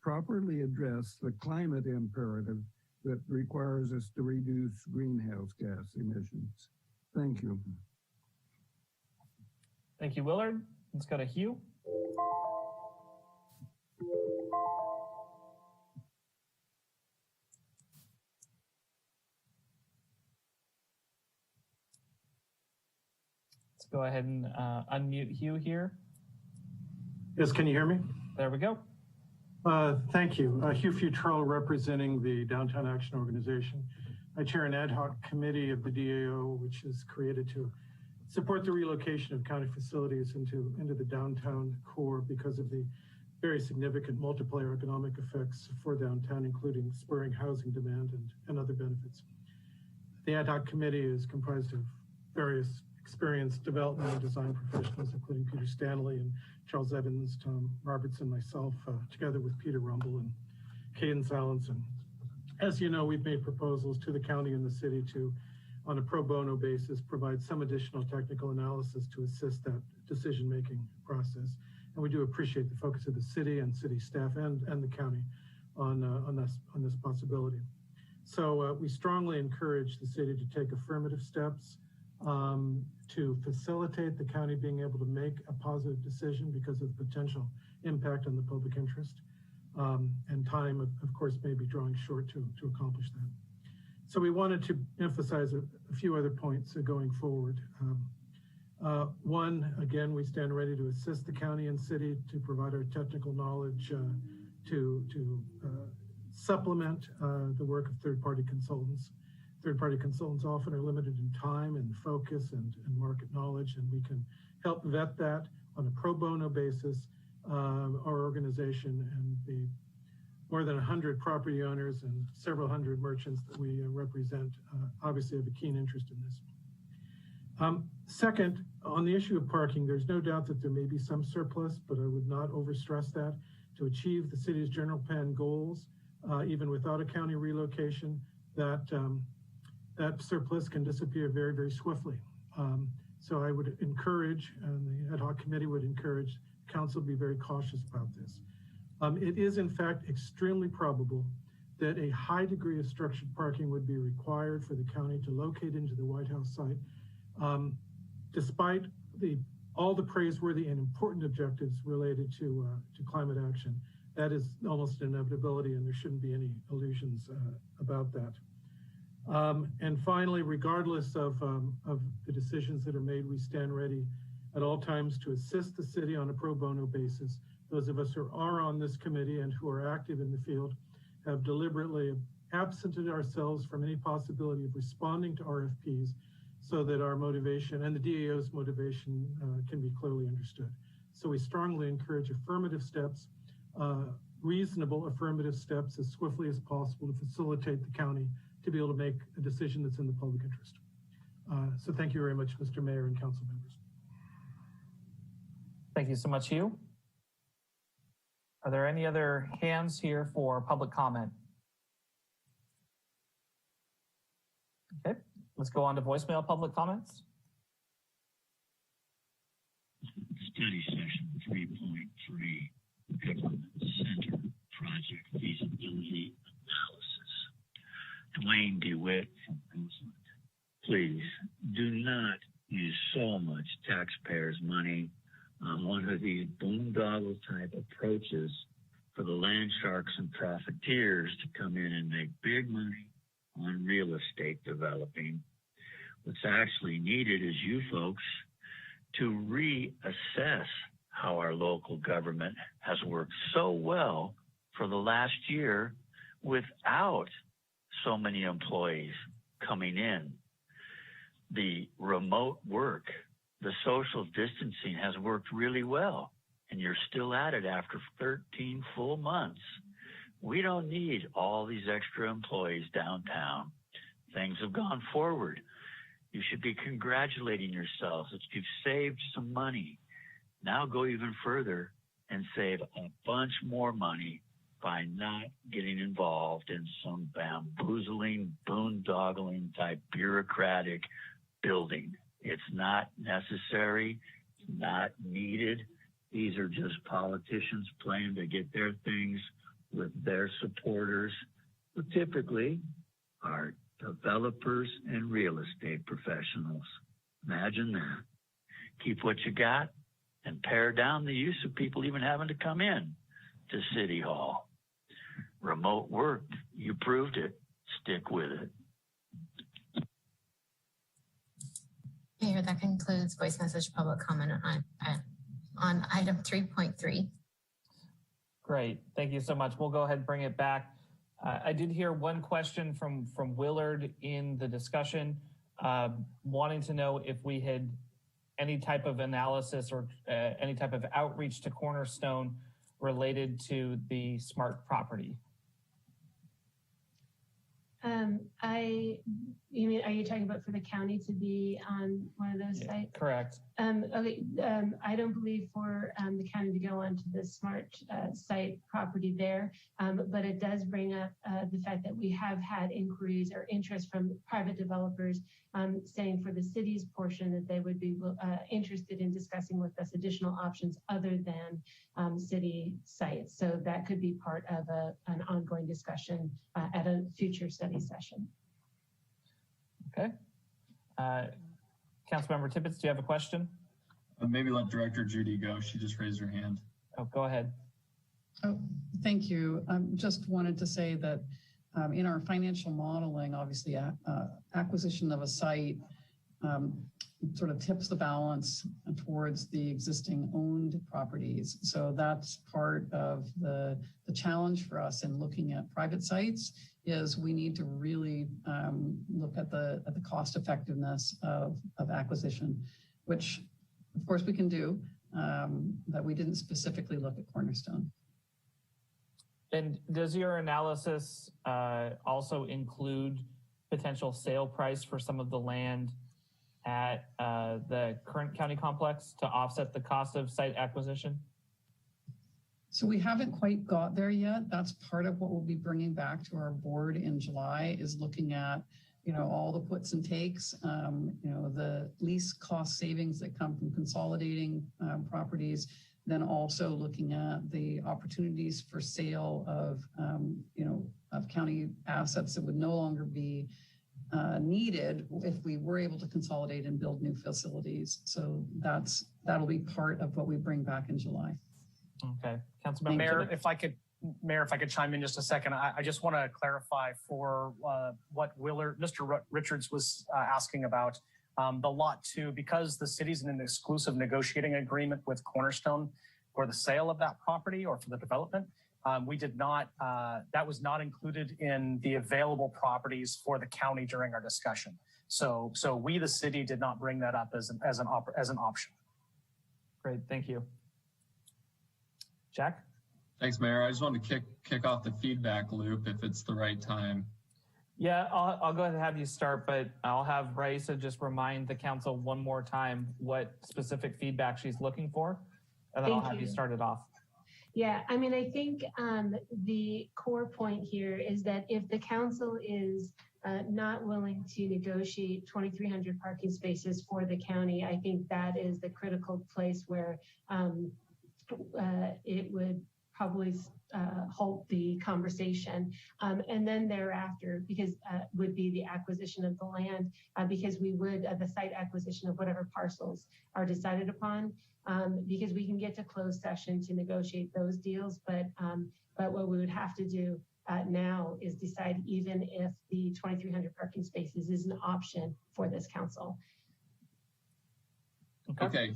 R: properly address the climate imperative that requires us to reduce greenhouse gas emissions. Thank you.
B: Thank you, Willard. Let's go to Hugh. Let's go ahead and unmute Hugh here.
S: Yes, can you hear me?
B: There we go.
S: Thank you. Hugh Futrell, representing the Downtown Action Organization. I chair an ad hoc committee of the DAO, which is created to support the relocation of county facilities into the downtown core because of the very significant multiplier economic effects for downtown, including spurring housing demand and other benefits. The ad hoc committee is comprised of various experienced development and design professionals, including Peter Stanley and Charles Evans, Tom Robertson, myself, together with Peter Rumble and Cadence Allenson. As you know, we've made proposals to the county and the city to, on a pro bono basis, provide some additional technical analysis to assist that decision-making process. And we do appreciate the focus of the city and city staff and the county on this possibility. So we strongly encourage the city to take affirmative steps to facilitate the county being able to make a positive decision because of the potential impact on the public interest. And time, of course, may be drawing short to accomplish that. So we wanted to emphasize a few other points going forward. One, again, we stand ready to assist the county and city to provide our technical knowledge to supplement the work of third-party consultants. Third-party consultants often are limited in time and focus and market knowledge, and we can help vet that on a pro bono basis. Our organization and the more than 100 property owners and several hundred merchants that we represent obviously have a keen interest in this. Second, on the issue of parking, there's no doubt that there may be some surplus, but I would not overstress that. To achieve the city's general plan goals, even without a county relocation, that surplus can disappear very, very swiftly. So I would encourage, and the ad hoc committee would encourage, council to be very cautious about this. It is in fact extremely probable that a high degree of structured parking would be required for the county to locate into the White House site, despite all the praiseworthy and important objectives related to climate action. That is almost an inevitability, and there shouldn't be any illusions about that. And finally, regardless of the decisions that are made, we stand ready at all times to assist the city on a pro bono basis. Those of us who are on this committee and who are active in the field have deliberately absented ourselves from any possibility of responding to RFPs so that our motivation and the DAO's motivation can be clearly understood. So we strongly encourage affirmative steps, reasonable affirmative steps as swiftly as possible to facilitate the county to be able to make a decision that's in the public interest. So thank you very much, Mr. Mayor and council members.
B: Thank you so much, Hugh. Are there any other hands here for public comment? Okay, let's go on to voicemail public comments.
K: Study session 3.3, Government Center Project Feasibility Analysis. Dwayne DeWitt from Roseland. Please do not use so much taxpayers' money on one of these boondoggle type approaches for the land sharks and profiteers to come in and make big money on real estate developing. What's actually needed is you folks to reassess how our local government has worked so well for the last year without so many employees coming in. The remote work, the social distancing has worked really well, and you're still at it after 13 full months. We don't need all these extra employees downtown. Things have gone forward. You should be congratulating yourselves that you've saved some money. Now go even further and save a bunch more money by not getting involved in some bamboozling, boondoggling type bureaucratic building. It's not necessary, it's not needed. These are just politicians playing to get their things with their supporters. who typically are developers and real estate professionals. Imagine that. Keep what you got and pare down the use of people even having to come in to City Hall. Remote work, you proved it. Stick with it.
A: Mayor, that concludes voice message public comment on item 3.3.
B: Great, thank you so much. We'll go ahead and bring it back. I did hear one question from Willard in the discussion, wanting to know if we had any type of analysis or any type of outreach to Cornerstone related to the smart property.
L: You mean, are you talking about for the county to be on one of those sites?
B: Correct.
L: Okay, I don't believe for the county to go onto the smart site property there, but it does bring up the fact that we have had inquiries or interest from private developers saying for the city's portion that they would be interested in discussing with us additional options other than city sites. So that could be part of an ongoing discussion at a future study session.
B: Okay. Councilmember Tippett, do you have a question?
T: Maybe let Director Judy go. She just raised her hand.
B: Oh, go ahead.
M: Oh, thank you. Just wanted to say that in our financial modeling, obviously acquisition of a site sort of tips the balance towards the existing owned properties. So that's part of the challenge for us in looking at private sites is we need to really look at the cost effectiveness of acquisition, which of course we can do, but we didn't specifically look at Cornerstone.
B: And does your analysis also include potential sale price for some of the land at the current county complex to offset the cost of site acquisition?
M: So we haven't quite got there yet. That's part of what we'll be bringing back to our board in July is looking at, all the puts and takes, the lease cost savings that come from consolidating properties, then also looking at the opportunities for sale of county assets that would no longer be needed if we were able to consolidate and build new facilities. So that'll be part of what we bring back in July.
B: Okay, Councilmember.
O: Mayor, if I could chime in just a second, I just want to clarify for what Mr. Richards was asking about the Lot 2, because the city's in an exclusive negotiating agreement with Cornerstone for the sale of that property or for the development. We did not, that was not included in the available properties for the county during our discussion. So we, the city, did not bring that up as an option.
B: Great, thank you. Jack?
T: Thanks, Mayor. I just wanted to kick off the feedback loop if it's the right time.
B: Yeah, I'll go ahead and have you start, but I'll have Raisa just remind the council one more time what specific feedback she's looking for, and then I'll have you start it off.
L: Yeah, I mean, I think the core point here is that if the council is not willing to negotiate 2,300 parking spaces for the county, I think that is the critical place where it would probably halt the conversation. And then thereafter, because would be the acquisition of the land, because we would, the site acquisition of whatever parcels are decided upon, because we can get to closed session to negotiate those deals. But what we would have to do now is decide even if the 2,300 parking spaces is an option for this council.
T: Okay.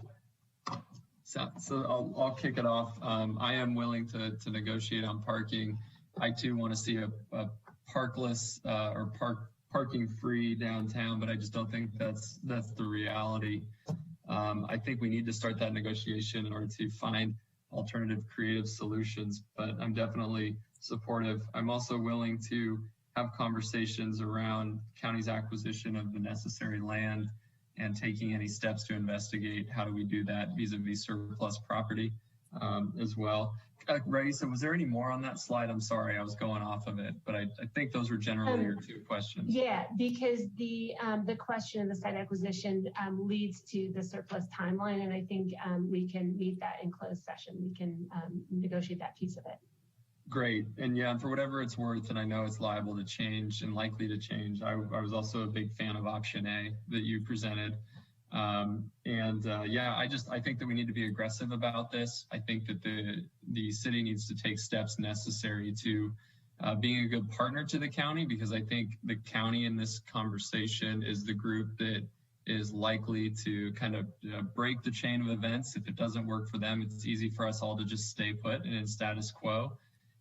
T: So I'll kick it off. I am willing to negotiate on parking. I too want to see a parkless or parking free downtown, but I just don't think that's the reality. I think we need to start that negotiation in order to find alternative creative solutions, but I'm definitely supportive. I'm also willing to have conversations around county's acquisition of the necessary land and taking any steps to investigate how do we do that vis-a-vis surplus property as well. Raisa, was there any more on that slide? I'm sorry, I was going off of it, but I think those were generally your two questions.
L: Yeah, because the question of the site acquisition leads to the surplus timeline, and I think we can meet that in closed session. We can negotiate that piece of it.
T: Great. And yeah, for whatever it's worth, and I know it's liable to change and likely to change, I was also a big fan of option A that you presented. Yeah, I think that we need to be aggressive about this. I think that the city needs to take steps necessary to being a good partner to the county, because I think the county in this conversation is the group that is likely to kind of break the chain of events. If it doesn't work for them, it's easy for us all to just stay put and in status quo.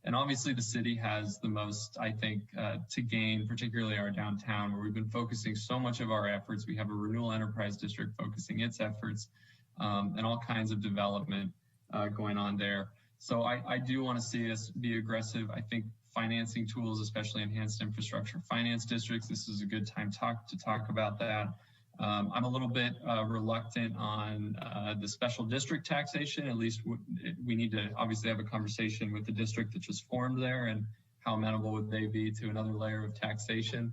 T: And obviously the city has the most, I think, to gain, particularly our downtown, where we've been focusing so much of our efforts. We have a renewal enterprise district focusing its efforts and all kinds of development going on there. So I do want to see us be aggressive. I think financing tools, especially enhanced infrastructure finance districts, this is a good time to talk about that. I'm a little bit reluctant on the special district taxation. At least we need to obviously have a conversation with the district that just formed there, and how amenable would they be to another layer of taxation.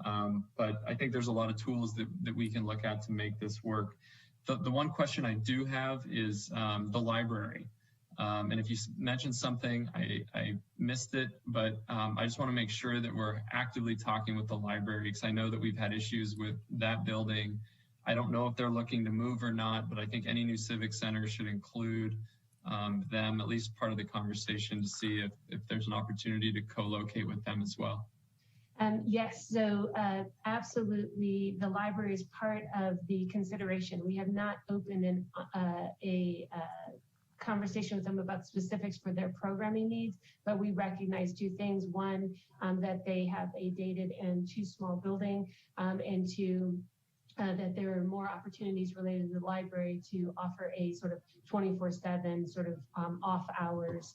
T: But I think there's a lot of tools that we can look at to make this work. The one question I do have is the library. And if you mentioned something, I missed it, but I just want to make sure that we're actively talking with the library, because I know that we've had issues with that building. I don't know if they're looking to move or not, but I think any new civic center should include them, at least part of the conversation, to see if there's an opportunity to co-locate with them as well.
L: Yes, so absolutely, the library is part of the consideration. We have not opened a conversation with them about specifics for their programming needs, but we recognize two things. One, that they have a dated and too small building, and two, that there are more opportunities related to the library to offer a sort of 24/7 sort of off hours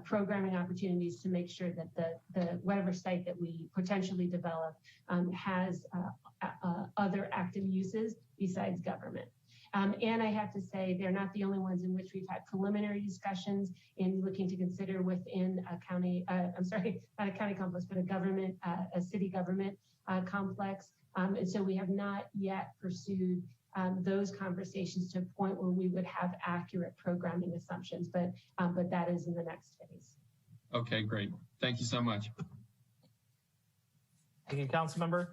L: programming opportunities to make sure that the whatever site that we potentially develop has other active uses besides government. And I have to say, they're not the only ones in which we've had preliminary discussions in looking to consider within a county, I'm sorry, not a county complex, but a city government complex. And so we have not yet pursued those conversations to a point where we would have accurate programming assumptions, but that is in the next phase.
T: Okay, great. Thank you so much.
B: Thank you, Councilmember.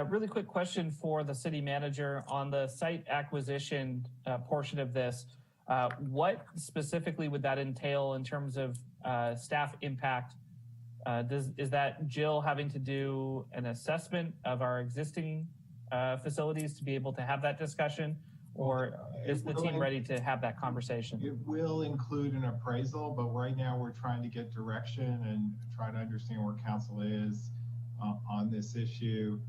B: Really quick question for the city manager on the site acquisition portion of this. What specifically would that entail in terms of staff impact? Is that Jill having to do an assessment of our existing facilities to be able to have that discussion, or is the team ready to have that conversation?
G: It will include an appraisal, but right now we're trying to get direction and try to understand where council is on this issue.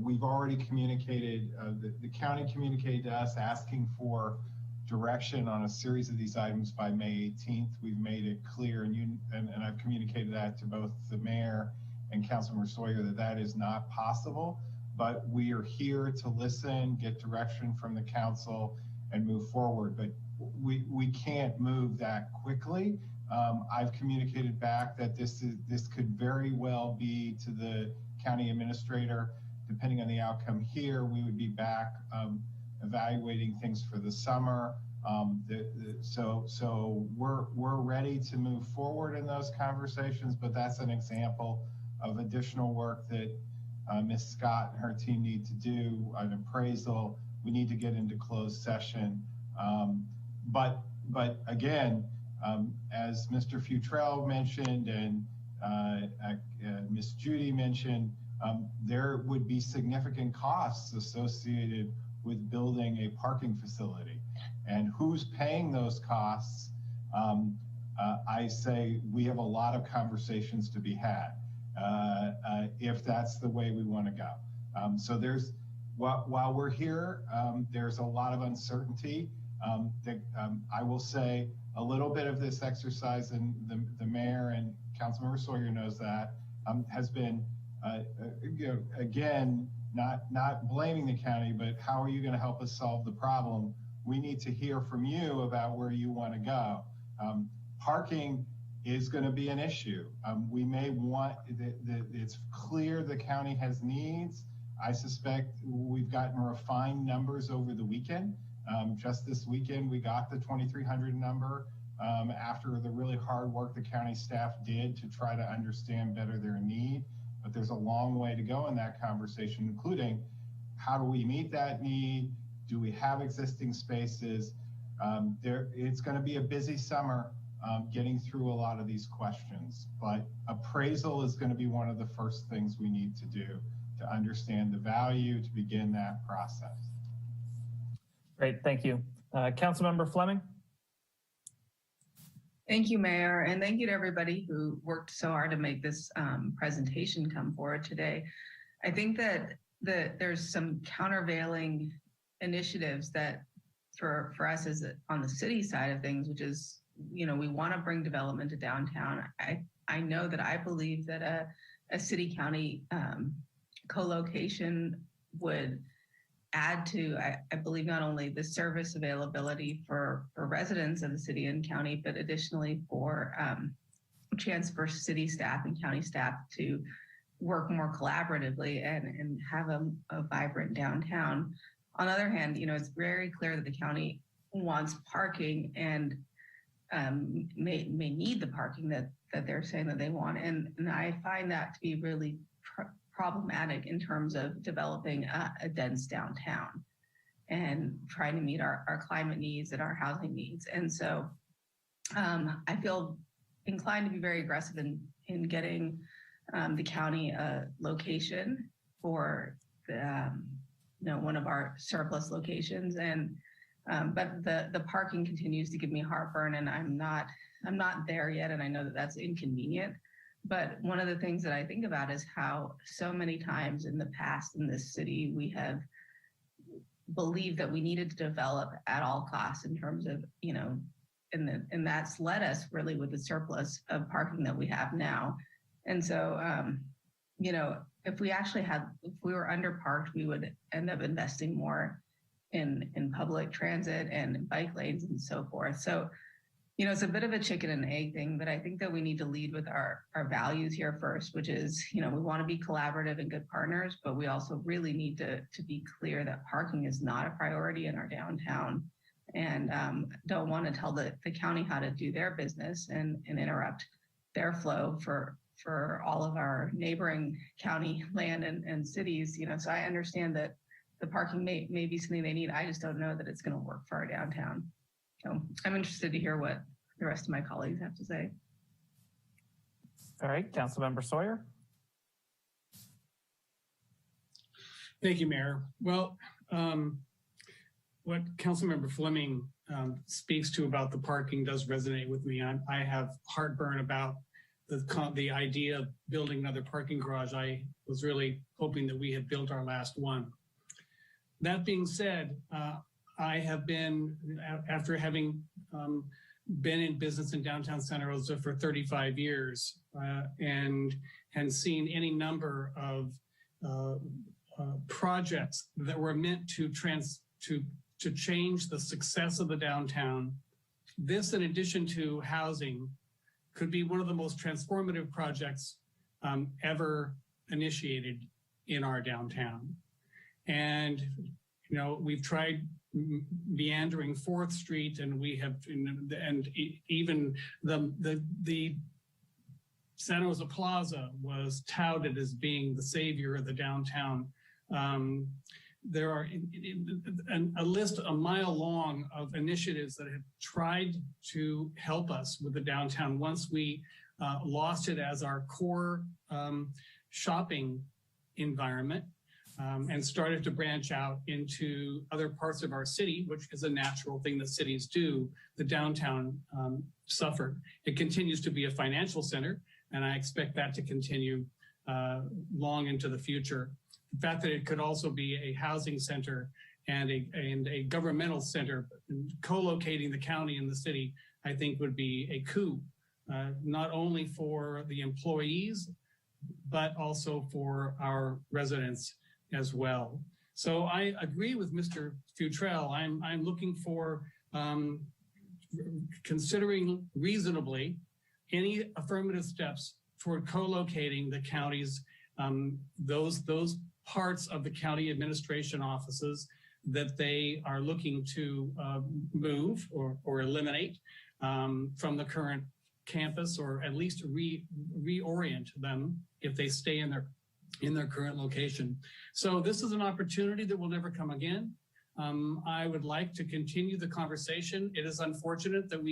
G: We've already communicated, the county communicated to us asking for direction on a series of these items by May 18th. We've made it clear, and I've communicated that to both the mayor and Councilmember Sawyer that is not possible, but we are here to listen, get direction from the council, and move forward. But we can't move that quickly. I've communicated back that this could very well be to the county administrator. Depending on the outcome here, we would be back evaluating things for the summer. So we're ready to move forward in those conversations, but that's an example of additional work that Ms. Scott and her team need to do, an appraisal. We need to get into closed session. But again, as Mr. Futrell mentioned and Ms. Judy mentioned, there would be significant costs associated with building a parking facility. And who's paying those costs? I say we have a lot of conversations to be had if that's the way we want to go. So while we're here, there's a lot of uncertainty. I will say a little bit of this exercise, and the mayor and Councilmember Sawyer knows that, has been, again, not blaming the county, but how are you going to help us solve the problem? We need to hear from you about where you want to go. Parking is going to be an issue. We may want, it's clear the county has needs. I suspect we've gotten refined numbers over the weekend. Just this weekend, we got the 2,300 number. after the really hard work the county staff did to try to understand better their need. But there's a long way to go in that conversation, including how do we meet that need? Do we have existing spaces? It's going to be a busy summer getting through a lot of these questions, but appraisal is going to be one of the first things we need to do to understand the value, to begin that process.
B: Great, thank you. Councilmember Fleming?
J: Thank you, Mayor, and thank you to everybody who worked so hard to make this presentation come forward today. I think that there's some countervailing initiatives that for us as on the city side of things, which is, we want to bring development to downtown. I know that I believe that a city-county co-location would add to, I believe, not only the service availability for residents of the city and county, but additionally for chance for city staff and county staff to work more collaboratively and have a vibrant downtown. On the other hand, it's very clear that the county wants parking and may need the parking that they're saying that they want. And I find that to be really problematic in terms of developing a dense downtown and trying to meet our climate needs and our housing needs. And so I feel inclined to be very aggressive in getting the county a location for one of our surplus locations. And but the parking continues to give me heartburn, and I'm not there yet, and I know that that's inconvenient. But one of the things that I think about is how so many times in the past in this city, we have believed that we needed to develop at all costs in terms of, and that's led us really with the surplus of parking that we have now. And so, if we were underparked, we would end up investing more in public transit and bike lanes and so forth. So, it's a bit of a chicken and egg thing, but I think that we need to lead with our values here first, which is, we want to be collaborative and good partners, but we also really need to be clear that parking is not a priority in our downtown, and don't want to tell the county how to do their business and interrupt their flow for all of our neighboring county land and cities. So I understand that the parking may be something they need. I just don't know that it's going to work for our downtown. So I'm interested to hear what the rest of my colleagues have to say.
B: All right, Councilmember Sawyer.
E: Thank you, Mayor. Well, what Councilmember Fleming speaks to about the parking does resonate with me. I have heartburn about the idea of building another parking garage. I was really hoping that we had built our last one. That being said, I have been, after having been in business in downtown Santa Rosa for 35 years and seen any number of projects that were meant to change the success of the downtown. This, in addition to housing, could be one of the most transformative projects ever initiated in our downtown. And, we've tried meandering 4th Street, and we have, and even the Santa Rosa Plaza was touted as being the savior of the downtown. There are a list a mile long of initiatives that have tried to help us with the downtown once we lost it as our core shopping environment. And started to branch out into other parts of our city, which is a natural thing that cities do. The downtown suffered. It continues to be a financial center, and I expect that to continue long into the future. The fact that it could also be a housing center and a governmental center, co-locating the county and the city, I think would be a coup, not only for the employees, but also for our residents as well. So I agree with Mr. Futrell. I'm looking for considering reasonably any affirmative steps toward co-locating the counties, those parts of the county administration offices that they are looking to move or eliminate. from the current campus, or at least reorient them if they stay in their current location. So this is an opportunity that will never come again. I would like to continue the conversation. It is unfortunate that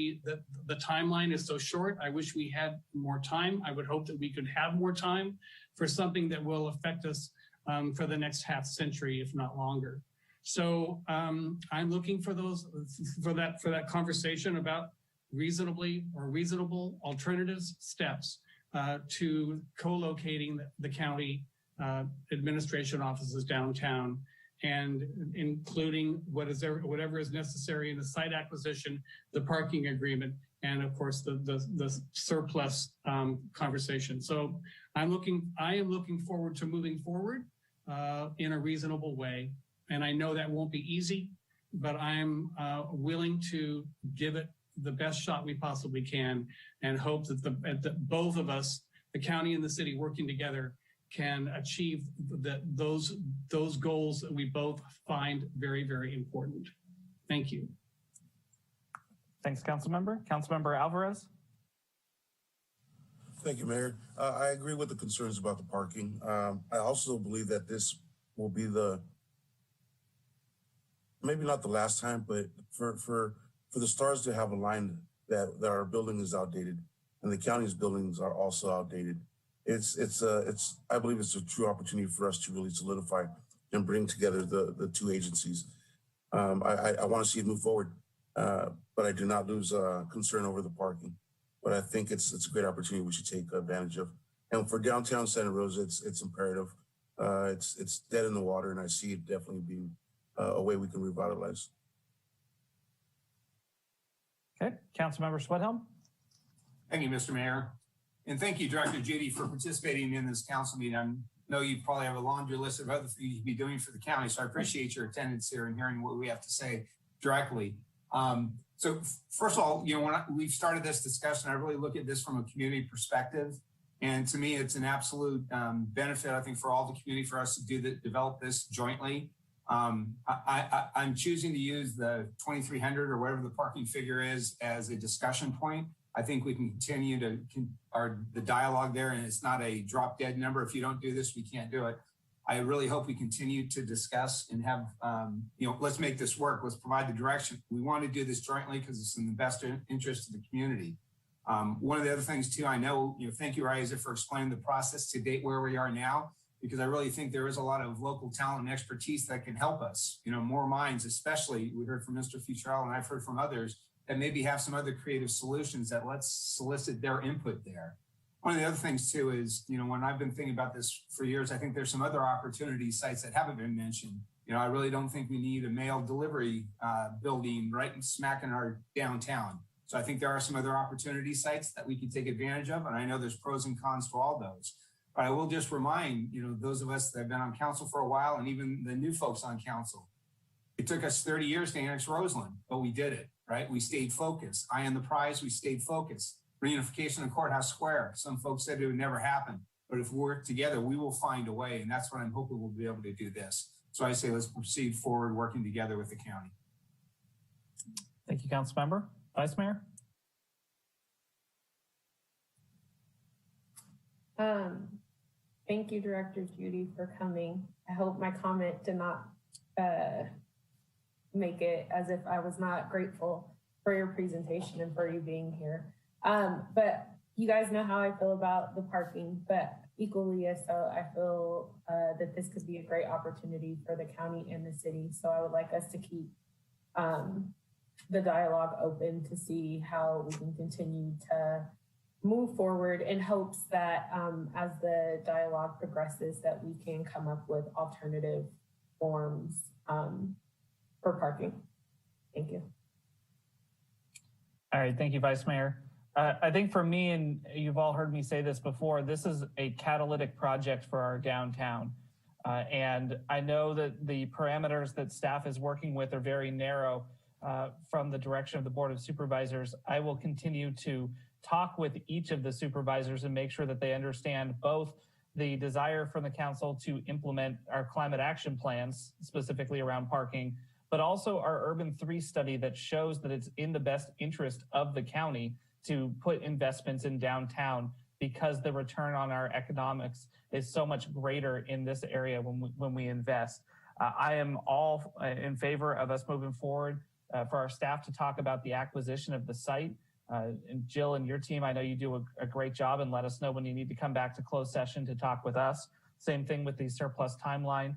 E: the timeline is so short. I wish we had more time. I would hope that we could have more time for something that will affect us for the next half century, if not longer. So I'm looking for that conversation about reasonable alternatives steps to co-locating the county administration offices downtown, and including whatever is necessary in the site acquisition, the parking agreement, and of course the surplus conversation. So I am looking forward to moving forward in a reasonable way. And I know that won't be easy, but I'm willing to give it the best shot we possibly can, and hope that both of us, the county and the city, working together, can achieve those goals that we both find very, very important. Thank you.
B: Thanks, Councilmember. Councilmember Alvarez.
U: Thank you, Mayor. I agree with the concerns about the parking. I also believe that this will be maybe not the last time, but for the stars to have aligned that our building is outdated and the county's buildings are also outdated. I believe it's a true opportunity for us to really solidify and bring together the two agencies. I want to see it move forward, but I do not lose concern over the parking. But I think it's a great opportunity we should take advantage of. And for downtown Santa Rosa, it's imperative. It's dead in the water, and I see it definitely being a way we can revitalize.
B: Okay, Councilmember Sweathelm.
F: Thank you, Mr. Mayor. And thank you, Director Judy, for participating in this council meeting. I know you probably have a laundry list of other things you'd be doing for the county, so I appreciate your attendance here and hearing what we have to say directly. So first of all, when we've started this discussion, I really look at this from a community perspective. And to me, it's an absolute benefit, I think, for all the community, for us to develop this jointly. I'm choosing to use the 2,300 or whatever the parking figure is as a discussion point. I think we can continue the dialogue there, and it's not a drop dead number. If you don't do this, we can't do it. I really hope we continue to discuss and have, let's make this work. Let's provide the direction. We want to do this jointly because it's in the best interest of the community. One of the other things too, I know, thank you, Rosa, for explaining the process to date where we are now, because I really think there is a lot of local talent and expertise that can help us, more minds, especially we heard from Mr. Futrell and I've heard from others that maybe have some other creative solutions that let's solicit their input there. One of the other things too is, when I've been thinking about this for years, I think there's some other opportunity sites that haven't been mentioned. I really don't think we need a mail delivery building right smack in our downtown. So I think there are some other opportunity sites that we can take advantage of. And I know there's pros and cons to all those. But I will just remind, those of us that have been on council for a while, and even the new folks on council, it took us 30 years to annex Roseland, but we did it, right? We stayed focused. Eye on the prize, we stayed focused. Reunification of Courthouse Square. Some folks said it would never happen, but if we work together, we will find a way. And that's what I'm hoping we'll be able to do this. So I say, let's proceed forward working together with the county.
B: Thank you, Councilmember. Vice Mayor.
Q: Thank you, Director Judy, for coming. I hope my comment did not make it as if I was not grateful for your presentation and for you being here. But you guys know how I feel about the parking, but equally as so, I feel that this could be a great opportunity for the county and the city. So I would like us to keep the dialogue open to see how we can continue to move forward in hopes that as the dialogue progresses, that we can come up with alternative forms for parking. Thank you.
B: All right, thank you, Vice Mayor. I think for me, and you've all heard me say this before, this is a catalytic project for our downtown. And I know that the parameters that staff is working with are very narrow from the direction of the Board of Supervisors. I will continue to talk with each of the supervisors and make sure that they understand both the desire from the council to implement our climate action plans, specifically around parking, but also our Urban 3 study that shows that it's in the best interest of the county to put investments in downtown because the return on our economics is so much greater in this area when we invest. I am all in favor of us moving forward for our staff to talk about the acquisition of the site. And Jill and your team, I know you do a great job, and let us know when you need to come back to closed session to talk with us. Same thing with the surplus timeline.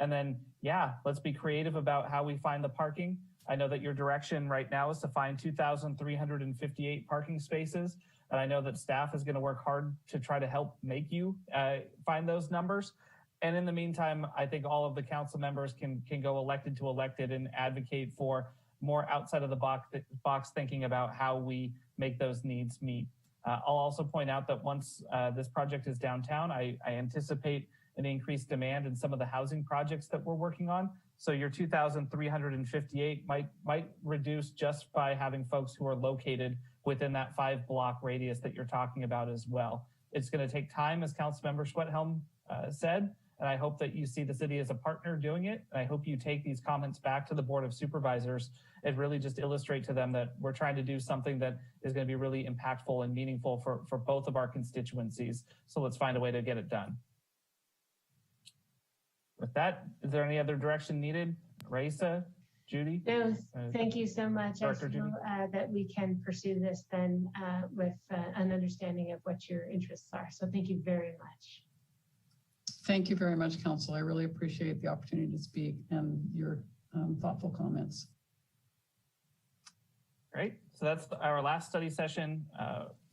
B: And then, yeah, let's be creative about how we find the parking. I know that your direction right now is to find 2,358 parking spaces. And I know that staff is going to work hard to try to help make you find those numbers. And in the meantime, I think all of the council members can go elected to elected and advocate for more outside of the box thinking about how we make those needs meet. I'll also point out that once this project is downtown, I anticipate an increased demand in some of the housing projects that we're working on. So your 2,358 might reduce just by having folks who are located within that 5-block radius that you're talking about as well. It's going to take time, as Councilmember Schwethelm said, and I hope that you see the city as a partner doing it. And I hope you take these comments back to the Board of Supervisors and really just illustrate to them that we're trying to do something that is going to be really impactful and meaningful for both of our constituencies. So let's find a way to get it done. With that, is there any other direction needed? Raisa, Judy?
L: No, thank you so much.
B: Director
L: I feel that we can pursue this then with an understanding of what your interests are. So thank you very much.
M: Thank you very much, Council. I really appreciate the opportunity to speak and your thoughtful comments.
B: Great. So that's our last study session.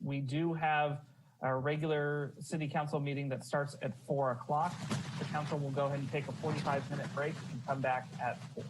B: We do have our regular city council meeting that starts at 4 o'clock. The council will go ahead and take a 45-minute break and come back at 4.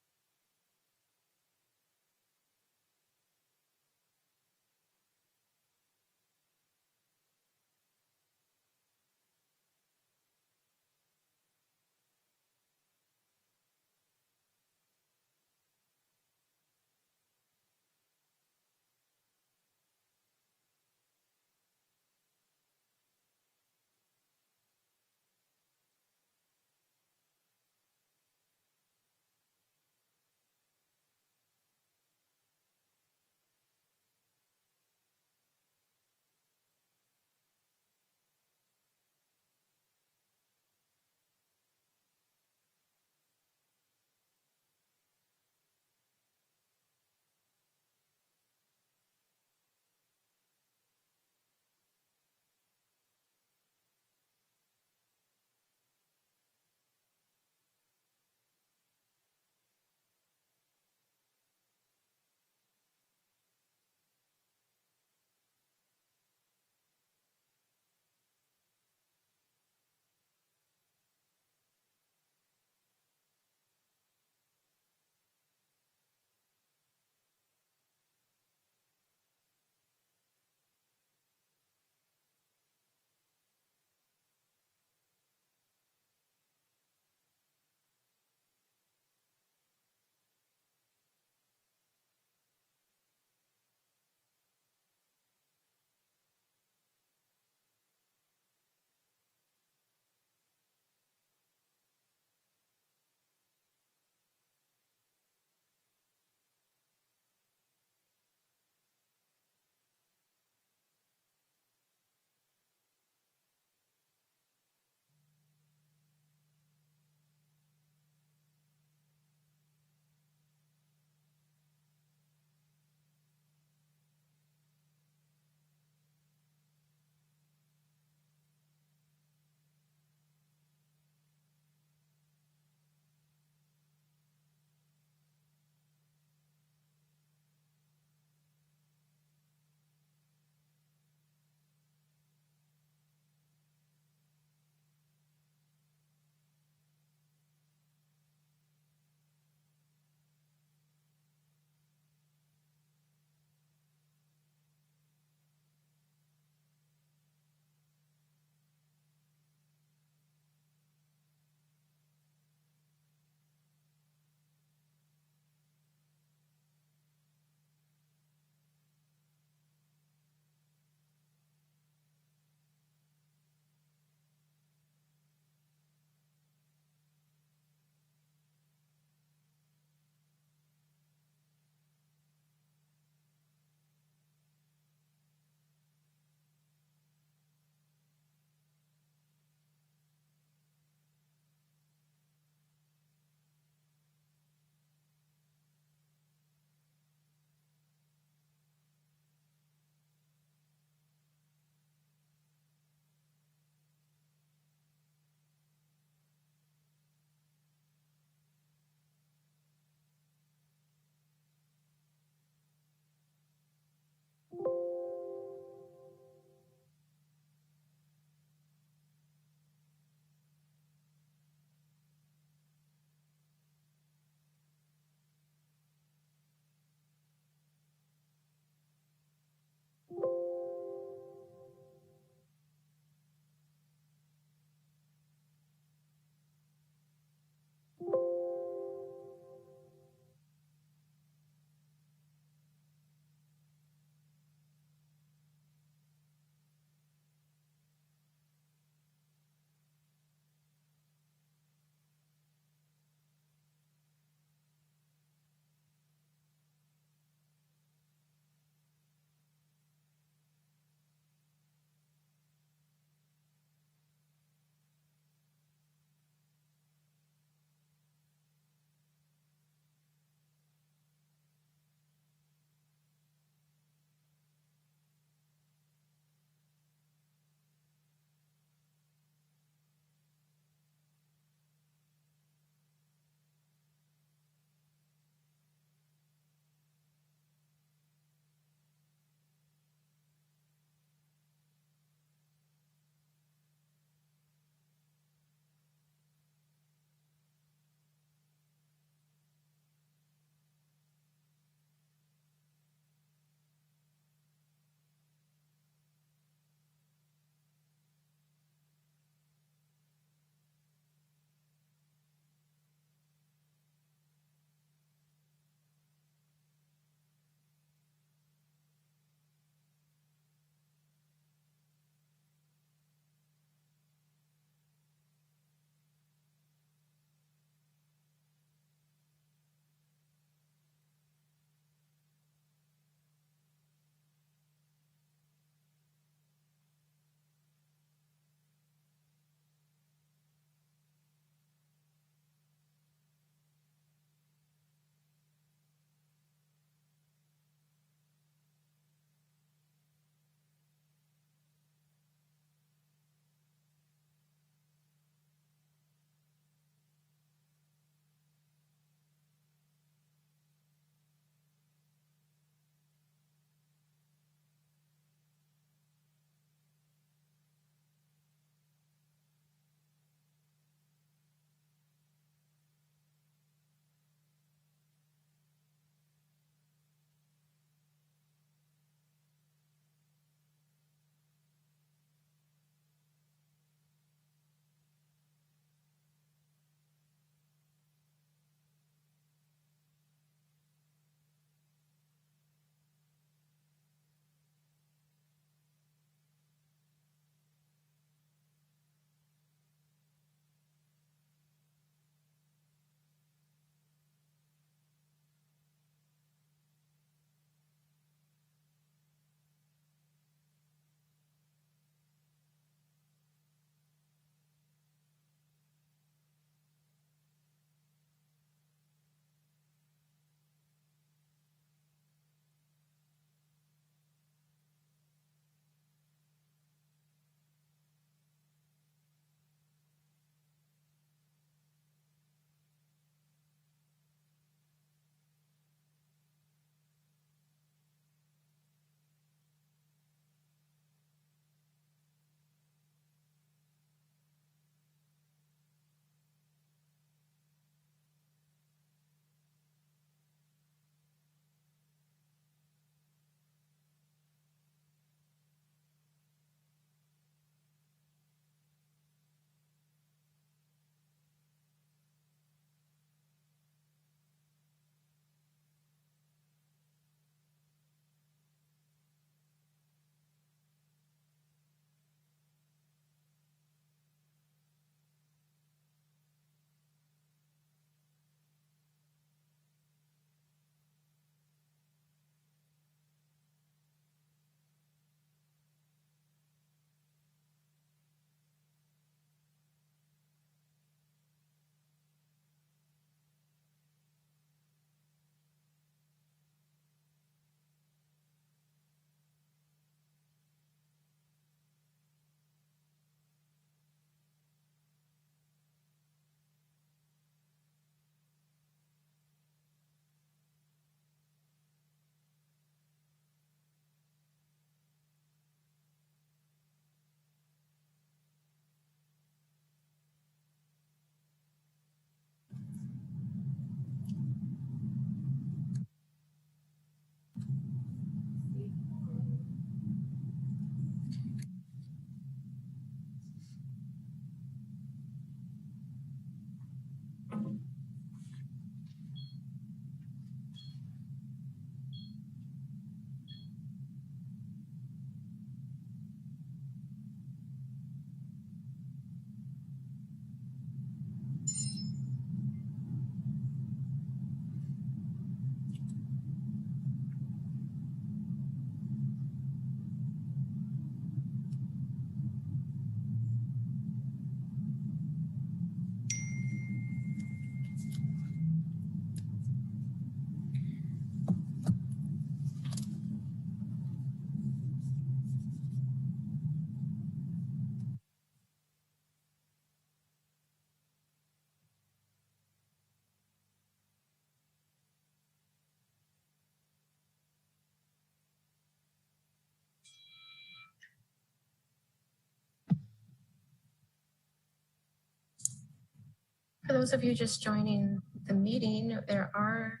A: those of you just joining the meeting, there are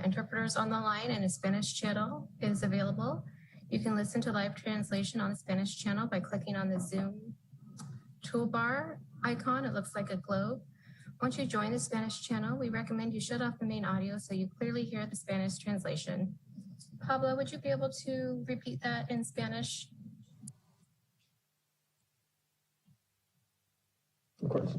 A: interpreters on the line and a Spanish channel is available. You can listen to live translation on the Spanish channel by clicking on the Zoom toolbar icon. It looks like a globe. Once you join the Spanish channel, we recommend you shut off the main audio so you clearly hear the Spanish translation. Pablo, would you be able to repeat that in Spanish?
C: Of course.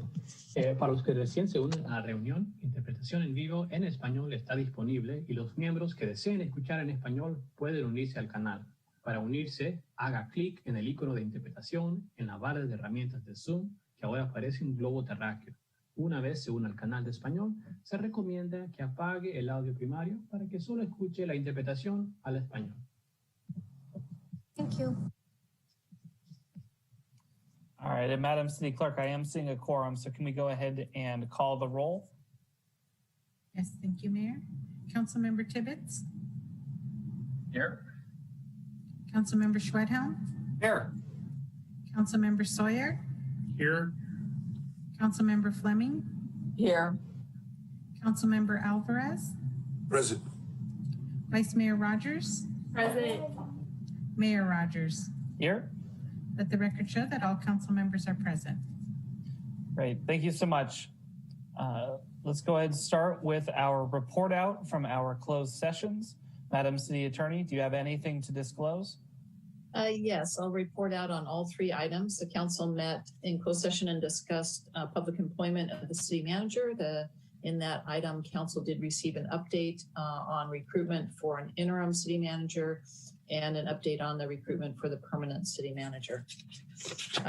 C: Para los que recién se unen a la reunión, interpretación en vivo en español está disponible y los miembros que deseen escuchar en español pueden unirse al canal. Para unirse, haga clic en el icono de interpretación en la barra de herramientas de Zoom, que ahora aparece un globo terráqueo. Una vez se une al canal de español, se recomienda que apague el audio primario para que solo escuche la interpretación al español.
A: Thank you.
B: All right, and Madam City Clerk, I am seeing a quorum, so can we go ahead and call the roll?
D: Yes, thank you, Mayor. Councilmember Tibbetts?
B: Here.
D: Councilmember Schwedhelm?
F: Here.
D: Councilmember Sawyer?
E: Here.
D: Councilmember Fleming?
V: Here.
D: Councilmember Alvarez?
U: Present.
D: Vice Mayor Rogers?
Q: Present.
D: Mayor Rogers?
B: Here.
D: Let the record show that all council members are present.
B: Great, thank you so much. Let's go ahead and start with our report out from our closed sessions. Madam City Attorney, do you have anything to disclose?
V: Yes, I'll report out on all three items. The council met in closed session and discussed public employment of the city manager. In that item, council did receive an update on recruitment for an interim city manager and an update on the recruitment for the permanent city manager.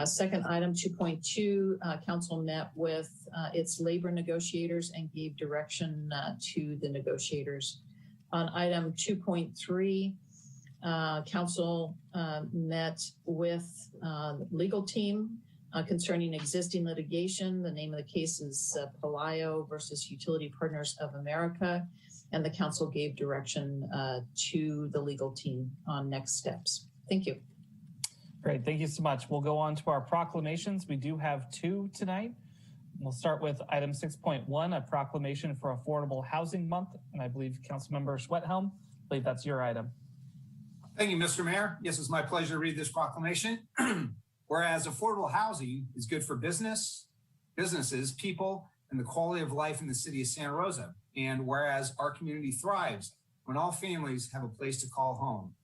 V: Second item, 2.2, council met with its labor negotiators and gave direction to the negotiators. On item 2.3, council met with the legal team concerning existing litigation. The name of the case is Palaio versus Utility Partners of America. And the council gave direction to the legal team on next steps. Thank you.
B: Great, thank you so much. We'll go on to our proclamations. We do have two tonight. We'll start with item 6.1, a proclamation for Affordable Housing Month. And I believe Councilmember Schwedhelm, I believe that's your item.
F: Thank you, Mr. Mayor. Yes, it's my pleasure to read this proclamation. Whereas affordable housing is good for businesses, people, and the quality of life in the city of Santa Rosa. And whereas our community thrives when all families have a place to call home.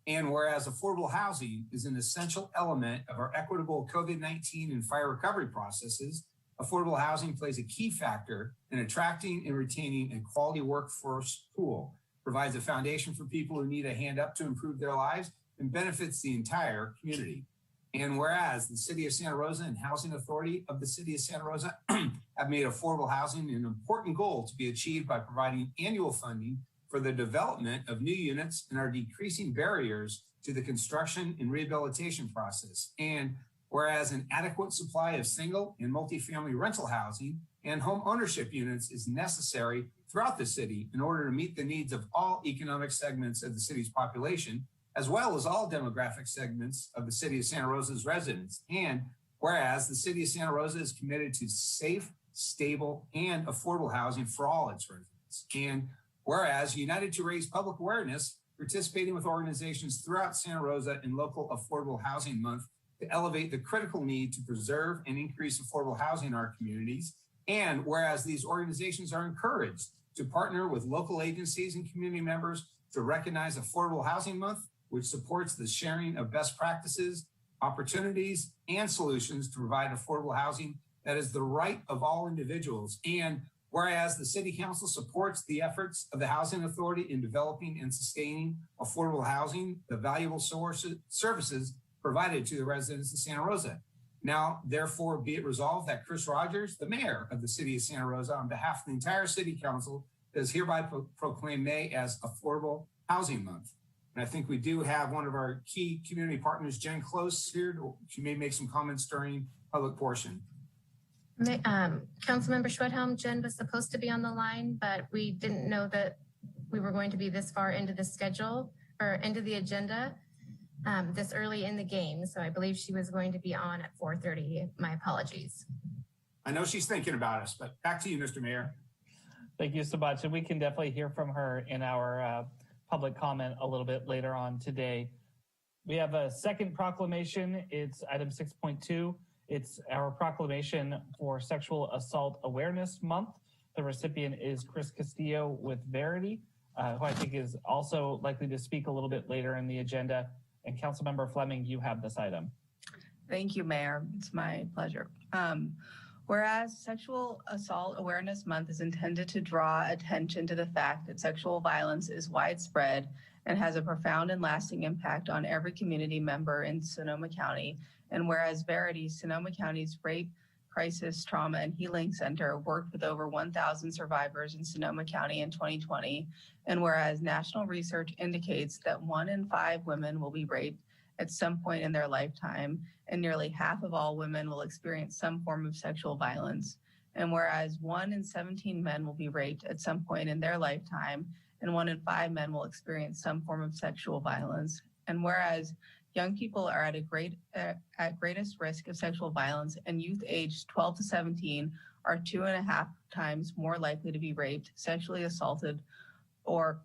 F: And whereas affordable housing is an essential element of our equitable COVID-19 and fire recovery processes, affordable housing plays a key factor in attracting and retaining a quality workforce pool, provides a foundation for people who need a hand up to improve their lives, and benefits the entire community. And whereas the City of Santa Rosa and Housing Authority of the City of Santa Rosa have made affordable housing an important goal to be achieved by providing annual funding for the development of new units and are decreasing barriers to the construction and rehabilitation process. And whereas an adequate supply of single and multifamily rental housing and home ownership units is necessary throughout the city in order to meet the needs of all economic segments of the city's population, as well as all demographic segments of the City of Santa Rosa's residents. And whereas the City of Santa Rosa is committed to safe, stable, and affordable housing for all its residents. And whereas united to raise public awareness, participating with organizations throughout Santa Rosa in local Affordable Housing Month to elevate the critical need to preserve and increase affordable housing in our communities. And whereas these organizations are encouraged to partner with local agencies and community members to recognize Affordable Housing Month, which supports the sharing of best practices, opportunities, and solutions to provide affordable housing that is the right of all individuals. And whereas the City Council supports the efforts of the Housing Authority in developing and sustaining affordable housing, the valuable services provided to the residents of Santa Rosa. Now, therefore, be it resolved that Chris Rogers, the mayor of the City of Santa Rosa, on behalf of the entire City Council, does hereby proclaim May as Affordable Housing Month. And I think we do have one of our key community partners, Jen Close, here. She may make some comments during public portion.
A: Councilmember Schwedhelm, Jen was supposed to be on the line, but we didn't know that we were going to be this far into the schedule or into the agenda this early in the game. So I believe she was going to be on at 4:30. My apologies.
F: I know she's thinking about us, but back to you, Mr. Mayor.
B: Thank you so much. And we can definitely hear from her in our public comment a little bit later on today. We have a second proclamation. It's item 6.2. It's our proclamation for Sexual Assault Awareness Month. The recipient is Chris Castillo with Verity, who I think is also likely to speak a little bit later in the agenda. And Councilmember Fleming, you have this item.
J: Thank you, Mayor. It's my pleasure. Whereas Sexual Assault Awareness Month is intended to draw attention to the fact that sexual violence is widespread and has a profound and lasting impact on every community member in Sonoma County, and whereas Verity, Sonoma County's Rape Crisis Trauma and Healing Center, worked with over 1,000 survivors in Sonoma County in 2020, and whereas national research indicates that 1 in 5 women will be raped at some point in their lifetime, and nearly half of all women will experience some form of sexual violence. And whereas 1 in 17 men will be raped at some point in their lifetime, and 1 in 5 men will experience some form of sexual violence. And whereas young people are at greatest risk of sexual violence, and youth aged 12 to 17 are 2.5 times more likely to be raped, sexually assaulted, or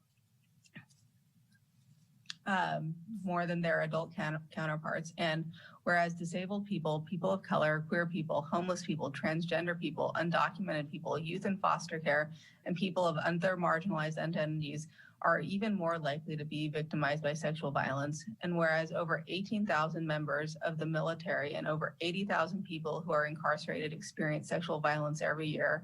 J: more than their adult counterparts. And whereas disabled people, people of color, queer people, homeless people, transgender people, undocumented people, youth in foster care, and people of other marginalized identities are even more likely to be victimized by sexual violence. And whereas over 18,000 members of the military and over 80,000 people who are incarcerated experience sexual violence every year.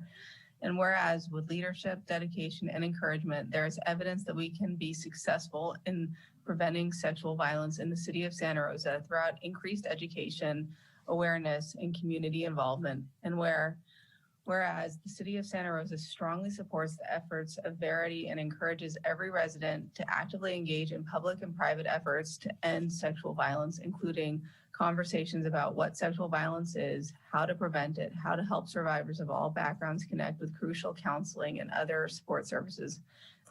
J: And whereas with leadership, dedication, and encouragement, there is evidence that we can be successful in preventing sexual violence in the city of Santa Rosa throughout increased education, awareness, and community involvement. And whereas the city of Santa Rosa strongly supports the efforts of Verity and encourages every resident to actively engage in public and private efforts to end sexual violence, including conversations about what sexual violence is, how to prevent it, how to help survivors of all backgrounds connect with crucial counseling and other support services,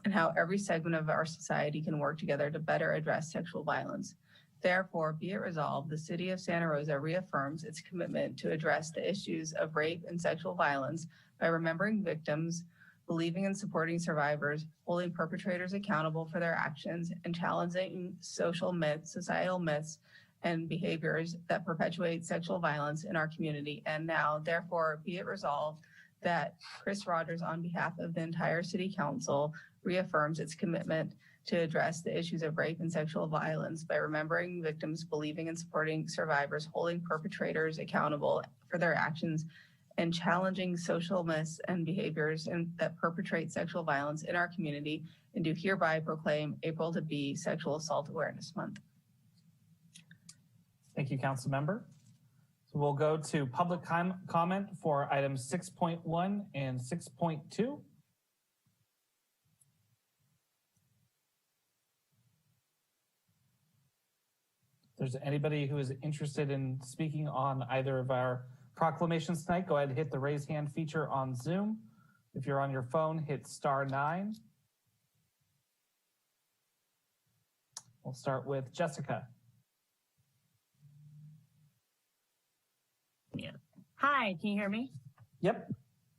J: and how every segment of our society can work together to better address sexual violence. Therefore, be it resolved, the City of Santa Rosa reaffirms its commitment to address the issues of rape and sexual violence by remembering victims, believing and supporting survivors, holding perpetrators accountable for their actions, and challenging social myths, societal myths, and behaviors that perpetuate sexual violence in our community. And now, therefore, be it resolved that Chris Rogers, on behalf of the entire City Council, reaffirms its commitment to address the issues of rape and sexual violence by remembering victims, believing and supporting survivors, holding perpetrators accountable for their actions, and challenging social myths and behaviors that perpetrate sexual violence in our community, and do hereby proclaim April to be Sexual Assault Awareness Month.
B: Thank you, Council Member. So we'll go to public comment for items 6.1 and 6.2. If there's anybody who is interested in speaking on either of our proclamations tonight, go ahead and hit the raise hand feature on Zoom. If you're on your phone, hit *9. We'll start with Jessica.
H: Yeah. Hi, can you hear me?
B: Yep.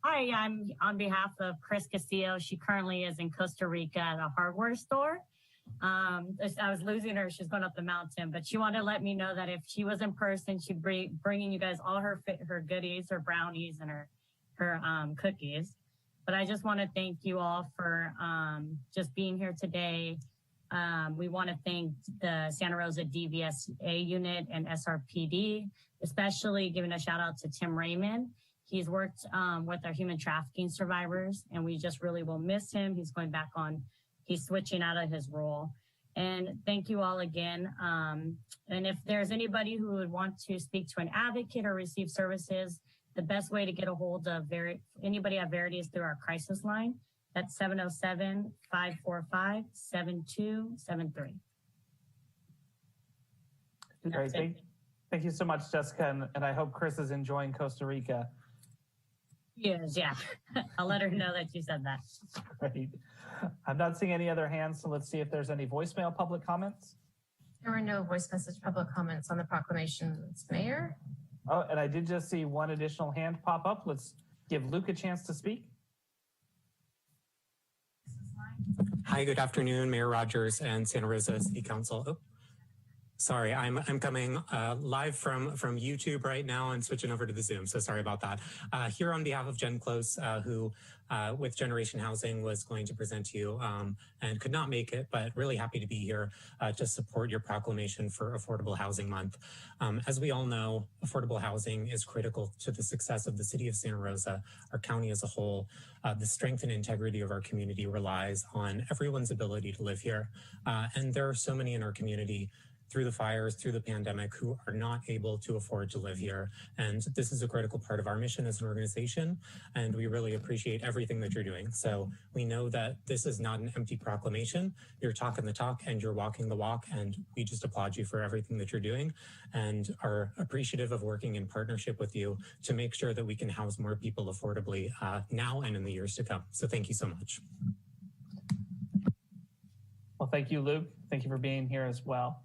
H: Hi, I'm on behalf of Chris Castillo. She currently is in Costa Rica at a hardware store. I was losing her. She's going up the mountain, but she wanted to let me know that if she was in person, she'd be bringing you guys all her goodies, her brownies, and her cookies. But I just want to thank you all for just being here today. We want to thank the Santa Rosa DVSA unit and SRPD, especially giving a shout out to Tim Raymond. He's worked with our human trafficking survivors, and we just really will miss him. He's switching out of his role. And thank you all again. And if there's anybody who would want to speak to an advocate or receive services, the best way to get a hold of anybody at Verity is through our crisis line. That's 707-545-7273.
B: Great. Thank you so much, Jessica. And I hope Chris is enjoying Costa Rica.
H: Yes, yeah. I'll let her know that you said that.
B: Great. I'm not seeing any other hands, so let's see if there's any voicemail public comments.
A: There were no voice message public comments on the proclamations, Mayor.
B: Oh, and I did just see one additional hand pop up. Let's give Luke a chance to speak.
I: Hi, good afternoon, Mayor Rogers and Santa Rosa City Council. Oh, sorry, I'm coming live from YouTube right now and switching over to the Zoom, so sorry about that. Here on behalf of Jen Close, who with Generation Housing was going to present to you and could not make it, but really happy to be here to support your proclamation for Affordable Housing Month. As we all know, affordable housing is critical to the success of the city of Santa Rosa, our county as a whole. The strength and integrity of our community relies on everyone's ability to live here. And there are so many in our community through the fires, through the pandemic, who are not able to afford to live here. And this is a critical part of our mission as an organization, and we really appreciate everything that you're doing. So we know that this is not an empty proclamation. You're talking the talk and you're walking the walk, and we just applaud you for everything that you're doing and are appreciative of working in partnership with you to make sure that we can house more people affordably now and in the years to come. So thank you so much.
B: Well, thank you, Luke. Thank you for being here as well.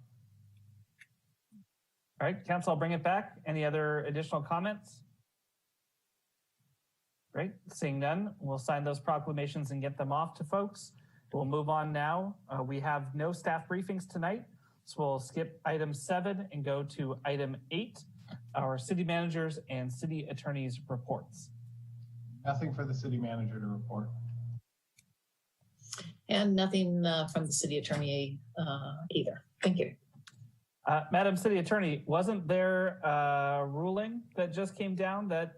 B: All right, Council, I'll bring it back. Any other additional comments? Great, seeing none, we'll sign those proclamations and get them off to folks. We'll move on now. We have no staff briefings tonight, so we'll skip item 7 and go to item 8, our city managers and city attorneys reports.
G: Nothing for the city manager to report.
V: And nothing from the city attorney either. Thank you.
B: Madam City Attorney, wasn't there a ruling that just came down that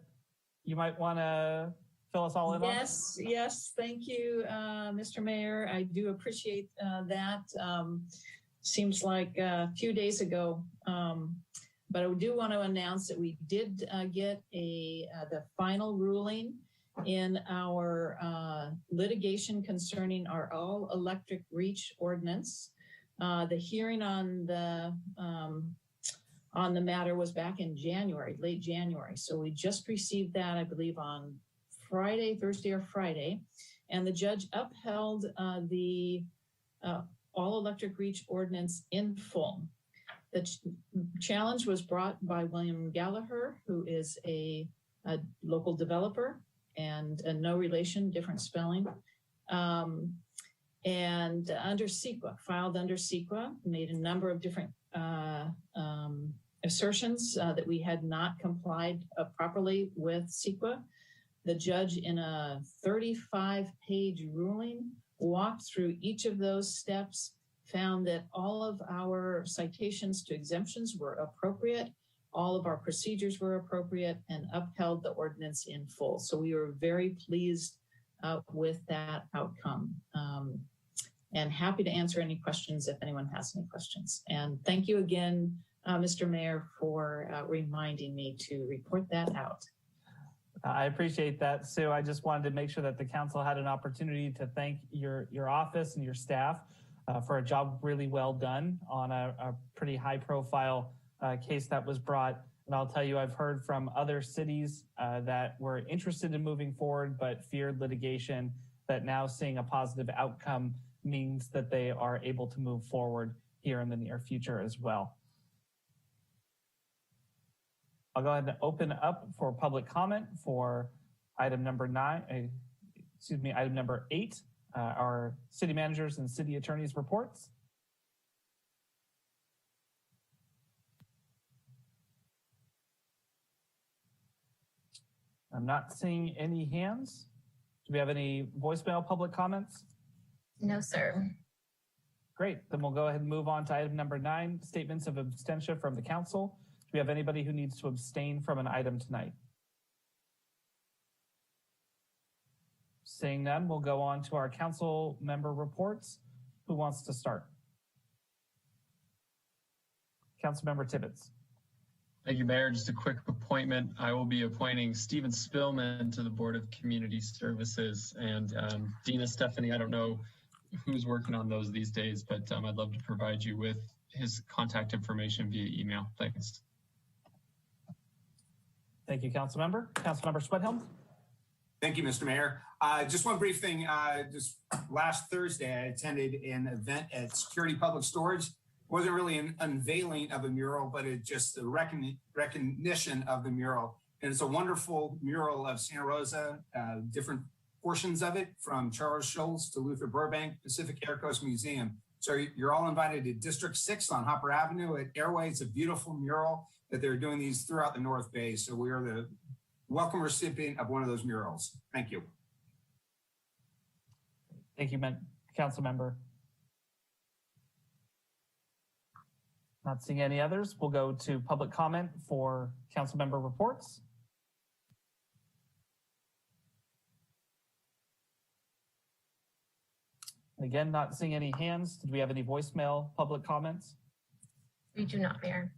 B: you might want to fill us all in on?
V: Yes, thank you, Mr. Mayor. I do appreciate that. Seems like a few days ago, but I do want to announce that we did get the final ruling in our litigation concerning our all-electric reach ordinance. The hearing on the matter was back in January, late January. So we just received that, I believe, on Thursday or Friday, and the judge upheld the all-electric reach ordinance in full. The challenge was brought by William Gallagher, who is a local developer and no relation, different spelling. And under CEQA, filed under CEQA, made a number of different assertions that we had not complied properly with CEQA. The judge, in a 35-page ruling, walked through each of those steps, found that all of our citations to exemptions were appropriate, all of our procedures were appropriate, and upheld the ordinance in full. So we were very pleased with that outcome. And happy to answer any questions if anyone has any questions. And thank you again, Mr. Mayor, for reminding me to report that out.
B: I appreciate that, Sue. I just wanted to make sure that the council had an opportunity to thank your office and your staff for a job really well done on a pretty high profile case that was brought. And I'll tell you, I've heard from other cities that were interested in moving forward, but feared litigation, that now seeing a positive outcome means that they are able to move forward here in the near future as well. I'll go ahead and open up for public comment for item number 8, our city managers and city attorneys reports. I'm not seeing any hands. Do we have any voicemail public comments?
A: No, sir.
B: Great, then we'll go ahead and move on to item number 9, statements of abstention from the council. Do we have anybody who needs to abstain from an item tonight? Seeing none, we'll go on to our council member reports. Who wants to start? Councilmember Tibbetts.
T: Thank you, Mayor. Just a quick appointment. I will be appointing Stephen Spillman to the Board of Community Services, and Dina Stephanie, I don't know who's working on those these days, but I'd love to provide you with his contact information via email. Thanks.
B: Thank you, Councilmember. Councilmember Sweathelm.
F: Thank you, Mr. Mayor. Just one brief thing. Just last Thursday, I attended an event at Security Public Storage wasn't really an unveiling of a mural, but it's just the recognition of the mural. And it's a wonderful mural of Santa Rosa, different portions of it, from Charles Schultz to Luther Burbank, Pacific Air Coast Museum. So you're all invited to District 6 on Hopper Avenue at Airway. It's a beautiful mural that they're doing these throughout the North Bay. So we are the welcome recipient of one of those murals. Thank you.
B: Thank you, Council Member. Not seeing any others. We'll go to public comment for Council Member reports. Again, not seeing any hands. Did we have any voicemail public comments?
A: We do not, Mayor.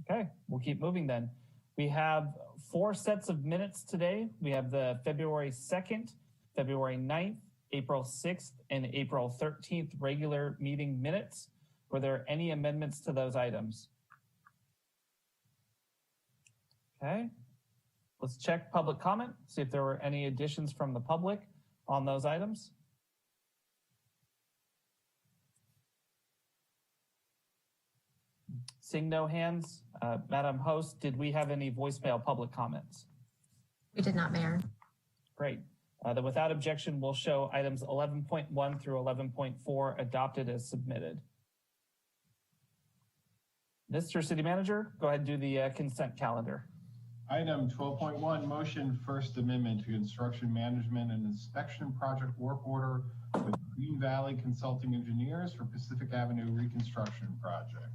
B: Okay, we'll keep moving then. We have 4 sets of minutes today. We have the February 2nd, February 9th, April 6th, and April 13th regular meeting minutes. Were there any amendments to those items? Okay, let's check public comment, see if there were any additions from the public on those items. Seeing no hands, Madam Host, did we have any voicemail public comments?
A: We did not, Mayor.
B: Great. Then without objection, we'll show items 11.1 through 11.4 adopted as submitted. Mr. City Manager, go ahead and do the consent calendar.
G: Item 12.1, motion First Amendment to Construction Management and Inspection Project Work Order with Green Valley Consulting Engineers for Pacific Avenue Reconstruction Project.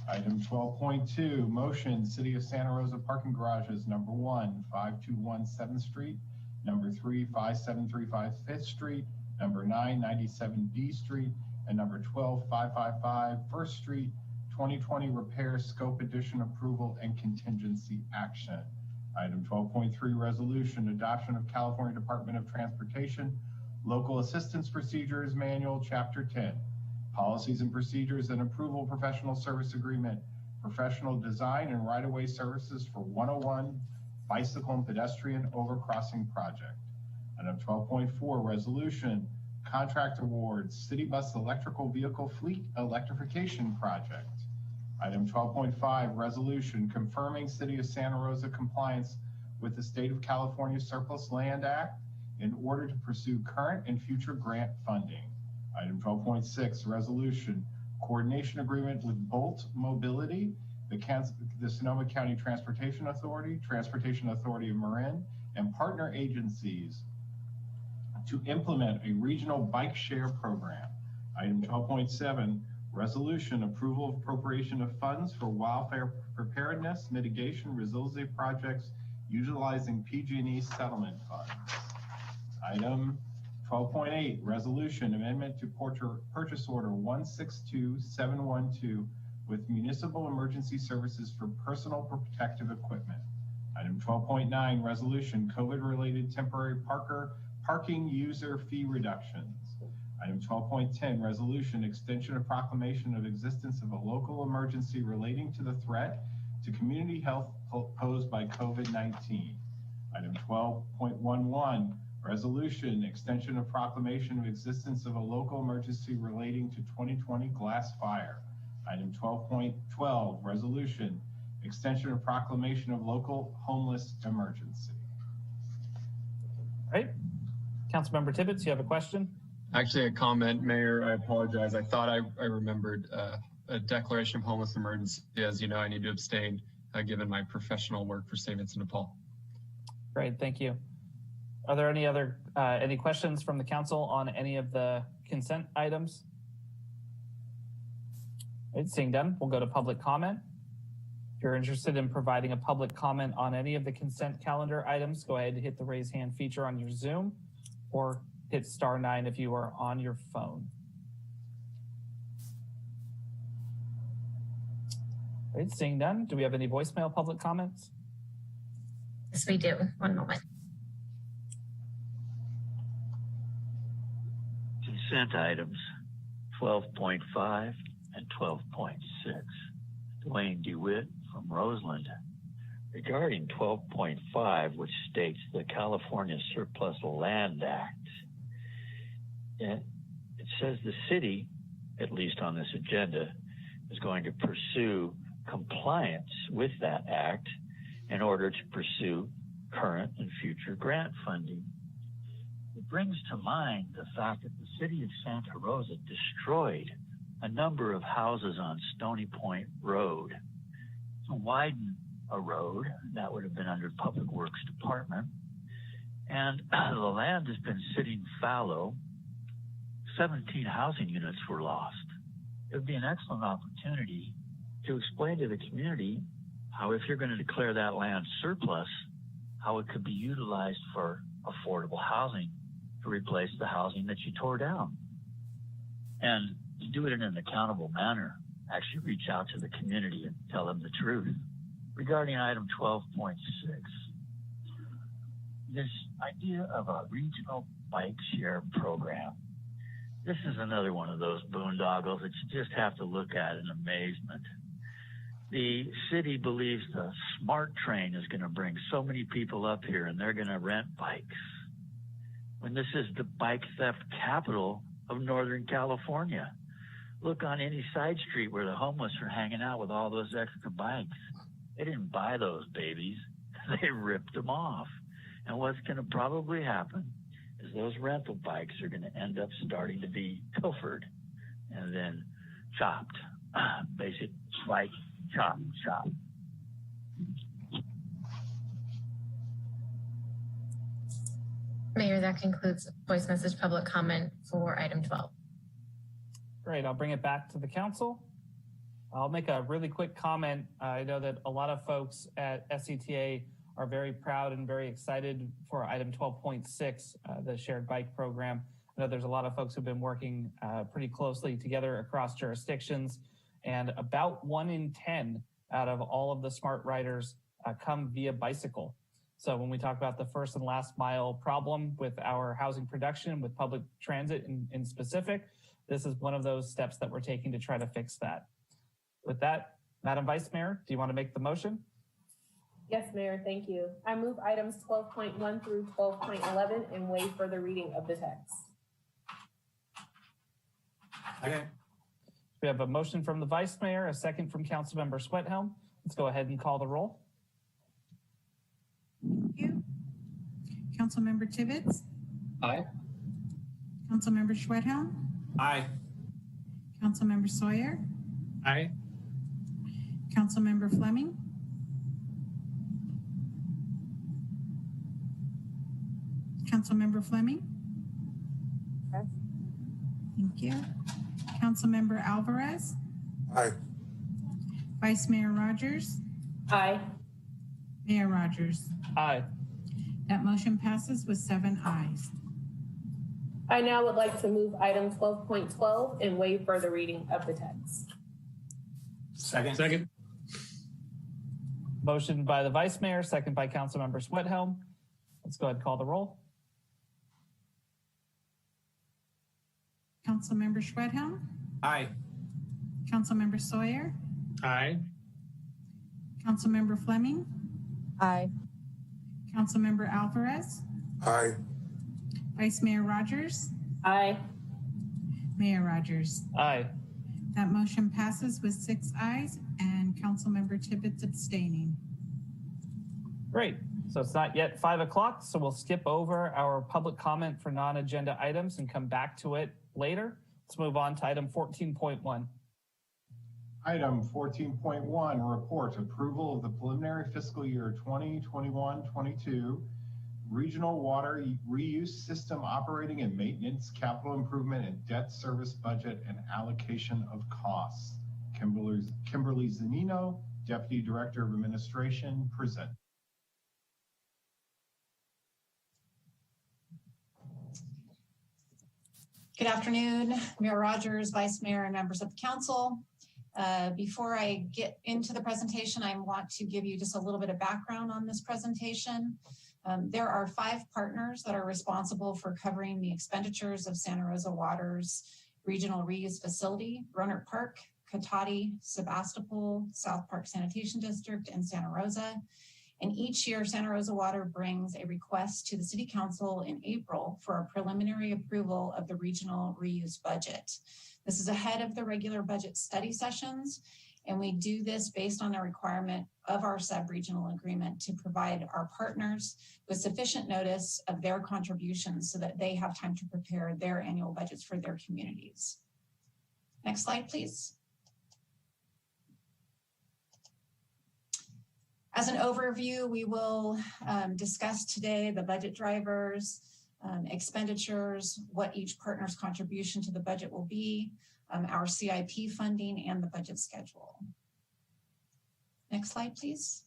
G: Item 12.2, motion City of Santa Rosa Parking Garages, number 1, 521 7th Street, number 3, 5735 5th Street, number 9, 97 D Street, and number 12, 555 1st Street, 2020 repair scope addition approval and contingency action. Item 12.3, resolution, adoption of California Department of Transportation, Local Assistance Procedures Manual, Chapter 10. Policies and procedures and approval professional service agreement, professional design and right-of-way services for 101 bicycle and pedestrian overcrossing project. Item 12.4, resolution, contract awards, city bus electrical vehicle fleet electrification project. Item 12.5, resolution, confirming City of Santa Rosa compliance with the State of California Surplus Land Act in order to pursue current and future grant funding. Item 12.6, resolution, coordination agreement with Bolt Mobility, the Sonoma County Transportation Authority, Transportation Authority of Marin, and partner agencies to implement a regional bike share program. Item 12.7, resolution, approval of appropriation of funds for wildfire preparedness, mitigation, resiliency projects utilizing PG&E settlement funds. Item 12.8, resolution, amendment to purchase order 162712 with Municipal Emergency Services for personal protective equipment. Item 12.9, resolution, COVID-related temporary parking user fee reductions. Item 12.10, resolution, extension of proclamation of existence of a local emergency relating to the threat to community health posed by COVID-19. Item 12.11, resolution, extension of proclamation of existence of a local emergency relating to 2020 glass fire. Item 12.12, resolution, extension of proclamation of local homeless emergency.
B: All right. Councilmember Tibbetts, you have a question?
T: Actually, a comment, Mayor. I apologize. I thought I remembered a declaration of homeless emergency. As you know, I need to abstain given my professional work for St. Vincent de Paul.
B: Great, thank you. Are there any other any questions from the council on any of the consent items? All right, seeing done, we'll go to public comment. If you're interested in providing a public comment on any of the consent calendar items, go ahead and hit the raise hand feature on your Zoom or hit *9 if you are on your phone. All right, seeing none, do we have any voicemail public comments?
A: Yes, we do. One moment.
K: Consent items 12.5 and 12.6. Dwayne DeWitt from Roseland. Regarding 12.5, which states the California Surplus Land Act, it says the city, at least on this agenda, is going to pursue compliance with that act in order to pursue current and future grant funding. It brings to mind the fact that the city of Santa Rosa destroyed a number of houses on Stony Point Road to widen a road that would have been under Public Works Department. And the land has been sitting fallow. 17 housing units were lost. It would be an excellent opportunity to explain to the community how, if you're going to declare that land surplus, how it could be utilized for affordable housing to replace the housing that you tore down. And to do it in an accountable manner, actually reach out to the community and tell them the truth. Regarding item 12.6, this idea of a regional bike share program, this is another one of those boondoggles that you just have to look at in amazement. The city believes the SMART train is going to bring so many people up here and they're going to rent bikes, when this is the bike theft capital of Northern California. Look on any side street where the homeless are hanging out with all those extra bikes. They didn't buy those babies. They ripped them off. And what's going to probably happen is those rental bikes are going to end up starting to be pilfered and then chopped. Basic like chop, chop.
A: Mayor, that concludes voice message public comment for item 12.
B: Great, I'll bring it back to the council. I'll make a really quick comment. I know that a lot of folks at SCTA are very proud and very excited for item 12.6, the shared bike program. I know there's a lot of folks who've been working pretty closely together across jurisdictions, and about 1 in 10 out of all of the smart riders come via bicycle. So when we talk about the first and last mile problem with our housing production, with public transit in specific, this is one of those steps that we're taking to try to fix that. With that, Madam Vice Mayor, do you want to make the motion?
Q: Yes, Mayor, thank you. I move items 12.1 through 12.11 and waive further reading of the text.
B: Okay. We have a motion from the Vice Mayor, a second from Councilmember Sweathelm. Let's go ahead and call the roll.
D: Thank you. Councilmember Tibbetts?
T: Aye.
D: Councilmember Schwedhelm?
F: Aye.
D: Councilmember Sawyer?
E: Aye.
D: Councilmember Fleming? Councilmember Fleming?
Q: Yes.
D: Thank you. Councilmember Alvarez?
U: Aye.
D: Vice Mayor Rogers?
Q: Aye.
D: Mayor Rogers?
B: Aye.
D: That motion passes with 7 ayes.
Q: I now would like to move item 12.12 and waive further reading of the text.
F: Second.
B: Motion by the Vice Mayor, second by Councilmember Sweathelm. Let's go ahead and call the roll.
D: Councilmember Schwedhelm?
F: Aye.
D: Councilmember Sawyer?
E: Aye.
D: Councilmember Fleming?
Q: Aye.
D: Councilmember Alvarez?
U: Aye.
D: Vice Mayor Rogers?
Q: Aye.
D: Mayor Rogers?
B: Aye.
D: That motion passes with 6 ayes and Councilmember Tibbetts abstaining.
B: Great. So it's not yet 5 o'clock, so we'll skip over our public comment for non-agenda items and come back to it later. Let's move on to item 14.1.
G: Item 14.1, report approval of the preliminary fiscal year 2021-22 regional water reuse system operating and maintenance, capital improvement and debt service budget and allocation of costs. Kimberly Zanino, Deputy Director of Administration, present.
N: Good afternoon, Mayor Rogers, Vice Mayor, and members of the council. Before I get into the presentation, I want to give you just a little bit of background on this presentation. There are 5 partners that are responsible for covering the expenditures of Santa Rosa Water's regional reuse facility: Rohnert Park, Cotati, Sebastopol, South Park Sanitation District, and Santa Rosa. And each year, Santa Rosa Water brings a request to the City Council in April for a preliminary approval of the regional reuse budget. This is ahead of the regular budget study sessions, and we do this based on the requirement of our sub-regional agreement to provide our partners with sufficient notice of their contributions so that they have time to prepare their annual budgets for their communities. Next slide, please. As an overview, we will discuss today the budget drivers, expenditures, what each partner's contribution to the budget will be, our CIP funding, and the budget schedule. Next slide, please.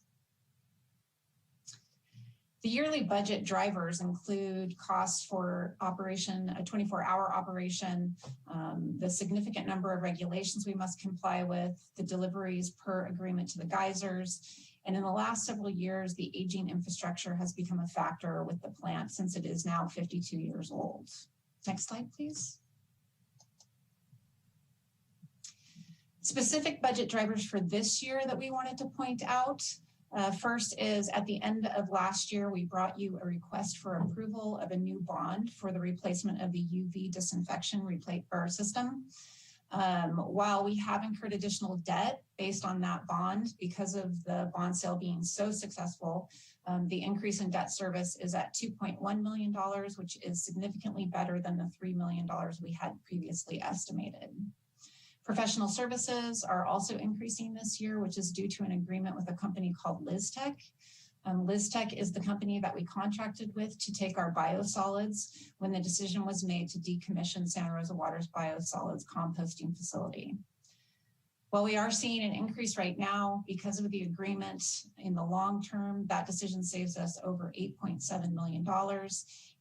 N: The yearly budget drivers include costs for operation, a 24-hour operation, the significant number of regulations we must comply with, the deliveries per agreement to the geysers, and in the last several years, the aging infrastructure has become a factor with the plant since it is now 52 years old. Next slide, please. Specific budget drivers for this year that we wanted to point out. First is at the end of last year, we brought you a request for approval of a new bond for the replacement of the UV disinfection system. While we have incurred additional debt based on that bond because of the bond sale being so successful, the increase in debt service is at $2.1 million, which is significantly better than the $3 million we had previously estimated. Professional services are also increasing this year, which is due to an agreement with a company called LizTech. LizTech is the company that we contracted with to take our biosolids when the decision was made to decommission Santa Rosa Water's biosolids composting facility. While we are seeing an increase right now because of the agreement, in the long term, that decision saves us over $8.7 million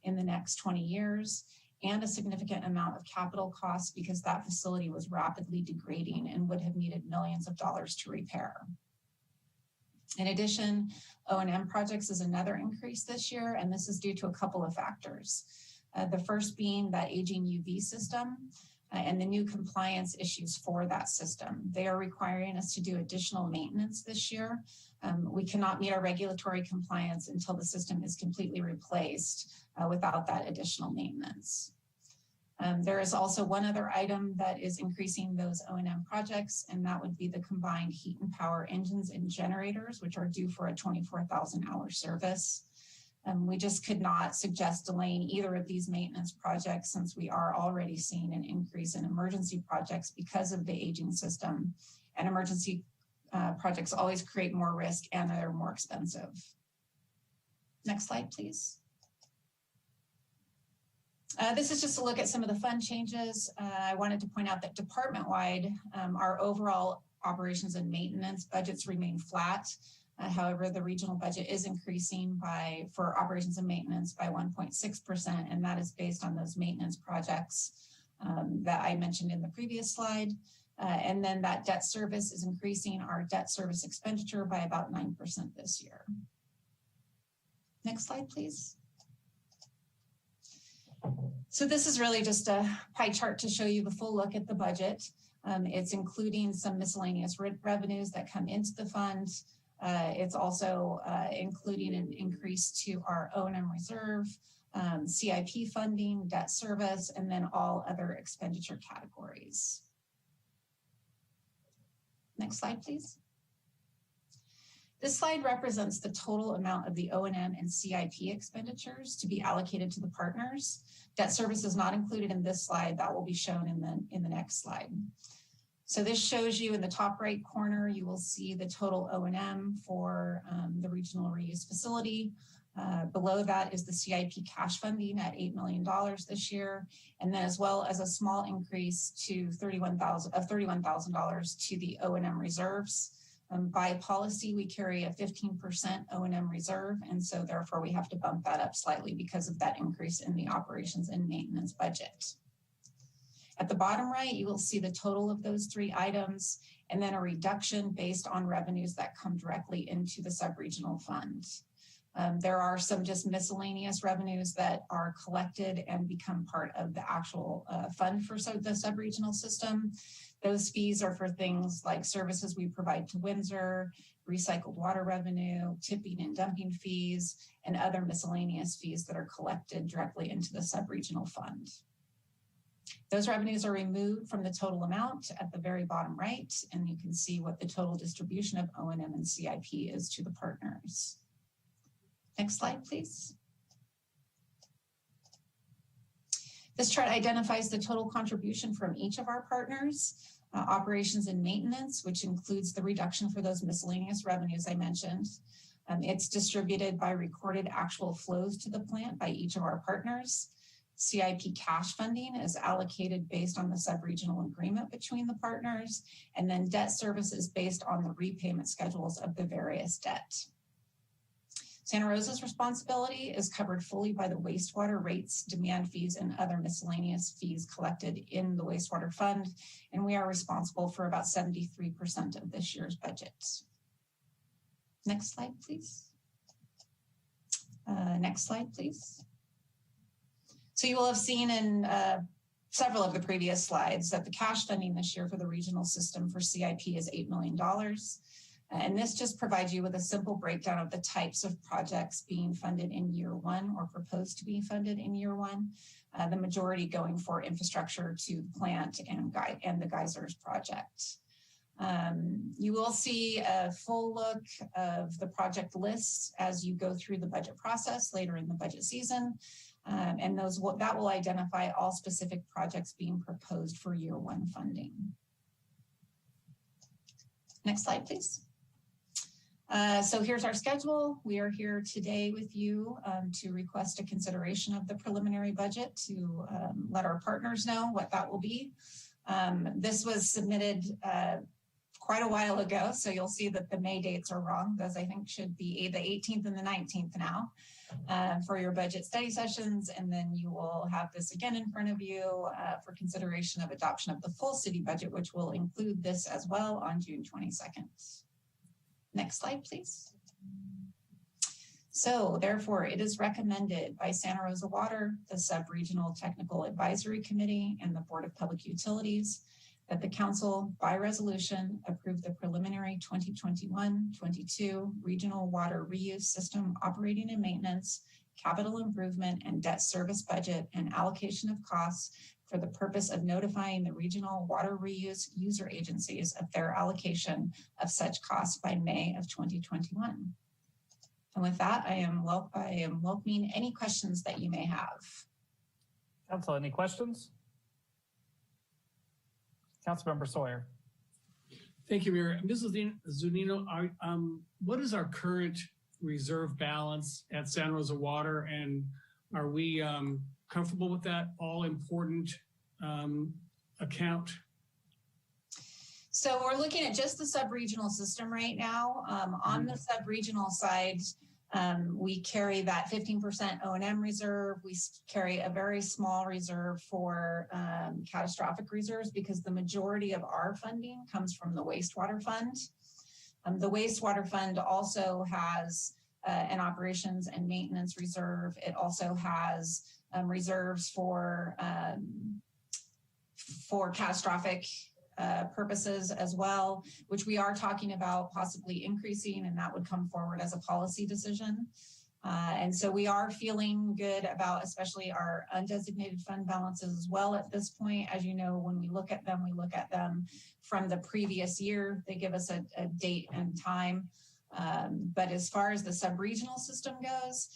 N: in the next 20 years. And a significant amount of capital costs because that facility was rapidly degrading and would have needed millions of dollars to repair. In addition, O&M projects is another increase this year, and this is due to a couple of factors. The first being that aging UV system and the new compliance issues for that system. They are requiring us to do additional maintenance this year. We cannot meet our regulatory compliance until the system is completely replaced without that additional maintenance. There is also one other item that is increasing those O&M projects, and that would be the combined heat and power engines and generators, which are due for a 24,000-hour service. We just could not suggest delaying either of these maintenance projects since we are already seeing an increase in emergency projects because of the aging system, and emergency projects always create more risk and they're more expensive. Next slide, please. This is just a look at some of the fund changes. I wanted to point out that department-wide, our overall operations and maintenance budgets remain flat. However, the regional budget is increasing for operations and maintenance by 1.6%, and that is based on those maintenance projects that I mentioned in the previous slide. And then that debt service is increasing our debt service expenditure by about 9% this year. Next slide, please. So this is really just a pie chart to show you the full look at the budget. It's including some miscellaneous revenues that come into the fund. It's also including an increase to our O&M reserve, CIP funding, debt service, and then all other expenditure categories. Next slide, please. This slide represents the total amount of the O&M and CIP expenditures to be allocated to the partners. Debt service is not included in this slide. That will be shown in the next slide. So this shows you in the top right corner, you will see the total O&M for the regional reuse facility. Below that is the CIP cash funding at $8 million this year, and then as well as a small increase to $31,000 to the O&M reserves. By policy, we carry a 15% O&M reserve, and so therefore we have to bump that up slightly because of that increase in the operations and maintenance budget. At the bottom right, you will see the total of those three items, and then a reduction based on revenues that come directly into the sub-regional fund. There are some just miscellaneous revenues that are collected and become part of the actual fund for the sub-regional system. Those fees are for things like services we provide to Windsor, recycled water revenue, tipping and dumping fees, and other miscellaneous fees that are collected directly into the sub-regional fund. Those revenues are removed from the total amount at the very bottom right, and you can see what the total distribution of O&M and CIP is to the partners. Next slide, please. This chart identifies the total contribution from each of our partners, operations and maintenance, which includes the reduction for those miscellaneous revenues I mentioned. It's distributed by recorded actual flows to the plant by each of our partners. CIP cash funding is allocated based on the sub-regional agreement between the partners, and then debt service is based on the repayment schedules of the various debt. Santa Rosa's responsibility is covered fully by the wastewater rates, demand fees, and other miscellaneous fees collected in the wastewater fund, and we are responsible for about 73% of this year's budget. Next slide, please. Next slide, please. So you will have seen in several of the previous slides that the cash funding this year for the regional system for CIP is $8 million. And this just provides you with a simple breakdown of the types of projects being funded in year one or proposed to be funded in year one, the majority going for infrastructure to the plant and the geysers project. You will see a full look of the project lists as you go through the budget process later in the budget season. And that will identify all specific projects being proposed for year one funding. Next slide, please. So here's our schedule. We are here today with you to request a consideration of the preliminary budget to let our partners know what that will be. This was submitted quite a while ago, so you'll see that the May dates are wrong. Those I think should be the 18th and the 19th now for your budget study sessions, and then you will have this again in front of you for consideration of adoption of the full city budget, which will include this as well on June 22nd. Next slide, please. So therefore, it is recommended by Santa Rosa Water, the Sub-Regional Technical Advisory Committee, and the Board of Public Utilities that the council, by resolution, approve the preliminary 2021-22 Regional Water Reuse System Operating and Maintenance, Capital Improvement, and Debt Service Budget and allocation of costs for the purpose of notifying the regional water reuse user agencies of their allocation of such costs by May of 2021. And with that, I am welcoming any questions that you may have.
B: Council, any questions? Councilmember Sawyer.
E: Thank you, Mayor. Mrs. Zunino, what is our current reserve balance at Santa Rosa Water, and are we comfortable with that all-important account?
N: So we're looking at just the sub-regional system right now. On the sub-regional side, we carry that 15% O&M reserve. We carry a very small reserve for catastrophic reserves because the majority of our funding comes from the wastewater fund. The wastewater fund also has an operations and maintenance reserve. It also has reserves for catastrophic purposes as well, which we are talking about possibly increasing, and that would come forward as a policy decision. And so we are feeling good about especially our undesignated fund balances as well at this point. As you know, when we look at them from the previous year. They give us a date and time. But as far as the sub-regional system goes,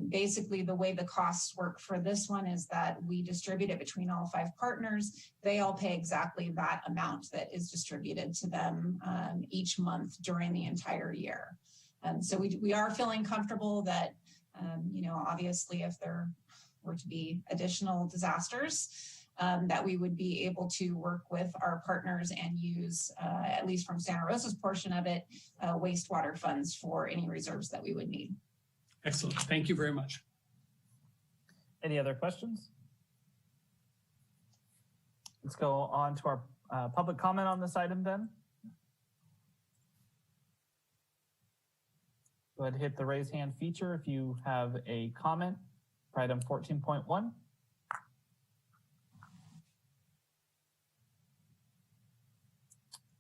N: basically the way the costs work for this one is that we distribute it between all 5 partners. They all pay exactly that amount that is distributed to them each month during the entire year. So we are feeling comfortable that, obviously if there were to be additional disasters, that we would be able to work with our partners and use, at least from Santa Rosa's portion of it, wastewater funds for any reserves that we would need.
E: Excellent. Thank you very much.
B: Any other questions? Let's go on to our public comment on this item then. Go ahead and hit the raise hand feature if you have a comment for item 14.1.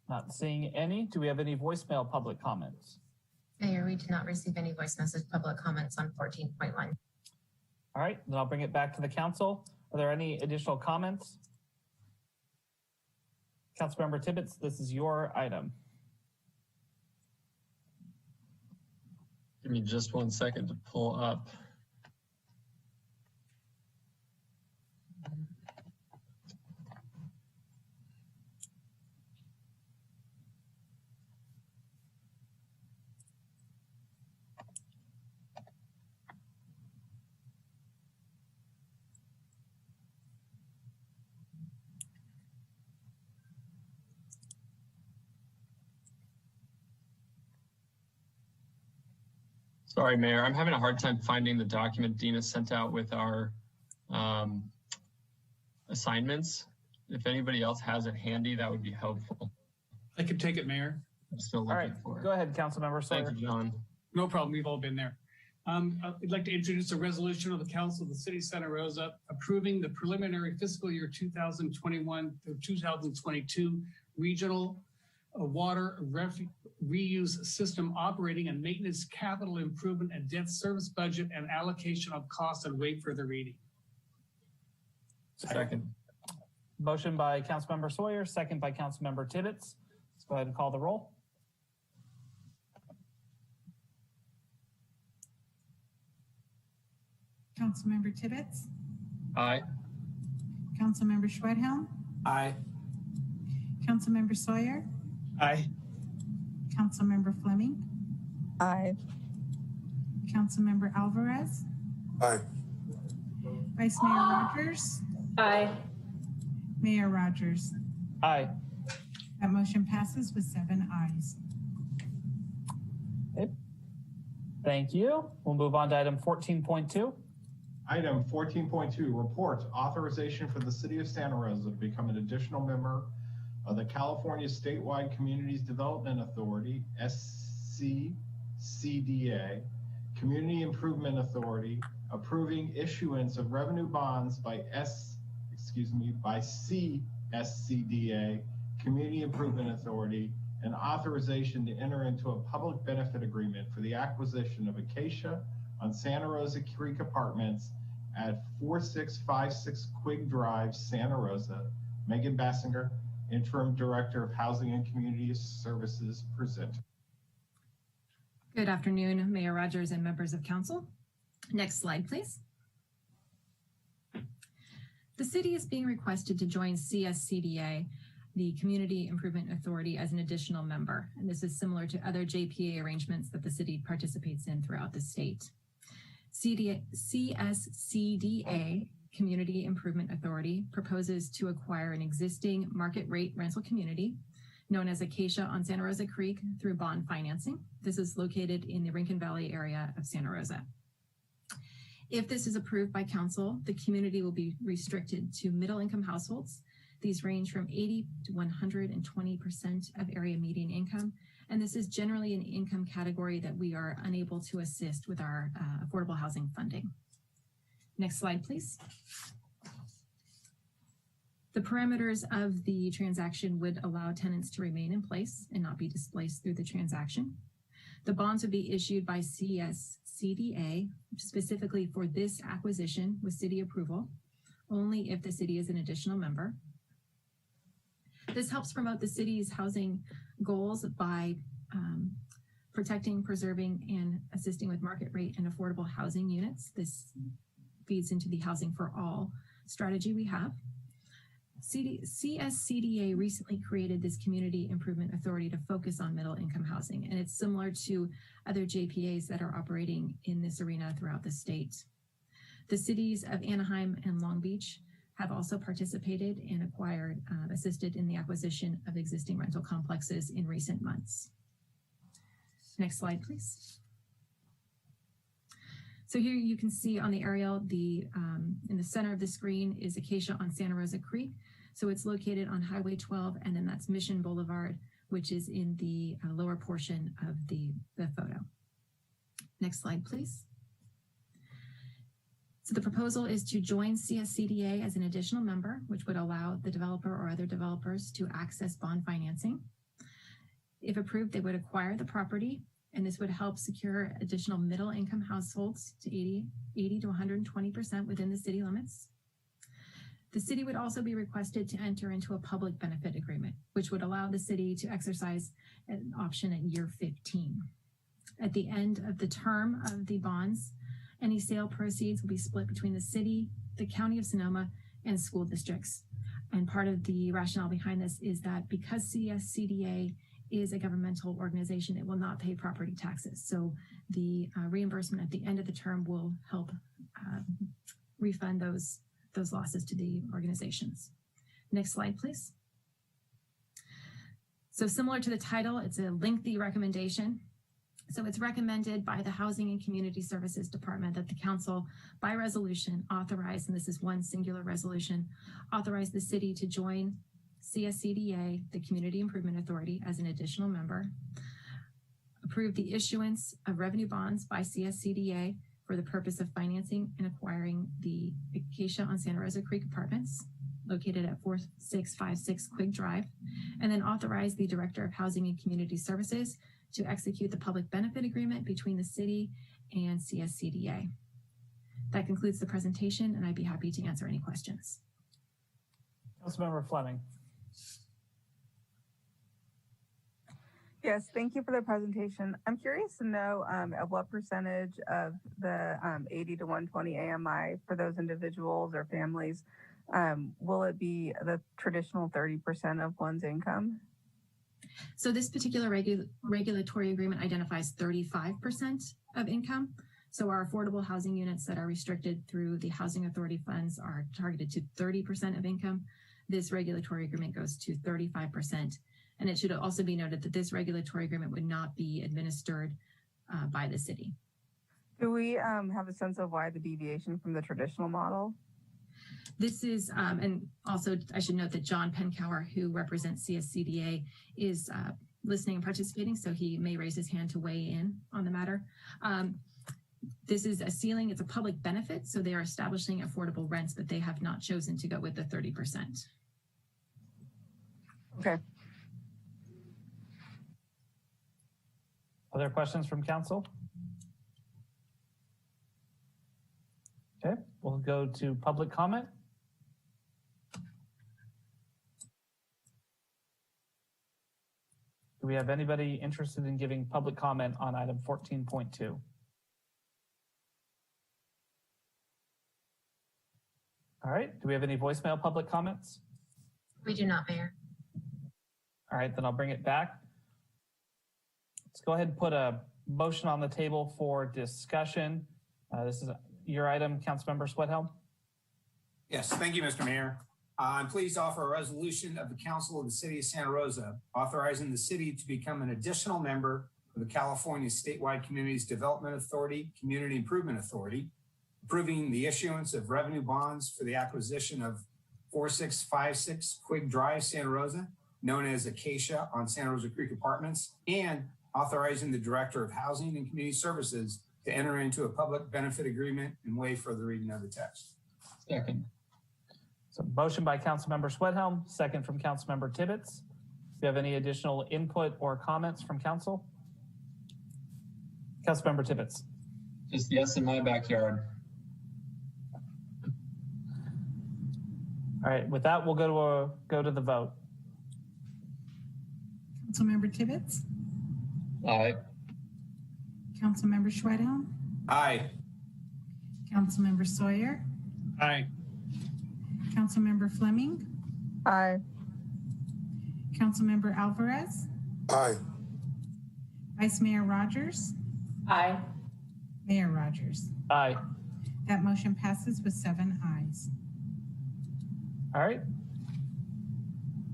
B: Not seeing any. Do we have any voicemail public comments?
A: Mayor, we did not receive any voice message public comments on 14.1.
B: All right, then I'll bring it back to the council. Are there any additional comments? Councilmember Tibbetts, this is your item.
T: Give me just 1 second to pull up. Sorry, Mayor, I'm having a hard time finding the document Dina sent out with our assignments. If anybody else has it handy, that would be helpful.
E: I can take it, Mayor.
T: I'm still looking for it.
B: Go ahead, Councilmember Sawyer.
T: Thank you, John.
E: No problem. We've all been there. I'd like to introduce a resolution of the Council of the City of Santa Rosa approving the preliminary fiscal year 2021 to 2022 regional water reuse system operating and maintenance capital improvement and debt service budget and allocation of costs, and wait for the reading.
T: Second.
B: Motion by Councilmember Sawyer, second by Councilmember Tibbetts. Let's go ahead and call the roll.
D: Councilmember Tibbetts,
T: Aye.
D: Councilmember Schwedhelm,
B: Aye.
D: Councilmember Sawyer,
B: Aye.
D: Councilmember Fleming,
P: Aye.
D: Councilmember Alvarez,
U: Aye.
D: Vice Mayor Rogers,
Q: Aye.
D: Mayor Rogers.
B: Aye.
D: That motion passes with 7 ayes.
B: Okay. Thank you. We'll move on to item 14.2.
G: Item 14.2, report authorization for the City of Santa Rosa to become an additional member of the California Statewide Communities Development Authority, SCCDA, Community Improvement Authority, approving issuance of revenue bonds by CSCDA, Community Improvement Authority, and authorization to enter into a public benefit agreement for the acquisition of Acacia on Santa Rosa Creek Apartments at 4656 Quig Drive, Santa Rosa. Megan Bassinger, Interim Director of Housing and Community Services, present.
R: Good afternoon, Mayor Rogers and members of council. Next slide, please. The city is being requested to join CSCDA, the Community Improvement Authority, as an additional member. And this is similar to other JPA arrangements that the city participates in throughout the state. CSCDA, Community Improvement Authority, proposes to acquire an existing market rate rental community known as Acacia on Santa Rosa Creek through bond financing. This is located in the Rincon Valley area of Santa Rosa. If this is approved by council, the community will be restricted to middle-income households. These range from 80 to 120% of area median income. And this is generally an income category that we are unable to assist with our affordable housing funding. Next slide, please. The parameters of the transaction would allow tenants to remain in place and not be displaced through the transaction. The bonds would be issued by CSCDA specifically for this acquisition with city approval, only if the city is an additional member. This helps promote the city's housing goals by protecting, preserving, and assisting with market rate and affordable housing units. This feeds into the Housing for All strategy we have. CSCDA recently created this Community Improvement Authority to focus on middle income housing, and it's similar to other JPAs that are operating in this arena throughout the state. The cities of Anaheim and Long Beach have also participated and acquired, assisted in the acquisition of existing rental complexes in recent months. Next slide, please. So here you can see on the aerial, in the center of the screen is Acacia on Santa Rosa Creek. So it's located on Highway 12, and then that's Mission Boulevard, which is in the lower portion of the photo. Next slide, please. So the proposal is to join CSCDA as an additional member, which would allow the developer or other developers to access bond financing. If approved, they would acquire the property, and this would help secure additional middle income households to 80 to 120% within the city limits. The city would also be requested to enter into a public benefit agreement, which would allow the city to exercise an option at year 15. At the end of the term of the bonds, any sale proceeds will be split between the city, the county of Sonoma, and school districts. And part of the rationale behind this is that because CSCDA is a governmental organization, it will not pay property taxes. So the reimbursement at the end of the term will help refund those losses to the organizations. Next slide, please. So similar to the title, it's a lengthy recommendation. So it's recommended by the Housing and Community Services Department that the council, by resolution, authorize, and this is one singular resolution, authorize the city to join CSCDA, the Community Improvement Authority, as an additional member, approve the issuance of revenue bonds by CSCDA for the purpose of financing and acquiring the Acacia on Santa Rosa Creek apartments located at 4656 Quig Drive, and then authorize the Director of Housing and Community Services to execute the public benefit agreement between the city and CSCDA. That concludes the presentation, and I'd be happy to answer any questions.
B: Councilmember Fleming.
P: Yes, thank you for the presentation. I'm curious to know at what percentage of the 80 to 120 AMI for those individuals or families, will it be the traditional 30% of one's income?
R: So this particular regulatory agreement identifies 35% of income. So our affordable housing units that are restricted through the Housing Authority funds are targeted to 30% of income. This regulatory agreement goes to 35%. And it should also be noted that this regulatory agreement would not be administered by the city.
P: Do we have a sense of why the deviation from the traditional model?
R: This is, and also I should note that John Penkower, who represents CSCDA, is listening and participating, so he may raise his hand to weigh in on the matter. This is a ceiling, it's a public benefit, so they are establishing affordable rents, but they have not chosen to go with the 30%.
P: Okay.
B: Other questions from council? Okay, we'll go to public comment. Do we have anybody interested in giving public comment on item 14.2? All right, do we have any voicemail public comments?
A: We do not, Mayor.
B: All right, then I'll bring it back. Let's go ahead and put a motion on the table for discussion. This is your item, Councilmember Sweathelm.
F: Yes, thank you, Mr. Mayor. I'm pleased to offer a resolution of the Council of the City of Santa Rosa authorizing the city to become an additional member of the California Statewide Communities Development Authority, Community Improvement Authority, approving the issuance of revenue bonds for the acquisition of 4656 Quig Drive, Santa Rosa, known as Acacia on Santa Rosa Creek Apartments, and authorizing the Director of Housing and Community Services to enter into a public benefit agreement and waive further reading of the text.
T: Second.
B: So motion by Councilmember Sweathelm, second from Councilmember Tibbetts. Do you have any additional input or comments from council? Councilmember Tibbetts.
T: Just yes in my backyard.
B: All right, with that, we'll go to the vote.
D: Councilmember Tibbetts?
T: Aye.
D: Councilmember Schwedhelm?
F: Aye.
D: Councilmember Sawyer?
E: Aye.
D: Councilmember Fleming?
P: Aye.
D: Councilmember Alvarez?
U: Aye.
D: Vice Mayor Rogers?
Q: Aye.
D: Mayor Rogers?
B: Aye.
D: That motion passes with 7 ayes.
B: All right.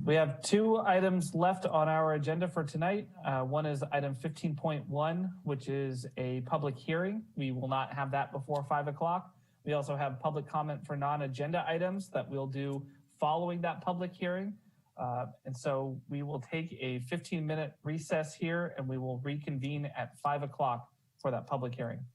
B: We have 2 items left on our agenda for tonight. One is item 15.1, which is a public hearing. We will not have that before 5 o'clock. We also have public comment for non-agenda items that we'll do following that public hearing. And so we will take a 15-minute recess here and we will reconvene at 5 o'clock. for that public hearing?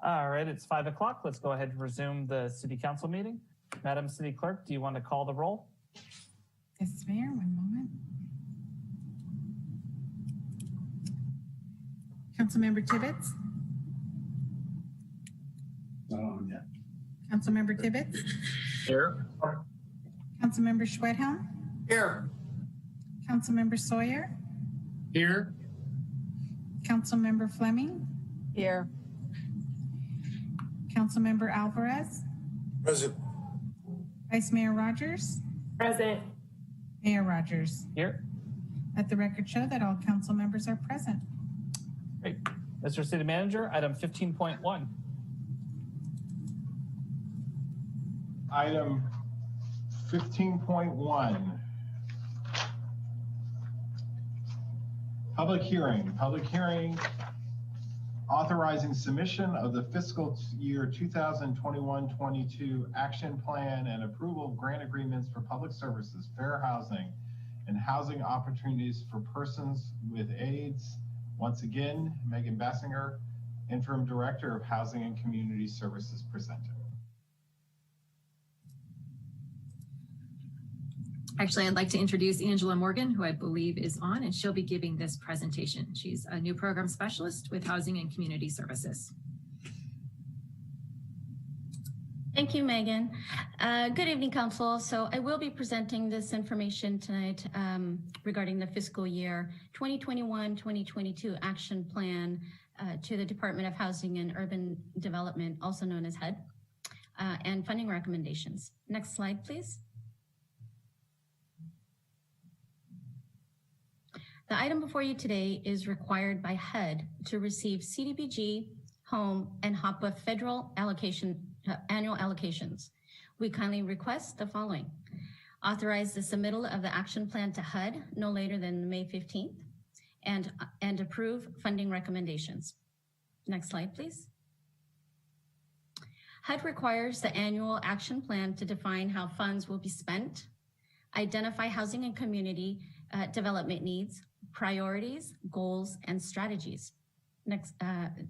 B: All right, it's 5 o'clock. Let's go ahead and resume the city council meeting. Madam City Clerk, do you want to call the roll?
D: Yes, Mayor, one moment. Councilmember Tibbetts?
O: Not on yet.
D: Councilmember Tibbetts?
O: Here.
D: Councilmember Schwedhelm?
O: Here.
D: Councilmember Sawyer?
O: Here.
D: Councilmember Fleming?
P: Here.
D: Councilmember Alvarez?
U: Present.
D: Vice Mayor Rogers?
Q: Present.
D: Mayor Rogers?
B: Here.
D: Let the record show that all council members are present.
B: Great. Mr. City Manager, item 15.1.
G: Item 15.1. Public hearing authorizing submission of the fiscal year 2021-22 action plan and approval of grant agreements for public services, fair housing, and housing opportunities for persons with AIDS. Once again, Megan Bassinger, Interim Director of Housing and Community Services, presented.
R: Actually, I'd like to introduce Angela Morgan, who I believe is on, and she'll be giving this presentation. She's a new program specialist with Housing and Community Services.
S: Thank you, Megan. Good evening, Council. So I will be presenting this information tonight regarding the fiscal year 2021-2022 action plan to the Department of Housing and Urban Development, also known as HUD, and funding recommendations. Next slide, please. The item before you today is required by HUD to receive CDBG, home, and HOPWA federal annual allocations. We kindly request the following. Authorize the submittal of the action plan to HUD no later than May 15th and approve funding recommendations. Next slide, please. HUD requires the annual action plan to define how funds will be spent, identify housing and community development needs, priorities, goals, and strategies. Next, the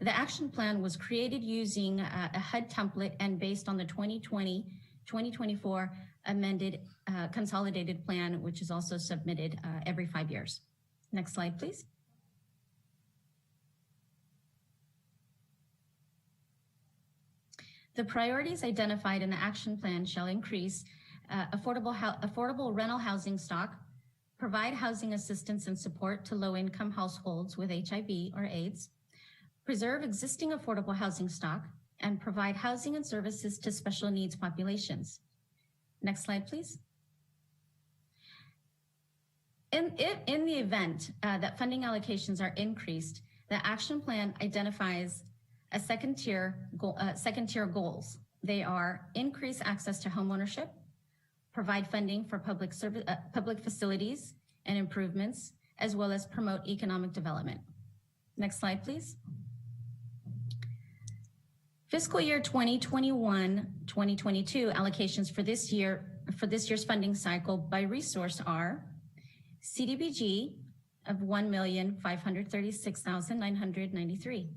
S: action plan was created using a HUD template and based on the 2020-2024 amended consolidated plan, which is also submitted every 5 years. Next slide, please. The priorities identified in the action plan shall increase affordable rental housing stock, provide housing assistance and support to low-income households with HIV or AIDS, preserve existing affordable housing stock, and provide housing and services to special needs populations. Next slide, please. In the event that funding allocations are increased, the action plan identifies a second tier goals. They are increase access to homeownership, provide funding for public facilities and improvements, as well as promote economic development. Next slide, please. Fiscal year 2021-2022 allocations for this year's funding cycle by resource are CDBG of $1,536,993,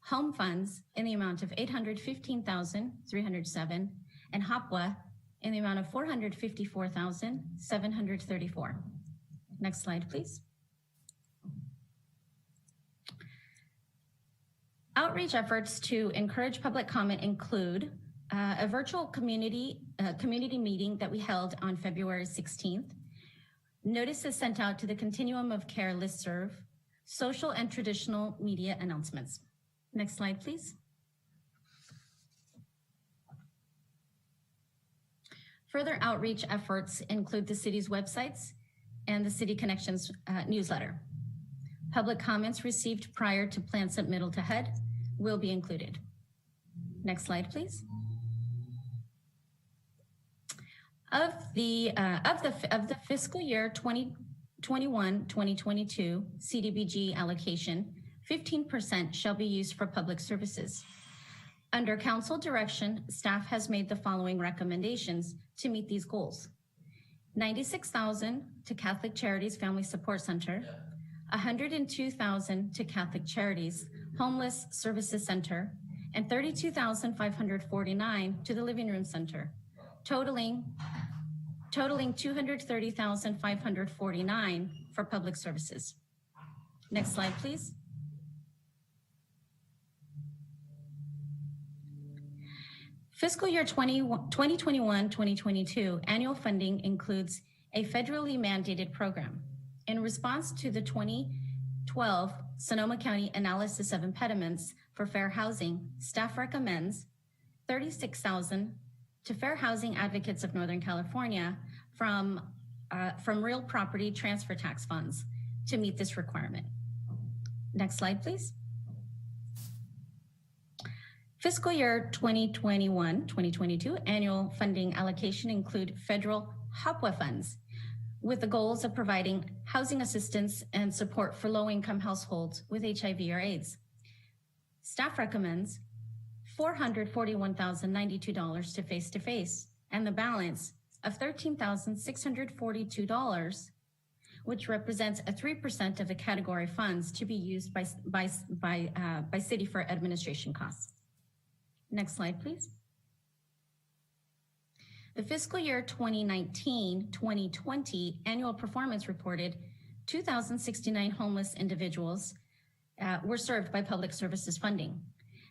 S: home funds in the amount of $815,307, and HOPWA in the amount of $454,734. Next slide, please. Outreach efforts to encourage public comment include a virtual community meeting that we held on February 16th, notices sent out to the Continuum of Care listserv, social and traditional media announcements. Next slide, please. Further outreach efforts include the city's websites and the City Connections newsletter. Public comments received prior to plan submittal to HUD will be included. Next slide, please. Of the fiscal year 2021-2022 CDBG allocation, 15% shall be used for public services. Under council direction, staff has made the following recommendations to meet these goals. $96,000 to Catholic Charities Family Support Center, $102,000 to Catholic Charities Homeless Services Center, and $32,549 to the Living Room Center, totaling $230,549 for public services. Next slide, please. Fiscal year 2021-2022 annual funding includes a federally mandated program. In response to the 2012 Sonoma County Analysis of Impediments for Fair Housing, staff recommends $36,000 to Fair Housing Advocates of Northern California from real property transfer tax funds to meet this requirement. Next slide, please. Fiscal year 2021-2022 annual funding allocation include federal HOPWA funds with the goals of providing housing assistance and support for low-income households with HIV or AIDS. Staff recommends $441,092 to face-to-face and the balance of $13,642, which represents a 3% of the category funds to be used by city for administration costs. Next slide, please. The fiscal year 2019-2020 annual performance reported 2,069 homeless individuals were served by public services funding.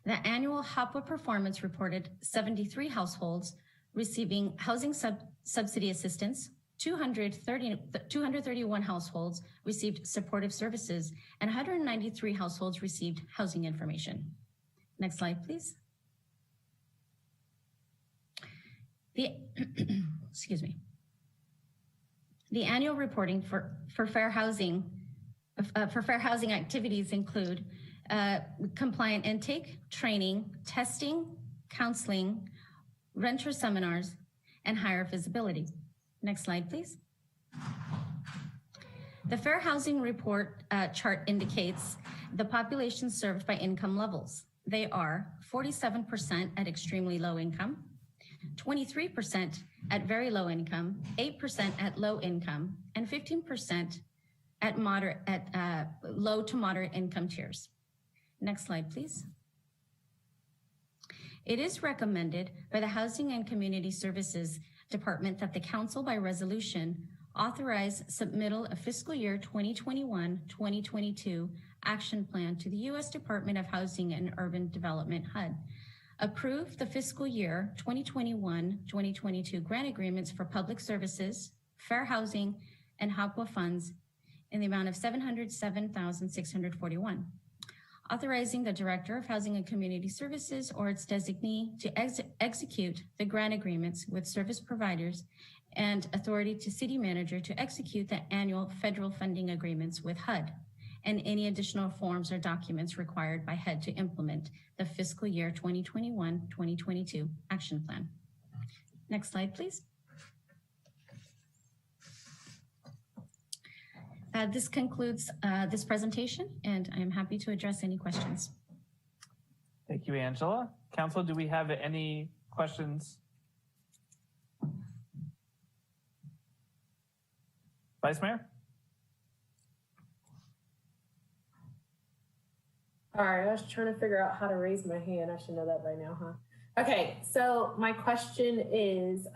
S: The annual HOPWA performance reported 73 households receiving housing subsidy assistance, 231 households received supportive services, and 193 households received housing information. Next slide, please. Excuse me. The annual reporting for fair housing activities include compliant intake, training, testing, counseling, renter seminars, and higher visibility. Next slide, please. The Fair Housing Report chart indicates the population served by income levels. They are 47% at extremely low income, 23% at very low income, 8% at low income, and 15% at low to moderate income tiers. Next slide, please. It is recommended by the Housing and Community Services Department that the Council by resolution authorize submittal of fiscal year 2021-2022 action plan to the U.S. Department of Housing and Urban Development, HUD. Approve the fiscal year 2021-2022 grant agreements for public services, fair housing, and HOPWA funds in the amount of $707,641. Authorizing the Director of Housing and Community Services or its designee to execute the grant agreements with service providers and authority to City Manager to execute the annual federal funding agreements with HUD and any additional forms or documents required by HUD to implement the fiscal year 2021-2022 action plan. Next slide, please. This concludes this presentation, and I am happy to address any questions.
B: Thank you, Angela. Council, do we have any questions? Vice Mayor?
Q: All right, I was trying to figure out how to raise my hand. I should know that by now, huh? Okay, so my question is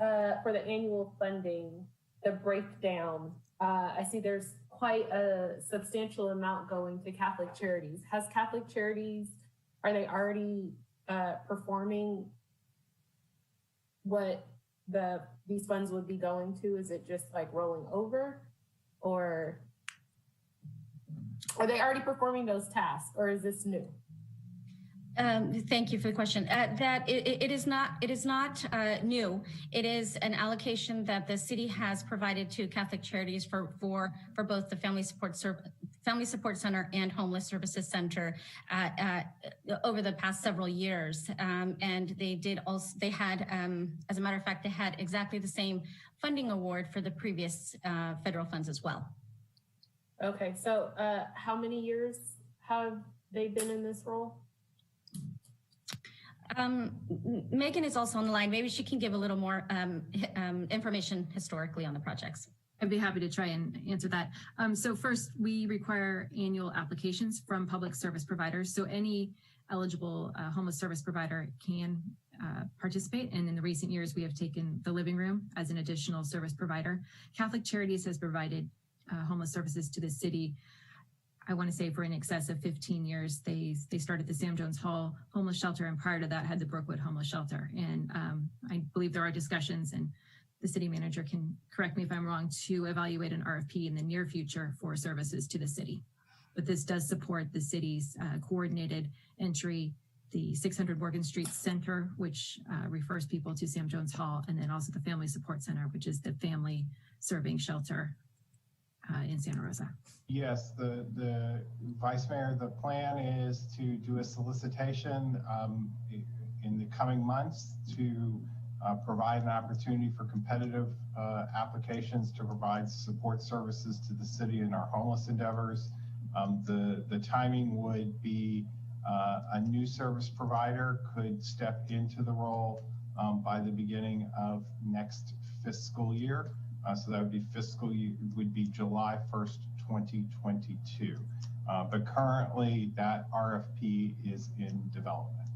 Q: for the annual funding, the breakdown. I see there's quite a substantial amount going to Catholic Charities. Has Catholic Charities, are they already performing what these funds would be going to? Is it just like rolling over, or are they already performing those tasks, or is this new?
S: Thank you for the question. It is not new. It is an allocation that the city has provided to Catholic Charities for both the Family Support Center and Homeless Services Center over the past several years. And they had, as a matter of fact, they had exactly the same funding award for the previous federal funds as well.
Q: Okay, so how many years have they been in this role?
S: Megan is also on the line. Maybe she can give a little more information historically on the projects.
R: I'd be happy to try and answer that. So first, we require annual applications from public service providers. So any eligible homeless service provider can participate. And in the recent years, we have taken the living room as an additional service provider. Catholic Charities has provided homeless services to the city, I want to say, for in excess of 15 years. They started the Sam Jones Hall homeless shelter, and prior to that had the Brookwood homeless shelter. And I believe there are discussions, and the city manager can correct me if I'm wrong, to evaluate an RFP in the near future for services to the city. But this does support the city's coordinated entry, the 600 Morgan Street Center, which refers people to Sam Jones Hall, and then also the Family Support Center, which is the family serving shelter in Santa Rosa.
G: Yes, the Vice Mayor, the plan is to do a solicitation in the coming months to provide an opportunity for competitive applications to provide support services to the city in our homeless endeavors. The timing would be a new service provider could step into the role by the beginning of next fiscal year. So that would be fiscal year, would be July 1st, 2022. But currently that RFP is in development.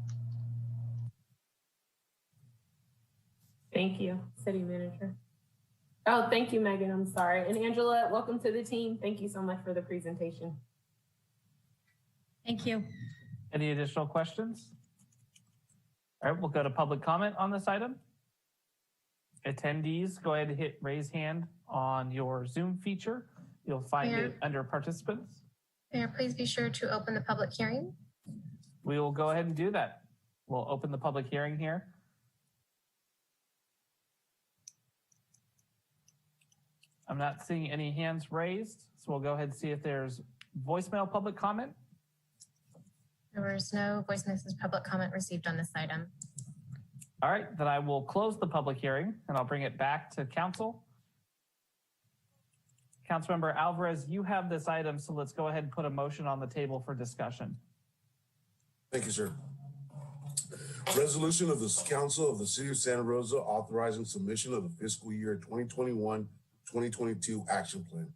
Q: Thank you, City Manager. Oh, thank you, Megan. I'm sorry. And Angela, welcome to the team. Thank you so much for the presentation.
S: Thank you.
B: Any additional questions? All right, we'll go to public comment on this item. Attendees, go ahead and hit raise hand on your Zoom feature. You'll find it under participants.
A: Mayor, please be sure to open the public hearing.
B: We will go ahead and do that. We'll open the public hearing here. I'm not seeing any hands raised, so we'll go ahead and see if there's voicemail public comment.
A: There was no voice message public comment received on this item.
B: All right, then I will close the public hearing and I'll bring it back to council. Councilmember Alvarez, you have this item, so let's go ahead and put a motion on the table for discussion.
U: Thank you, sir. Resolution of the Council of the City of Santa Rosa authorizing submission of the fiscal year 2021-2022 action plan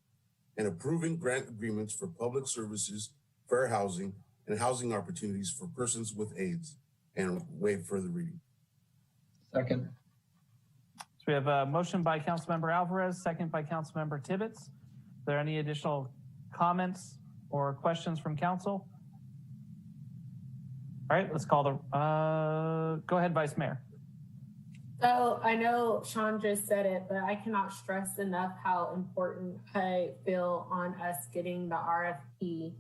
U: and approving grant agreements for public services, fair housing, and housing opportunities for persons with AIDS, and waive further reading.
T: Second.
B: So we have a motion by Councilmember Alvarez, second by Councilmember Tibbetts. Are there any additional comments or questions from council? All right, let's call the, go ahead, Vice Mayor.
Q: So I know Sean just said it, but I cannot stress enough how important I feel on us getting the RFP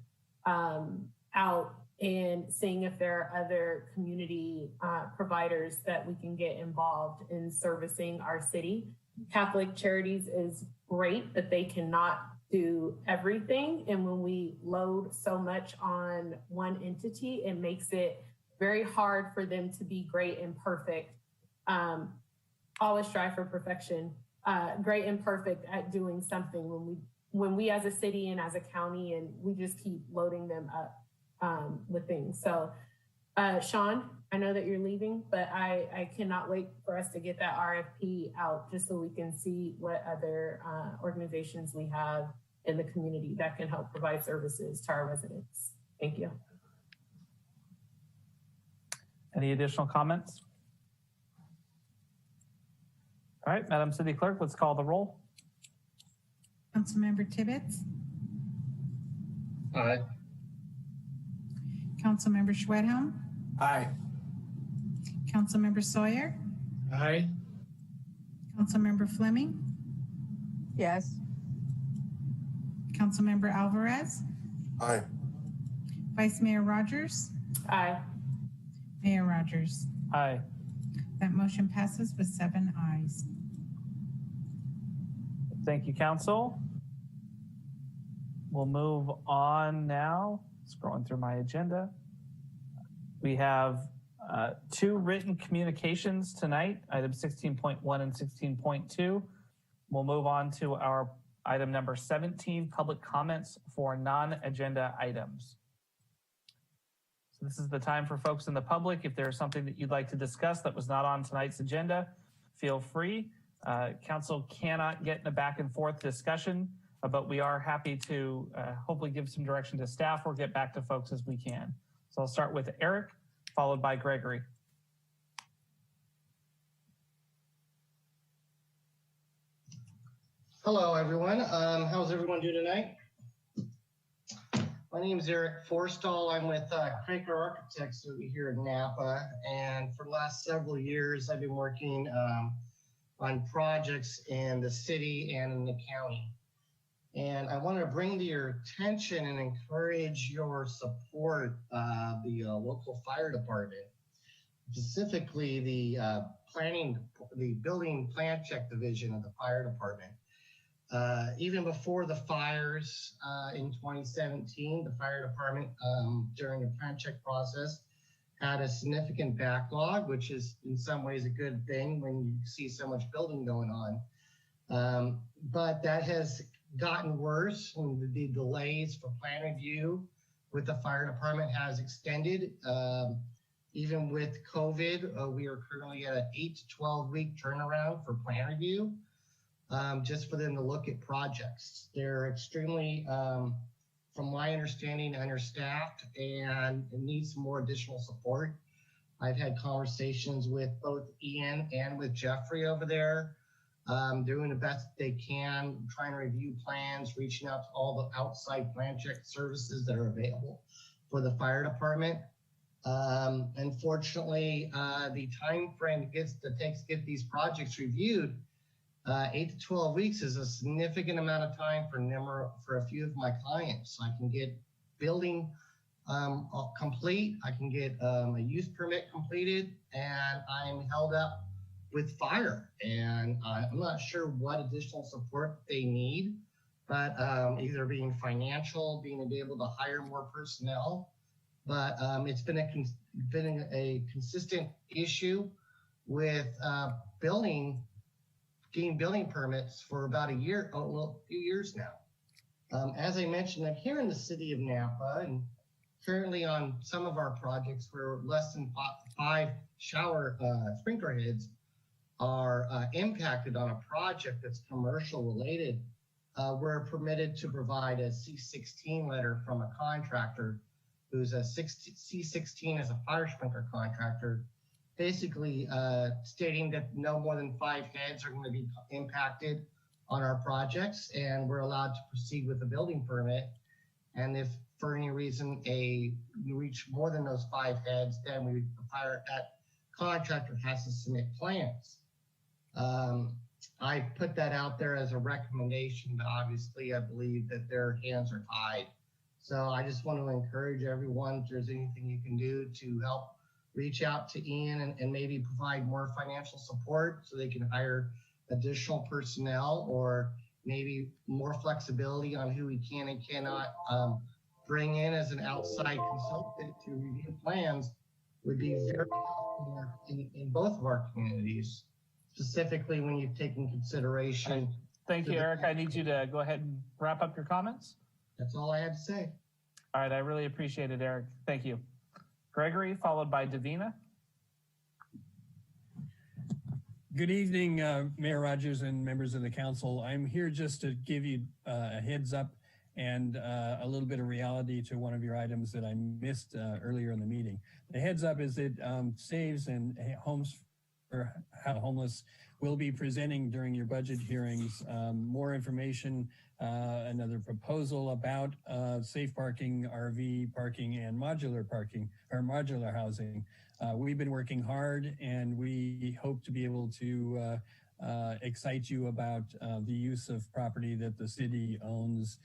Q: out and seeing if there are other community providers that we can get involved in servicing our city. Catholic Charities is great, but they cannot do everything. And when we load so much on one entity, it makes it very hard for them to be great and perfect. Always strive for perfection, great and perfect at doing something when we as a city and as a county, and we just keep loading them up with things. So Sean, I know that you're leaving, but I cannot wait for us to get that RFP out just so we can see what other organizations we have in the community that can help provide services to our residents. Thank you.
B: Any additional comments? All right, Madam City Clerk, let's call the roll.
D: Councilmember Tibbetts.
O: Aye.
D: Councilmember Schwedhelm.
O: Aye.
D: Councilmember Sawyer.
O: Aye.
D: Councilmember Fleming.
P: Yes.
D: Councilmember Alvarez.
U: Aye.
D: Vice Mayor Rogers.
Q: Aye.
D: Mayor Rogers.
B: Aye.
D: That motion passes with 7 ayes.
B: Thank you, Council. We'll move on now. Scrolling through my agenda. We have 2 written communications tonight, items 16.1 and 16.2. We'll move on to our item number 17, public comments for non-agenda items. So this is the time for folks in the public. If there's something that you'd like to discuss that was not on tonight's agenda, feel free. Council cannot get in a back and forth discussion, but we are happy to hopefully give some direction to staff or get back to folks as we can. So I'll start with Eric, followed by Gregory.
L: Hello, everyone. How's everyone doing tonight? My name is Eric Forstall. I'm with Cranker Architects over here in Napa. And for the last several years, I've been working on projects in the city and in the county. And I want to bring to your attention and encourage your support the local fire department, specifically the building plan check division of the fire department. Even before the fires in 2017, the fire department during the plan check process had a significant backlog, which is in some ways a good thing when you see so much building going on. But that has gotten worse, and the delays for plan review with the fire department has extended. Even with COVID, we are currently at an 8 to 12 week turnaround for plan review. Just for them to look at projects. They're extremely, from my understanding, understaffed and need some more additional support. I've had conversations with both Ian and with Jeffrey over there, doing the best they can, trying to review plans, reaching out to all the outside plan check services that are available for the fire department. Unfortunately, the time frame it takes to get these projects reviewed 8 to 12 weeks is a significant amount of time for a few of my clients. I can get building complete, I can get a use permit completed, and I'm held up with fire. And I'm not sure what additional support they need, but either being financial, being able to hire more personnel. But it's been a consistent issue with getting building permits for about a few years now. As I mentioned, I'm here in the city of Napa, and currently on some of our projects where less than 5 shower sprinkler heads are impacted on a project that's commercial related, we're permitted to provide a C16 letter from a contractor who's a C16 as a fire sprinkler contractor, basically stating that no more than 5 heads are going to be impacted on our projects, and we're allowed to proceed with a building permit. And if for any reason we reach more than those 5 heads, then that contractor has to submit plans. I put that out there as a recommendation, but obviously I believe that their hands are tied. So I just want to encourage everyone, if there's anything you can do to help reach out to Ian and maybe provide more financial support so they can hire additional personnel, or maybe more flexibility on who we can and cannot bring in as an outside consultant to review plans would be very helpful in both of our communities, specifically when you take in consideration.
B: Thank you, Eric. I need you to go ahead and wrap up your comments.
L: That's all I had to say.
B: All right, I really appreciate it, Eric. Thank you. Gregory, followed by Davina.
M: Good evening, Mayor Rogers and members of the council. I'm here just to give you a heads up and a little bit of reality to one of your items that I missed earlier in the meeting. The heads up is that Saves and Homes for Homeless will be presenting during your budget hearings more information, another proposal about safe parking, RV parking, and modular parking or modular housing. We've been working hard, and we hope to be able to excite you about the use of property that the city owns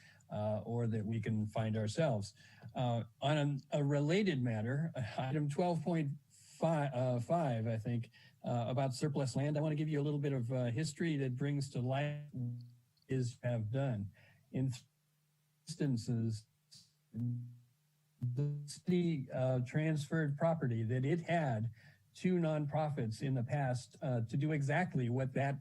M: or that we can find ourselves. On a related matter, item 12.5, I think, about surplus land, I want to give you a little bit of history that brings to light is have done. In instances, the city transferred property that it had to nonprofits in the past to do exactly what that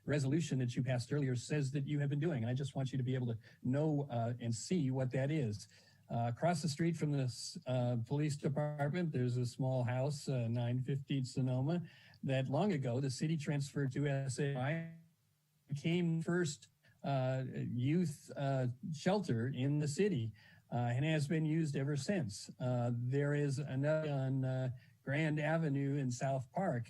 M: resolution that you passed earlier says that you have been doing. And I just want you to be able to know and see what that is. Across the street from the police department, there's a small house, 950 Sonoma, that long ago the city transferred to SAI, became first youth shelter in the city. and has been used ever since. There is another on Grand Avenue in South Park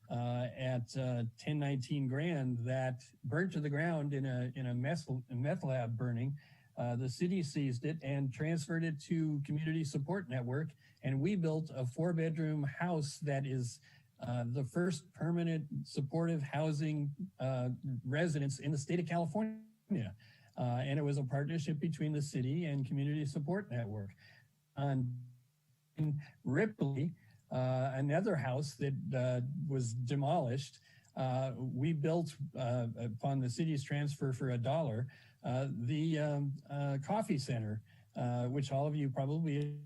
M: at 1019 Grand that burnt to the ground in a meth lab burning. The city seized it and transferred it to Community Support Network, and we built a 4-bedroom house that is the first permanent supportive housing residence in the state of California. And it was a partnership between the city and Community Support Network. In Ripley, another house that was demolished, we built upon the city's transfer for $1, the coffee center, which all of you probably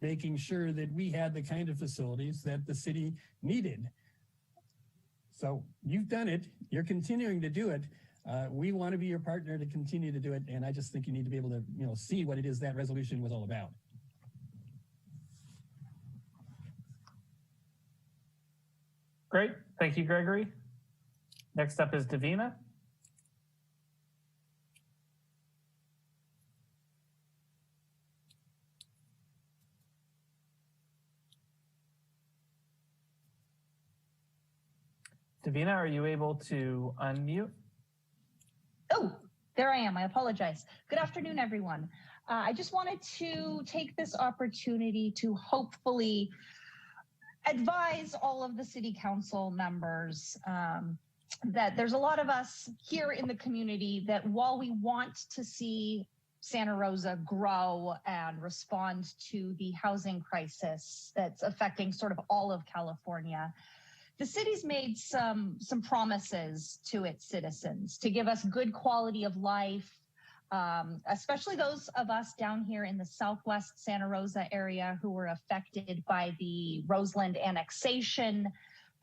M: making sure that we had the kind of facilities that the city needed. So you've done it, you're continuing to do it. We want to be your partner to continue to do it. And I just think you need to be able to, see what it is that resolution was all about.
B: Great, thank you, Gregory. Next up is Davina. Davina, are you able to unmute?
C: Oh, there I am. I apologize. Good afternoon, everyone. I just wanted to take this opportunity to hopefully advise all of the city council members that there's a lot of us here in the community that while we want to see Santa Rosa grow and respond to the housing crisis that's affecting sort of all of California, the city's made some promises to its citizens to give us good quality of life, especially those of us down here in the Southwest Santa Rosa area who were affected by the Roseland annexation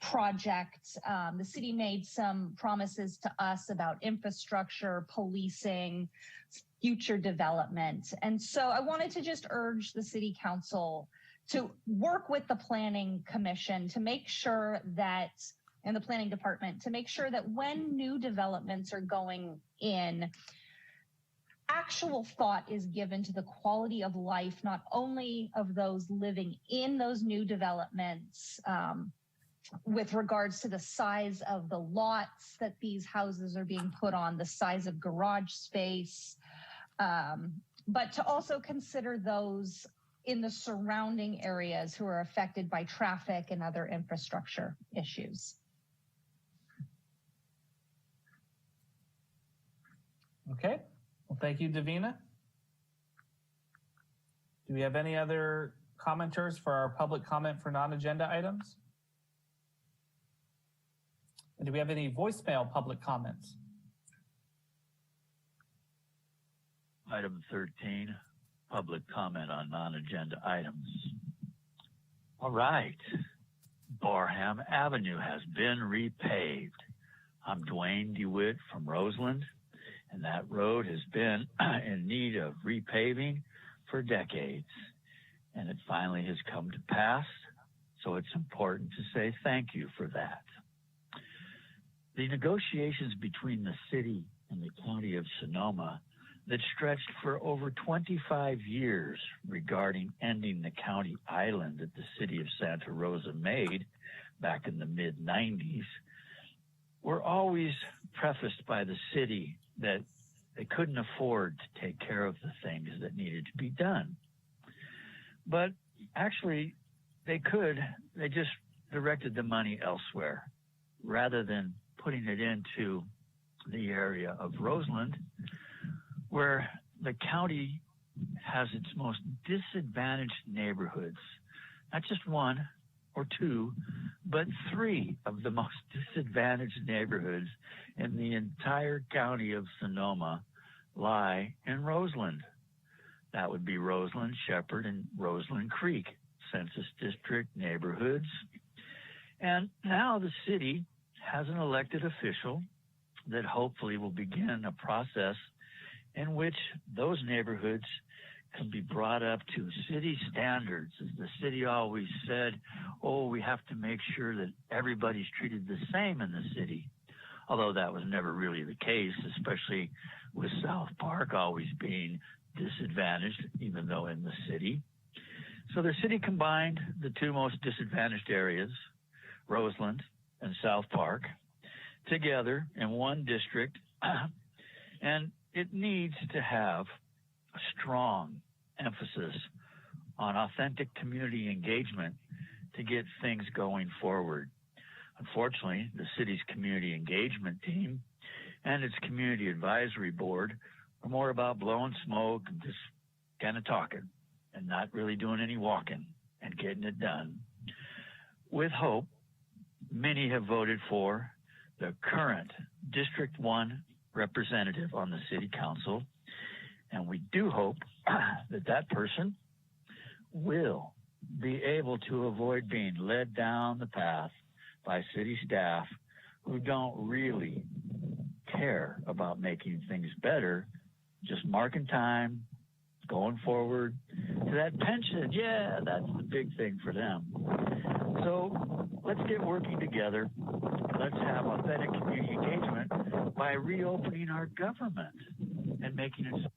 C: project. The city made some promises to us about infrastructure, policing, future development. And so I wanted to just urge the city council to work with the planning commission to make sure that, and the planning department, to make sure that when new developments are going in, actual thought is given to the quality of life, not only of those living in those new developments, with regards to the size of the lots that these houses are being put on, the size of garage space, but to also consider those in the surrounding areas who are affected by traffic and other infrastructure issues.
B: Okay, well, thank you, Davina. Do we have any other commenters for our public comment for non-agenda items? And do we have any voicemail public comments?
K: Item 13. Public comment on non-agenda items. All right. Barham Avenue has been repaved. I'm Dwayne DeWitt from Roseland, and that road has been in need of repaving for decades, and it finally has come to pass, so it's important to say thank you for that. The negotiations between the city and the county of Sonoma that stretched for over 25 years regarding ending the county island that the city of Santa Rosa made back in the mid-90s were always prefaced by the city that they couldn't afford to take care of the things that needed to be done. But actually, they could. They just directed the money elsewhere rather than putting it into the area of Roseland, where the county has its most disadvantaged neighborhoods, not just one or two, but three of the most disadvantaged neighborhoods in the entire county of Sonoma lie in Roseland. That would be Roseland, Shepherd, and Roseland Creek Census District neighborhoods. And now the city has an elected official that hopefully will begin a process in which those neighborhoods can be brought up to city standards. As the city always said, oh, we have to make sure that everybody's treated the same in the city. Although that was never really the case, especially with South Park always being disadvantaged, even though in the city. So the city combined the two most disadvantaged areas, Roseland and South Park, together in one district, and it needs to have a strong emphasis on authentic community engagement to get things going forward. Unfortunately, the city's community engagement team and its community advisory board are more about blowing smoke and just kind of talking and not really doing any walking and getting it done. With hope, many have voted for the current District 1 representative on the City Council, and we do hope that that person will be able to avoid being led down the path by city staff who don't really care about making things better, just marking time, going forward to that pension. Yeah, that's the big thing for them. So let's get working together. Let's have authentic community engagement by reopening our government and making it.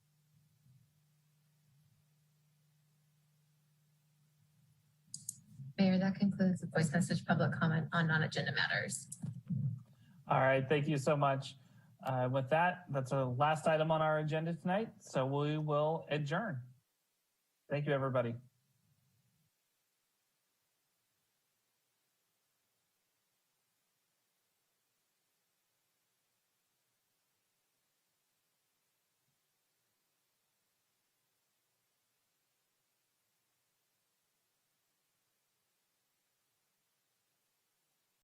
A: Mayor, that concludes the voice message public comment on non-agenda matters.
B: All right, thank you so much. With that, that's the last item on our agenda tonight, so we will adjourn. Thank you, everybody.